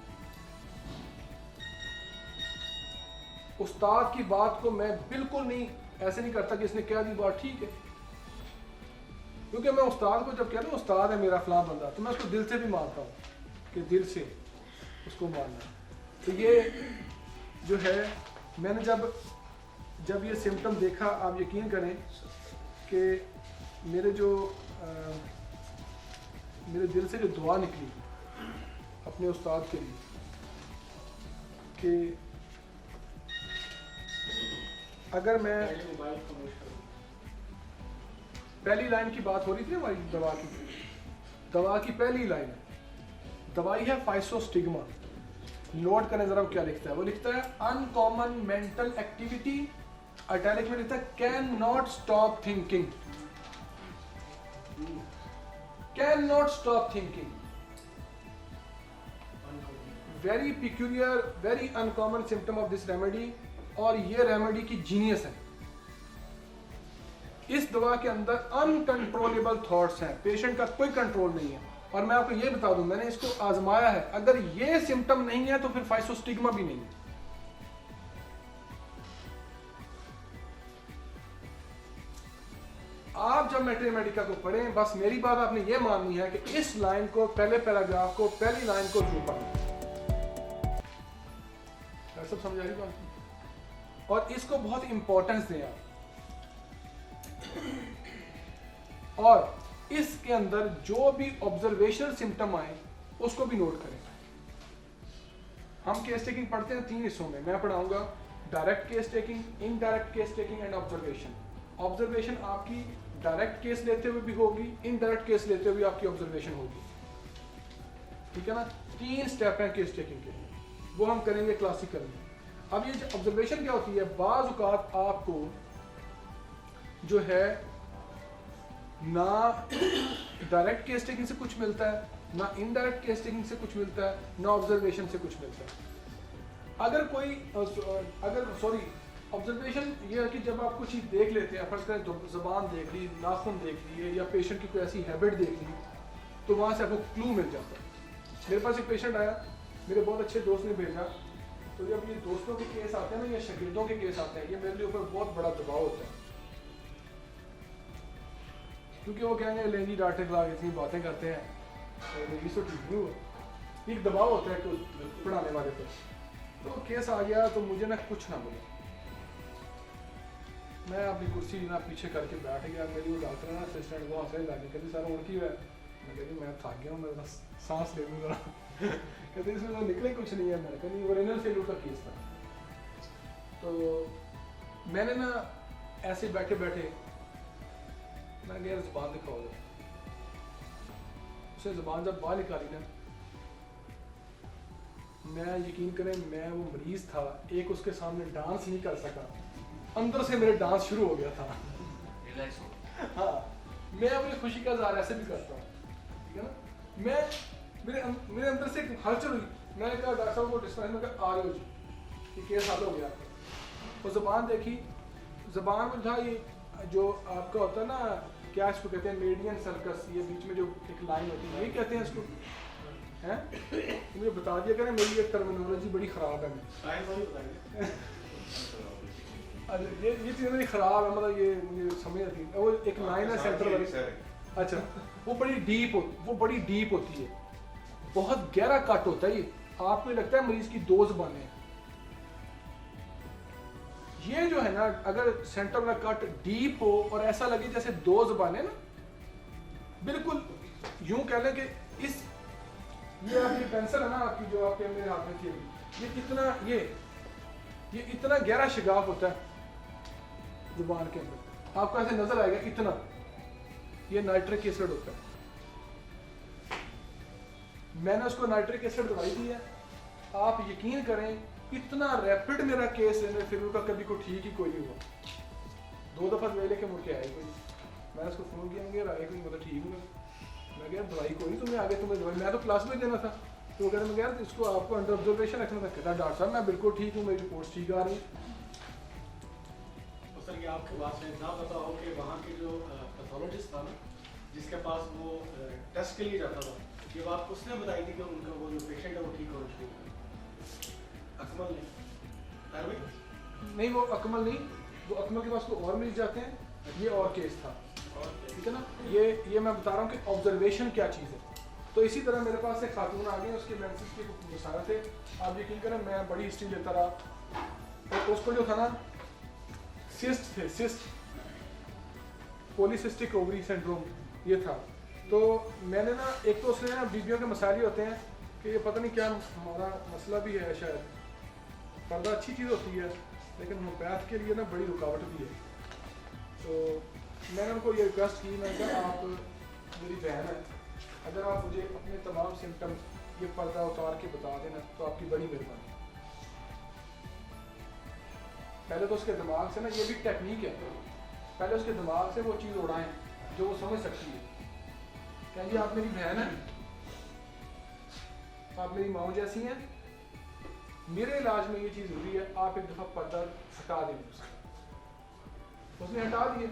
उस्ताद की बात को मैं बिल्कुल नहीं ऐसे नहीं करता कि इसने कह दी बात ठीक है, क्योंकि मैं उस्ताद को जब कहता हूँ उस्ताद है मेरा फलां बंदा, तो मैं उसको दिल से भी मानता हूँ कि दिल से उसको मानना। तो ये जो है मैंने जब ये सिम्टम देखा, आप यकीन करें कि मेरे दिल से जो दुआ निकली अपने उस्ताद के लिए कि अगर मैं पहली लाइन की बात हो रही थी हमारी दवा की पहली लाइन है, दवाई है फाइसोस्टिग्मा। नोट करें जरा क्या लिखता है, वो लिखता है अनकॉमन मेंटल एक्टिविटी, इटैलिक में लिखता है can not stop thinking, can not stop thinking, very peculiar very uncommon symptom of this remedy. और ये रेमेडी की जीनियस है। इस दवा के अंदर अनकंट्रोलेबल थॉट्स हैं, पेशेंट का कोई कंट्रोल नहीं है। और मैं आपको ये बता दूं, मैंने इसको आजमाया है, अगर ये सिम्टम नहीं है तो फिर फाइसोस्टिग्मा भी नहीं है। आप जब मैट्री मेडिका को पढ़ें, बस मेरी बात आपने ये माननी है कि इस लाइन को, पहले पैराग्राफ को, पहली लाइन को जरूर पढ़ना। सब समझ आ रही बात? और इसको बहुत इंपॉर्टेंस दें आप, और इसके अंदर जो भी ऑब्जर्वेशनल सिम्टम आए उसको भी नोट करें। हम केस टेकिंग पढ़ते हैं 3 हिस्सों में। मैं पढ़ाऊंगा direct case taking, indirect case taking and observation. Observation आपकी डायरेक्ट केस लेते हुए भी होगी, इनडायरेक्ट केस लेते हुए आपकी ऑब्जर्वेशन होगी, ठीक है ना। 3 स्टेप हैं केस टेकिंग के, वो हम करेंगे क्लासिकल में। अब ये जो ऑब्जर्वेशन क्या होती है, बाज़ औक़ात आपको जो है ना डायरेक्ट केस टेकिंग से कुछ मिलता है, ना इनडायरेक्ट केस टेकिंग से कुछ मिलता है, ना ऑब्जर्वेशन से कुछ मिलता है। ऑब्जर्वेशन ये है कि जब आप कुछ चीज़ देख लेते हैं, फर्स्ट करें ज़बान देख ली, नाखून देख लिए, या पेशेंट की कोई ऐसी हैबिट देख ली, तो वहाँ से आपको क्लू मिल जाता है। मेरे पास एक पेशेंट आया, मेरे बहुत अच्छे दोस्त ने भेजा, तो जब ये दोस्तों के केस आते हैं ना, या शागिर्दों के केस आते हैं, ये मेरे लिए ऊपर बहुत बड़ा दबाव होता है, क्योंकि वो कहेंगे लेंगी डॉक्टर के आगे इतनी बातें करते हैं, तो तो ठीक नहीं हुआ, एक दबाव होता है कि पढ़ाने वाले पर। तो केस आ गया तो मुझे ना कुछ ना बोला, मैं अपनी कुर्सी ना पीछे करके बैठ गया। मेरी वो डॉक्टर ना असिस्टेंट वो हंसने लगी, कहती सर उनकी है। मैं कहती मैं थक गया हूँ, मैं बस सांस ले लूँ जरा। कहते इसमें तो निकले कुछ नहीं है। मैंने कहा ओरिजिनल फेल्यूर का केस था। तो मैंने ना ऐसे बैठे बैठे मैंने कहा ज़बान दिखाओ, उसे ज़बान जब बाहर निकाली ना, मैं यकीन करें मैं वो मरीज़ था, एक उसके सामने डांस नहीं कर सका, अंदर से मेरे डांस शुरू हो गया था। रिलैक्स हो। हाँ, मैं अपनी खुशी का इज़हार ऐसे भी करता हूँ, ठीक है ना। मैं मेरे अंदर से एक हलचल हुई। मैंने कहा डॉक्टर साहब को डिस्पेंस में कहा आ रहे हो जी, कि केस हल हो गया। वो ज़बान देखी, ज़बान में था ये जो आपका होता है ना, क्या इसको कहते हैं, मेडियन सर्कस, ये बीच में जो एक लाइन होती है, ये कहते हैं इसको, हैं? मुझे बता दिया करें, मेरी ये टर्मिनोलॉजी बड़ी ख़राब है। ये चीज़ मेरी ख़राब है, मतलब ये मुझे समझ आती है। वो एक लाइन है सेंटर वाली, अच्छा, वो बड़ी डीप होती है, बहुत गहरा कट होता है। ये आपको लगता है मरीज की 2 ज़बानें। ये जो है ना, अगर सेंटर वाला कट डीप हो और ऐसा लगे जैसे 2 ज़बानें ना, बिल्कुल यूं कह लें कि ये आपकी पेंसिल है ना, आपकी जो आपके मेरे हाथ में थी, ये इतना गहरा शिगाफ होता है ज़ुबान के अंदर, आपको ऐसे नजर आएगा इतना, ये नाइट्रिक एसिड होता है। मैंने उसको नाइट्रिक एसिड दवाई दी है, आप यकीन करें इतना रैपिड मेरा केस है, फिर का कभी कोई ठीक ही कोई नहीं हुआ। 2 दफ़ा दवाई लेके मुड़ के आए कोई, मैंने उसको फ़ोन किया, मुझे आए कोई, मतलब ठीक हुआ। मैं कहा दवाई कोई नहीं, तुम्हें आगे तुम्हें दवाई, मैं तो क्लास में देना था। तो वो कह रहे मैं इसको आपको अंडर ऑब्जर्वेशन रखना था। कहता डॉक्टर साहब मैं बिल्कुल ठीक हूँ, मेरी रिपोर्ट्स ठीक आ रही हैं। तो सर ये आपके बात में इतना पता हो कि वहाँ के जो पैथोलॉजिस्ट था ना, जिसके पास वो टेस्ट के लिए जाता था, ये बात उसने बताई थी कि उनका वो जो पेशेंट है वो ठीक हो चुका है। अकमल नहीं, वो अकमल नहीं, वो अकमल के पास को और मिल जाते हैं, ये और केस था, ठीक है ना। ये मैं बता रहा हूँ कि ऑब्जर्वेशन क्या चीज़ है। तो इसी तरह मेरे पास एक खातून आ गई, उसके मेंसेस के कुछ मसाइल थे, आप यकीन करें मैं बड़ी हिस्ट्री लेता रहा। तो उसको जो था ना सिस्ट थे, पॉलीसिस्टिक ओवरी सिंड्रोम ये था। तो मैंने ना, एक तो उसने ना बीबियों के मसाइल होते हैं कि ये पता नहीं क्या हमारा मसला भी है, शायद पर्दा अच्छी चीज़ होती है लेकिन होम्योपैथ के लिए ना बड़ी रुकावट भी है। तो मैंने उनको ये रिक्वेस्ट की, मैंने कहा आप मेरी बहन है, अगर आप मुझे अपने तमाम सिम्टम ये पर्दा उतार के बता देना तो आपकी बड़ी मेहरबानी। पहले तो उसके दिमाग से ना, ये भी टेक्निक है, पहले उसके दिमाग से वो चीज़ उड़ाएं जो वो समझ सकती है। कहेंगे आप मेरी बहन है, आप मेरी माँ जैसी हैं, मेरे इलाज में ये चीज़ ज़रूरी है, आप एक दफ़ा पर्दा हटा दें उसका। उसने हटा दिए।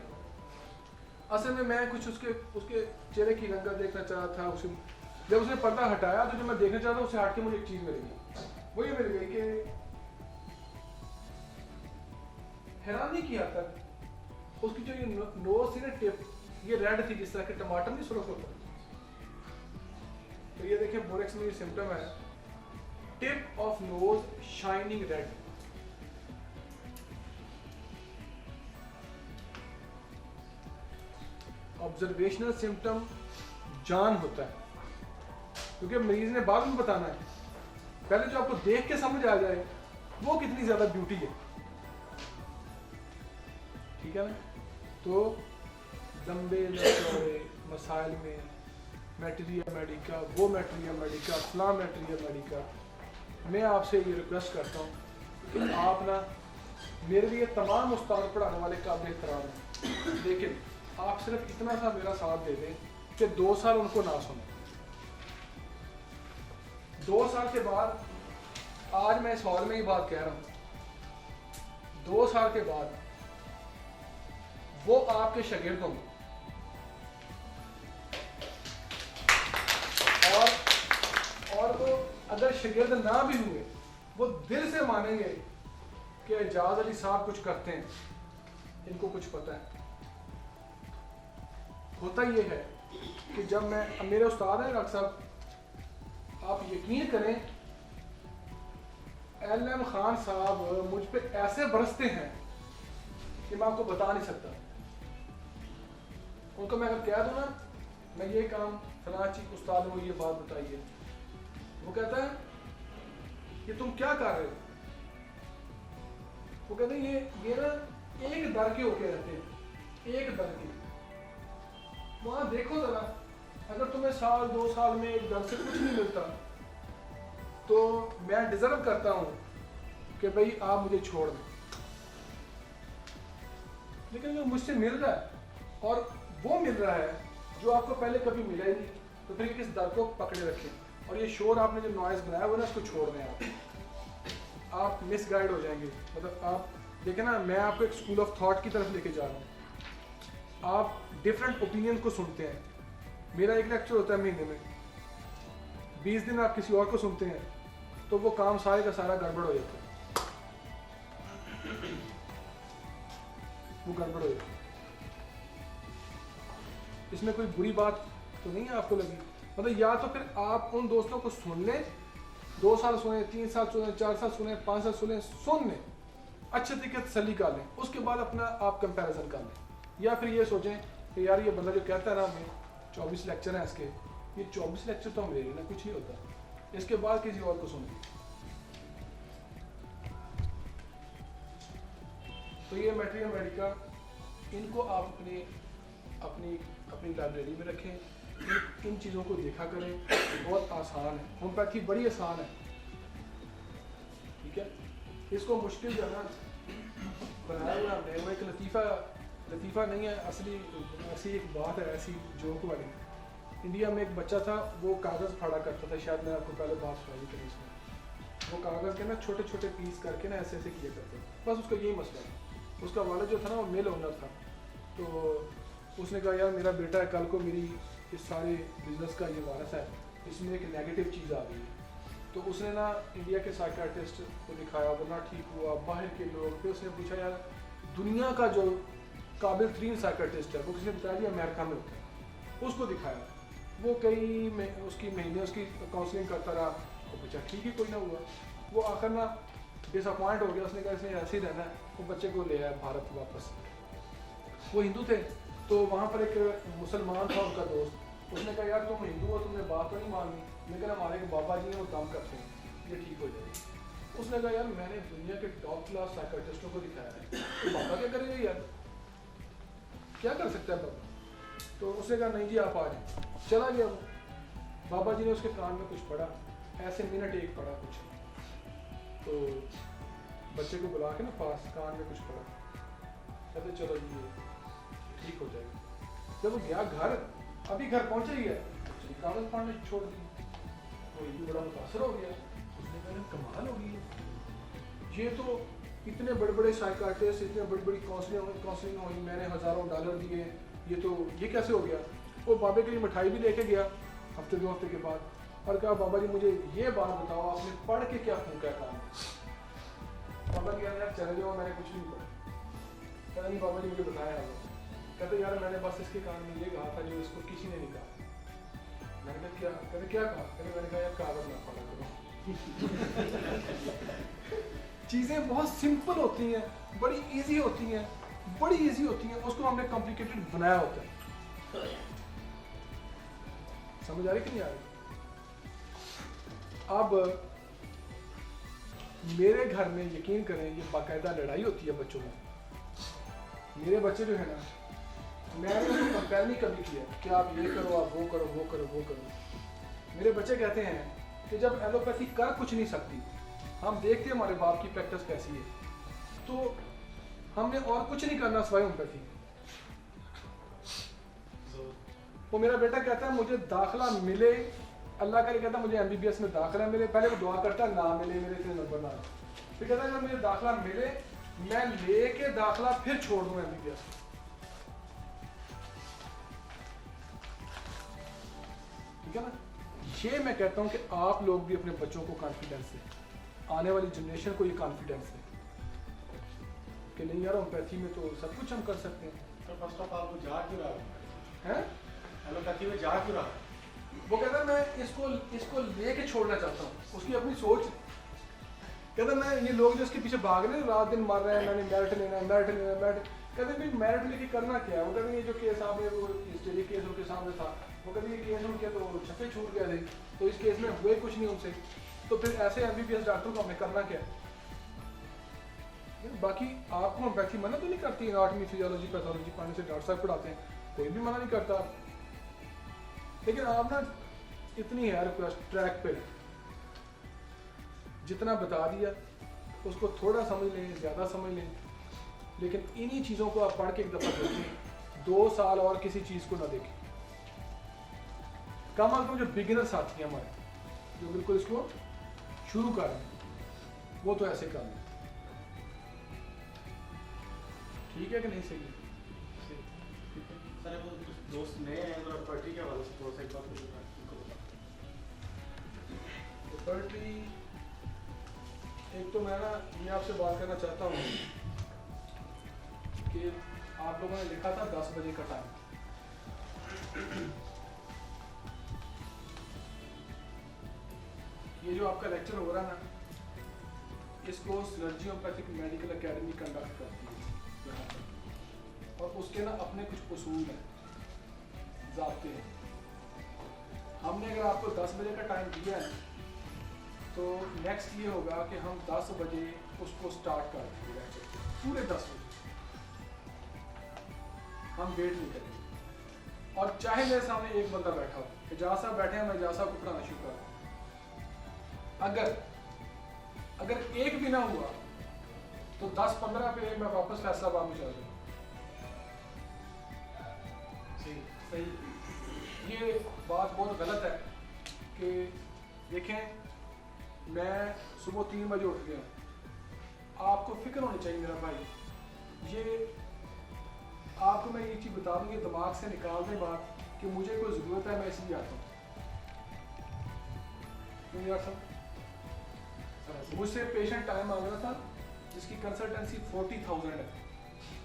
असल में मैं कुछ उसके चेहरे की रंगत देखना चाह रहा था। उसे जब उसने पर्दा हटाया तो जो मैं देखना चाहता था उससे हट के मुझे एक चीज़ मिल गई, वो ये मिल गई कि हैरानी की हद तक उसकी जो ये नोज थी ना, टिप ये रेड थी, जिस तरह के टमाटर नहीं सुरख होता। तो ये देखें बोरेक्स में ये सिम्टम है, tip of nose shining red. Observational symptom जान होता है, क्योंकि मरीज ने बाद में बताना है। पहले जो आपको देख के समझ आ जाए वो कितनी ज़्यादा ब्यूटी है, ठीक है ना। तो लंबे चौड़े मसाइल में मैटेरिया मेडिका, वो मैटेरिया मेडिका, फला मैटेरिया मेडिका, मैं आपसे ये रिक्वेस्ट करता हूँ कि आप ना, मेरे लिए तमाम उस्ताद पढ़ाने वाले काबिल एहतराम हैं, लेकिन आप सिर्फ इतना सा मेरा साथ दे दें कि 2 साल उनको ना सुने। 2 साल के बाद, आज मैं इस हॉल में ही बात कह रहा हूँ, 2 साल के बाद वो आपके शागिर्द होंगे और वो अगर शागिर्द ना भी हुए, वो दिल से मानेंगे कि एजाज अली साहब कुछ करते हैं, इनको कुछ पता है। होता ये है कि जब मैं, मेरे उस्ताद हैं डॉक्टर साहब, आप यकीन करें LM खान साहब मुझ पे ऐसे बरसते हैं कि मैं आपको बता नहीं सकता। उनको मैं अगर कह दूं ना, मैं ये काम फलां चीज उस्ताद ने ये बात बताई है, वो कहता है कि तुम क्या कर रहे हो, वो कहते हैं ये ना एक दर के होके रहते हैं, एक दर के। वहां देखो जरा, अगर तुम्हें 1-2 साल में एक दर से कुछ नहीं मिलता तो मैं डिजर्व करता हूं कि भाई आप मुझे छोड़ दें, लेकिन जो मुझसे मिल रहा है और वो मिल रहा है जो आपको पहले कभी मिला ही नहीं, तो फिर किस दर को पकड़े रखें। और ये शोर आपने जो नॉइज बनाया वो ना, इसको छोड़ दें, आप मिसगाइड हो जाएंगे। मतलब आप देखें ना, मैं आपको एक स्कूल ऑफ थॉट की तरफ लेके जा रहा हूँ, आप डिफरेंट ओपिनियन को सुनते हैं। मेरा एक लेक्चर होता है महीने में, 20 दिन आप किसी और को सुनते हैं तो वो काम सारे का सारा गड़बड़ हो जाता है, वो गड़बड़ हो जाता है। इसमें कोई बुरी बात तो नहीं है आपको लगी? मतलब या तो फिर आप उन दोस्तों को सुन लें, 2 साल सुने, 3 साल सुने, 4 साल सुने, 5 साल सुने, सुन लें, अच्छे तरीके तसल्ली कर लें, उसके बाद अपना आप कंपैरिजन कर लें। या फिर ये सोचें कि यार ये बंदा जो कहता है ना हमें 24 लेक्चर हैं इसके, ये 24 लेक्चर तो हम ले रहे ना, कुछ नहीं होता, इसके बाद किसी और को सुनें। तो ये मैटेरिया मेडिका, इनको आप अपनी लाइब्रेरी में रखें, इन चीज़ों को देखा करें, बहुत आसान है, होम्योपैथी बड़ी आसान है, ठीक है। इसको मुश्किल जो है ना बनाया हुआ हमने, वो एक लतीफ़ा नहीं है, असली ऐसी एक बात है, ऐसी जोक वाली। इंडिया में एक बच्चा था, वो कागज़ फाड़ा करता था, शायद मैं आपको पहले बात सुनाई थी इसमें, वो कागज़ के ना छोटे छोटे पीस करके ना ऐसे ऐसे किया करते, बस उसका यही मसला था। उसका वालिद जो था ना वो मिल ओनर था, तो उसने कहा यार मेरा बेटा है, कल को मेरी इस सारे बिजनेस का ये वारस है, इसमें एक नेगेटिव चीज़ आ गई है। तो उसने ना इंडिया के साइकियाट्रिस्ट को दिखाया, वो ना ठीक हुआ, बाहर के लोग, फिर उसने पूछा यार दुनिया का जो काबिल तरीन साइकियाट्रिस्ट है वो किसने बताया, दिया अमेरिका में होता है, उसको दिखाया। वो उसकी महीने उसकी काउंसलिंग करता रहा, तो पूछा ठीक ही कोई ना हुआ, वो आकर ना डिसअपॉइंट हो गया, उसने कहा इसने ऐसे ही रहना है, वो बच्चे को ले आया भारत वापस। वो हिंदू थे, तो वहाँ पर एक मुसलमान था उनका दोस्त, उसने कहा यार तुम हिंदू हो, तुमने बात तो नहीं मानी, लेकिन हमारे एक बाबा जी हैं वो काम करते हैं, ये ठीक हो जाएगी। उसने कहा यार मैंने दुनिया के टॉप क्लास साइकियाट्रिस्टों को दिखाया है, तो बाबा क्या करेंगे यार, क्या कर सकता है बाबा? तो उसने कहा नहीं जी आप आ जाए, चला गया वो। बाबा जी ने उसके कान में कुछ पढ़ा, ऐसे मिनट एक पढ़ा कुछ, तो बच्चे को बुला के ना पास कान में कुछ पढ़ा, कहते चलो ये ठीक हो जाएगा। जब वो गया घर, अभी घर पहुंचा ही है, कागज पढ़ने छोड़ दी, तो ये बड़ा मुतासर हो गया। उसने कहा कमाल हो गई है, ये तो इतने बड़े बड़े साइकियाट्रिस्ट, इतने बड़ी बड़ी काउंसलिंग हुई, मैंने हज़ारों डॉलर दिए, ये कैसे हो गया? वो बाबे के लिए मिठाई भी लेके गया हफ्ते 2 हफ्ते के बाद, और कहा बाबा जी मुझे ये बात बताओ, आपने पढ़ के क्या फूंका काम? बाबा जी यार चले जाओ, मैंने कुछ नहीं पढ़ा। कहता नहीं बाबा जी मुझे बताया है। कहते यार मैंने बस इसके कान में ये कहा था जो इसको किसी ने नहीं कहा। मैंने कहा क्या? कहते क्या कहा? कहते मैंने कहा यार कागज ना पढ़ा करो। चीज़ें बहुत सिंपल होती हैं, बड़ी इजी होती हैं, बड़ी इजी होती हैं, उसको हमने कॉम्प्लिकेटेड बनाया होता है। समझ आ रही कि नहीं आ रही? अब मेरे घर में यकीन करें ये बाकायदा लड़ाई होती है बच्चों में। मेरे बच्चे जो है ना, मैंने उनको कंपेयर नहीं कभी किया कि आप ये करो, आप वो करो, वो करो, वो करो। मेरे बच्चे कहते हैं कि जब एलोपैथी कर कुछ नहीं सकती, हम देखते हैं हमारे बाप की प्रैक्टिस कैसी है, तो हमने और कुछ नहीं करना सिवाय होम्योपैथी। वो मेरा बेटा कहता है मुझे दाखिला मिले, अल्लाह का कहता है मुझे MBBS में दाखिला मिले। पहले वो दुआ करता है ना मिले, मेरे इतने नंबर ना आए। फिर कहता है जब मुझे दाखिला मिले मैं लेके दाखिला फिर छोड़ दूँ MBBS। ठीक है ना? ये मैं कहता हूँ कि आप लोग भी अपने बच्चों को कॉन्फिडेंस दें, आने वाली जनरेशन को ये कॉन्फिडेंस दें कि नहीं यार होम्योपैथी में तो सब कुछ हम कर सकते हैं। तो फर्स्ट ऑफ ऑल वो जा क्यों रहा हैं? एलोपैथी में जा क्यों रहा? वो कहता है मैं इसको लेके छोड़ना चाहता हूँ, उसकी अपनी सोच। कहता है मैं ये लोग जो इसके पीछे भाग रहे हैं रात दिन मार रहे हैं, मैंने मेरिट लेना है, मेरिट लेना है, मेरिट। कहते हैं भाई मेरिट लेके करना क्या है? वो कहते हैं ये जो केस आपने वो ऑस्ट्रेलिया केस उनके सामने था, वो कहते हैं ये केस उनके तो छप्पे छूट गए थे, तो इस केस में हुए कुछ नहीं उनसे, तो फिर ऐसे MBBS डॉक्टर को हमें करना क्या है? बाकी आपको होम्योपैथी मना तो नहीं करती, एनाटॉमी फिजियोलॉजी पैथोलॉजी पढ़ने से डॉक्टर साहब पढ़ाते हैं, कोई भी मना नहीं करता। लेकिन आप ना इतनी है रिक्वेस्ट, ट्रैक पे जितना बता दिया उसको थोड़ा समझ लें, ज़्यादा समझ लें, लेकिन इन्हीं चीज़ों को आप पढ़ के एक दफ़ा देखें, 2 साल और किसी चीज़ को ना देखें। कम अज कम जो बिगिनर साथी हैं हमारे, जो बिल्कुल इसको शुरू कर रहे हैं, वो तो ऐसे कर लें। ठीक है कि नहीं? सही है। सर वो कुछ दोस्त नए हैं तो पार्टी के हवाले से थोड़ा सा एक बात मुझे पोइट्री एक तो मैं आपसे बात करना चाहता हूँ कि आप लोगों ने लिखा था 10 बजे का टाइम। ये जो आपका लेक्चर हो रहा है ना, इसको synergy homeopathic medical academy conduct करती है यहाँ पर, और उसके ना अपने कुछ उसूल हैं, ज़ाब्ते हैं। हमने अगर आपको 10 बजे का टाइम दिया है तो नेक्स्ट ये होगा कि हम 10 बजे उसको स्टार्ट कर देंगे लेक्चर, पूरे 10 बजे हम वेट नहीं करेंगे। और चाहे मेरे सामने एक बंदा बैठा हो, एजाज साहब बैठे हैं, मैं एजाज साहब को पढ़ाना शुरू कर, अगर एक भी ना हुआ तो 10-15 पे मैं वापस फैसलाबाद में चला जाऊँ। सही। ये बात बहुत गलत है कि देखें, मैं सुबह 3 बजे उठ गया, आपको फिक्र होनी चाहिए मेरा भाई, ये आपको मैं ये चीज़ बता दूँ, ये दिमाग से निकाल दें बात कि मुझे कोई ज़रूरत है, मैं इसलिए आता हूँ। क्यों यार साहब, मुझसे पेशेंट टाइम मांग रहा था जिसकी कंसल्टेंसी 40,000 है,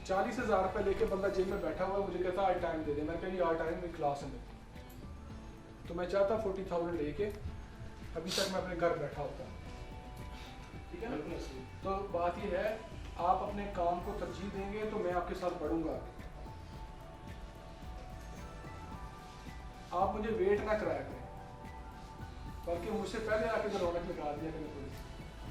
40,000 रुपये लेके बंदा जेब में बैठा हुआ है, मुझे कहता आज टाइम दे दे। मैं कहीं आज टाइम मेरी क्लास में, तो मैं चाहता 40,000 लेके अभी तक मैं अपने घर बैठा होता। ठीक है ना? तो बात ये है, आप अपने काम को तरजीह देंगे तो मैं आपके साथ बढ़ूंगा। आप मुझे वेट ना कराया करें, बल्कि मुझसे पहले आके रौनक निकाल दिया करें।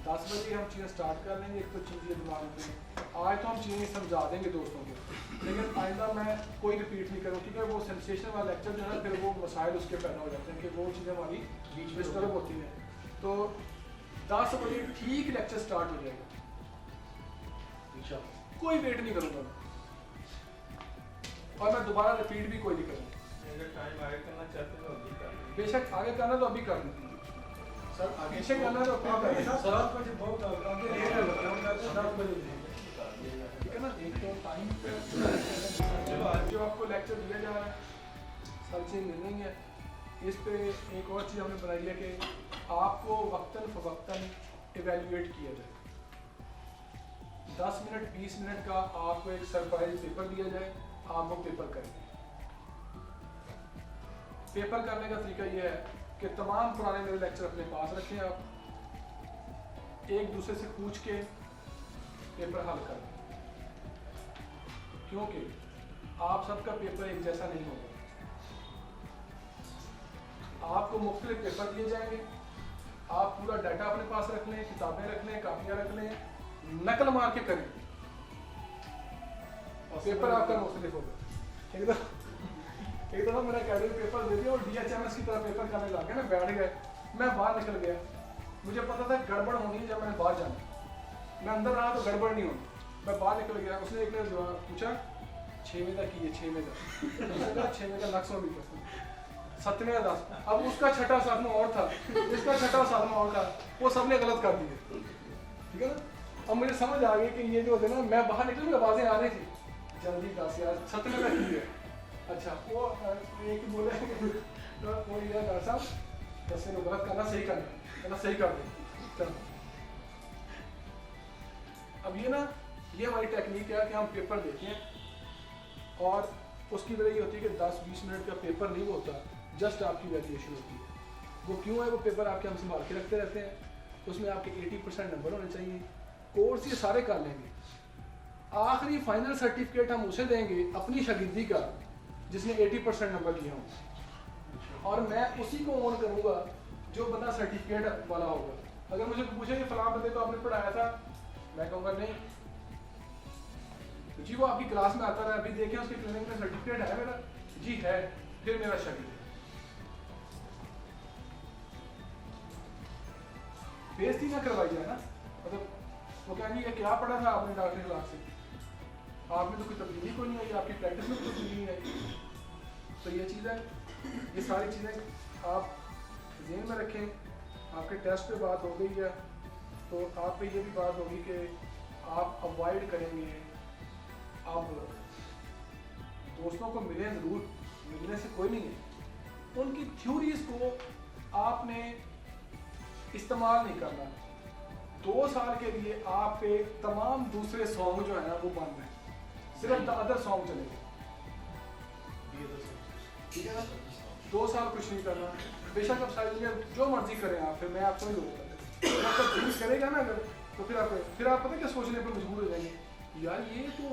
10 बजे हम चीज़ें स्टार्ट कर लेंगे। एक तो चीज़ ये दिमाग में, आज तो हम चीज़ें समझा देंगे दोस्तों को, लेकिन आइंदा मैं कोई रिपीट नहीं करूँ, क्योंकि वो सेंसेशन वाला लेक्चर जो है फिर वो मसाइल उसके पैदा हो जाते हैं कि वो चीज़ें हमारी बीच में डिस्टर्ब होती हैं। तो 10 बजे ठीक लेक्चर स्टार्ट हो जाएगा इंशाल्लाह, कोई वेट नहीं करूँगा और मैं दोबारा रिपीट भी कोई नहीं करूँगा। टाइम आगे करना चाहते हो अभी कर, बेशक आगे करना तो अभी कर लें सर, आगे से करना तो अपने सर 7 बजे बहुत आगे लेट हो गया, हम 10 बजे ठीक है ना। एक तो टाइम चलो आज जो आपको लेक्चर दिया जा रहा है सब चीज़ मिलनी है। इस पे एक और चीज़ हमने बनाई है कि आपको वक्तन फ़वक्तन इवेल्युएट किया जाए। 10 मिनट 20 मिनट का आपको एक सरप्राइज पेपर दिया जाए, आप वो पेपर करें। पेपर करने का तरीका ये है कि तमाम पुराने मेरे लेक्चर अपने पास रखें, आप एक दूसरे से पूछ के पेपर हल करें, क्योंकि आप सबका पेपर एक जैसा नहीं होगा। आपको मुख्तलिफ पेपर दिए जाएंगे, आप पूरा डाटा अपने पास पास रख लें, किताबें रख लें, कापियाँ रख लें, नकल मार के करें, पेपर आपका मुख्तलिफ होगा। एक दफ़ा मेरा अकेडमिक पेपर दे दिया और DHMS की तरह पेपर करने लग गया, मैं बैठ गया, मैं बाहर निकल गया, मुझे पता था गड़बड़ होनी है जब मैंने बाहर जाना, मैं अंदर रहा तो गड़बड़ नहीं होनी, मैं बाहर निकल गया, उसने एक ने जवाब पूछा 6वें तक की है, 6वें तक 6वें का नक्शा भी कर 7वें का 10, अब उसका छठा सातवां और था, इसका छठा सातवां और था, वो सबने गलत कर दिए, ठीक है ना। अब मुझे समझ आ गई कि ये जो होते ना, मैं बाहर निकल मुझे आवाज़ें आ रही थी जल्दी 10 यार 7वें तक की है, अच्छा वो एक बोले वो ये डॉक्टर साहब जैसे गलत करना सही करना, कहना सही कर दे चलो। अब ये ना, ये हमारी टेक्निक है कि हम पेपर देखें और उसकी वजह ये होती है कि 10-20 मिनट का पेपर नहीं होता, जस्ट आपकी वैल्यूएशन होती है। वो क्यों है, वो पेपर आपके हम संभाल के रखते रहते हैं, उसमें आपके 80% नंबर होने चाहिए, कोर्स ये सारे कर लेंगे, आखिरी फाइनल सर्टिफिकेट हम उसे देंगे अपनी शागिर्दी का जिसने 80% नंबर लिए हों, और मैं उसी को ऑन करूँगा जो बंदा सर्टिफिकेट वाला होगा। अगर मुझे पूछे कि फलां बंदे को आपने पढ़ाया था, मैं कहूँगा नहीं जी, वो आपकी क्लास में आता रहा, अभी देखें उसके क्लिनिक में सर्टिफिकेट है मेरा, जी है, फिर मेरा शागिर्द है। बेइज्जती ना करवाई जाए ना, मतलब वो कहेंगे ये क्या पढ़ा था आपने डॉक्टरी क्लास से, आपने तो कोई तब्दीली कोई नहीं आई, आपकी प्रैक्टिस में कोई तब्दीली नहीं आई। तो ये चीज़ है, ये सारी चीज़ें आप ज़हन में रखें। आपके टेस्ट पे बात हो गई है, तो आप पे ये भी बात होगी कि आप अवॉइड करेंगे, अब दोस्तों को मिलें ज़रूर, मिलने से कोई नहीं है, उनकी थ्योरीज़ को आपने इस्तेमाल नहीं करना। 2 साल के लिए आप पे तमाम दूसरे सॉन्ग जो है ना वो बंद है, सिर्फ द अदर सॉन्ग चलेगा, ठीक है ना। 2 साल कुछ नहीं करना, बेशक आप सारी दुनिया जो मर्जी करें आप, फिर मैं आपको नहीं रोकता, आपका दिल करेगा ना अगर, तो फिर आप पता क्या सोचने पर मजबूर हो जाएंगे, यार ये तो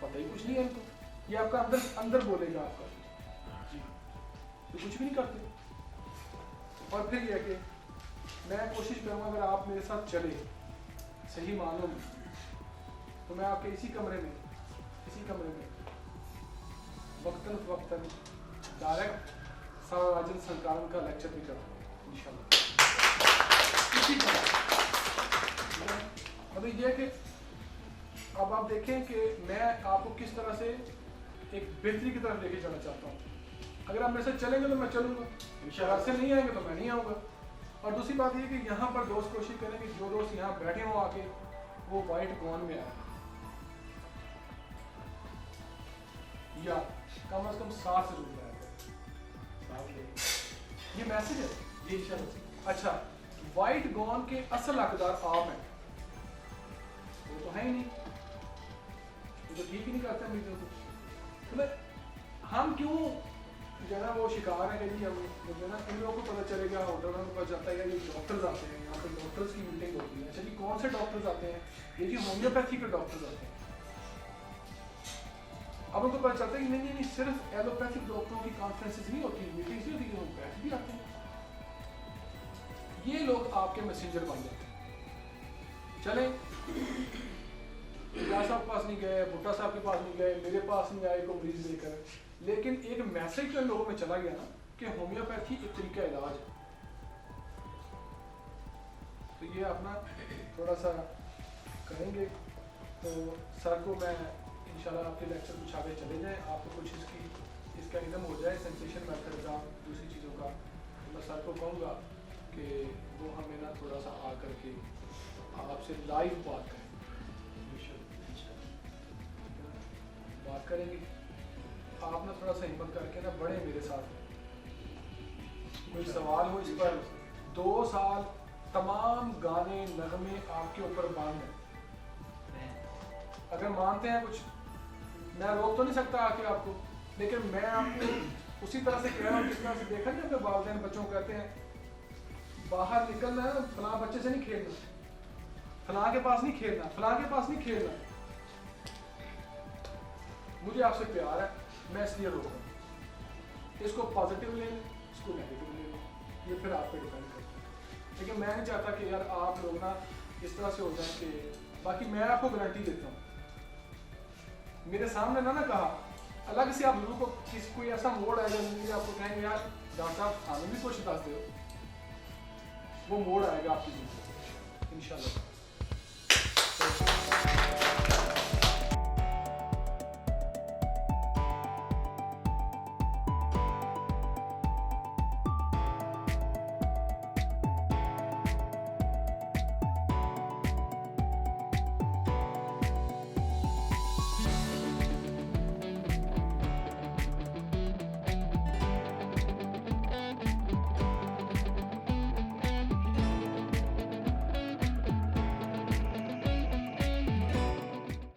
पता ही कुछ नहीं है इनको, ये आपका अंदर बोलेगा आपका जी, तो कुछ भी नहीं करते। और फिर यह कि मैं कोशिश करूँगा अगर आप मेरे साथ चले सही मानों में, तो मैं आपके इसी कमरे में वक्तन डायरेक्ट साराजन संकालन का लेक्चर भी करूँगा इंशाल्लाह। इसी तरह मतलब ये कि अब आप देखें कि मैं आपको किस तरह से एक बेहतरी की तरफ लेके जाना चाहता हूँ। अगर आप मेरे साथ चलेंगे तो मैं चलूँगा, इंशाल्लाह से नहीं आएंगे तो मैं नहीं आऊँगा। और दूसरी बात ये कि यहाँ पर दोस्त कोशिश करें कि जो दोस्त यहाँ बैठे हों आके वो वाइट गॉन में आए, या कम से कम 7 से जुड़ जाए। ये मैसेज है जी इंशाल्लाह। अच्छा, वाइट गॉन के असल हकदार आप हैं, वो तो है ही नहीं, वो तो ठीक ही नहीं करते हम तो हम क्यों जो है ना वो शिकार है कि जी हम जो ना इन लोगों को पता चलेगा, होटल में पता चलता है ये डॉक्टर्स आते हैं, यहाँ पर डॉक्टर्स की मीटिंग होती है। चलिए कौन से डॉक्टर्स आते हैं, ये जी होम्योपैथी के डॉक्टर्स आते हैं। अब उनको पता चलता है कि नहीं सिर्फ एलोपैथिक डॉक्टरों की कॉन्फ्रेंसेस नहीं होती, मीटिंग्स नहीं होती, होम्योपैथी भी आते हैं। ये लोग आपके मैसेंजर बन जाते हैं। चले साहब के पास नहीं गए, भुट्टा साहब के पास नहीं गए, मेरे पास नहीं आए कोई मरीज लेकर, लेकिन एक मैसेज तो इन लोगों में चला गया ना कि होम्योपैथी एक तरीका इलाज है। तो ये अपना थोड़ा सा करेंगे तो सर को मैं इंशाल्लाह आपके लेक्चर कुछ आगे चले जाएं, आपको कुछ इसका इल्म हो जाए, सेंसेशन मेथड का, दूसरी चीज़ों का। तो मैं सर को कहूँगा कि वो हमें ना थोड़ा सा आ करके आपसे लाइव बात करें, बात करेंगे। आप ना थोड़ा सा हिम्मत करके ना बढ़े मेरे साथ, कोई सवाल हो इस पर। 2 साल तमाम गाने नगमे आपके ऊपर बांध हैं, अगर मानते हैं कुछ मैं रोक तो नहीं सकता आके आपको, लेकिन मैं आपको उसी तरह से कह रहा हूँ जिस तरह से देखा नहीं अपने वालिदैन बच्चों को कहते हैं बाहर निकलना है, फलां बच्चे से नहीं खेलना, फलां के पास नहीं खेलना, फलां के पास नहीं खेलना। मुझे आपसे प्यार है, मैं इसलिए रोक रहा हूँ। इसको पॉजिटिव ले लें, इसको नेगेटिव ले लें, ये फिर आप पे डिपेंड करता है। लेकिन क्योंकि मैं नहीं चाहता कि यार आप लोग ना इस तरह से हो जाए कि बाकी मैं आपको गारंटी देता हूँ मेरे सामने ना कहा अलग से आप लोगों को किसी कोई ऐसा मोड़ आएगा जिंदगी आपको कहेंगे यार डॉक्टर साहब हमें भी कुछ बता दो वो मोड़ आएगा आपकी जिंदगी इंशाल्लाह।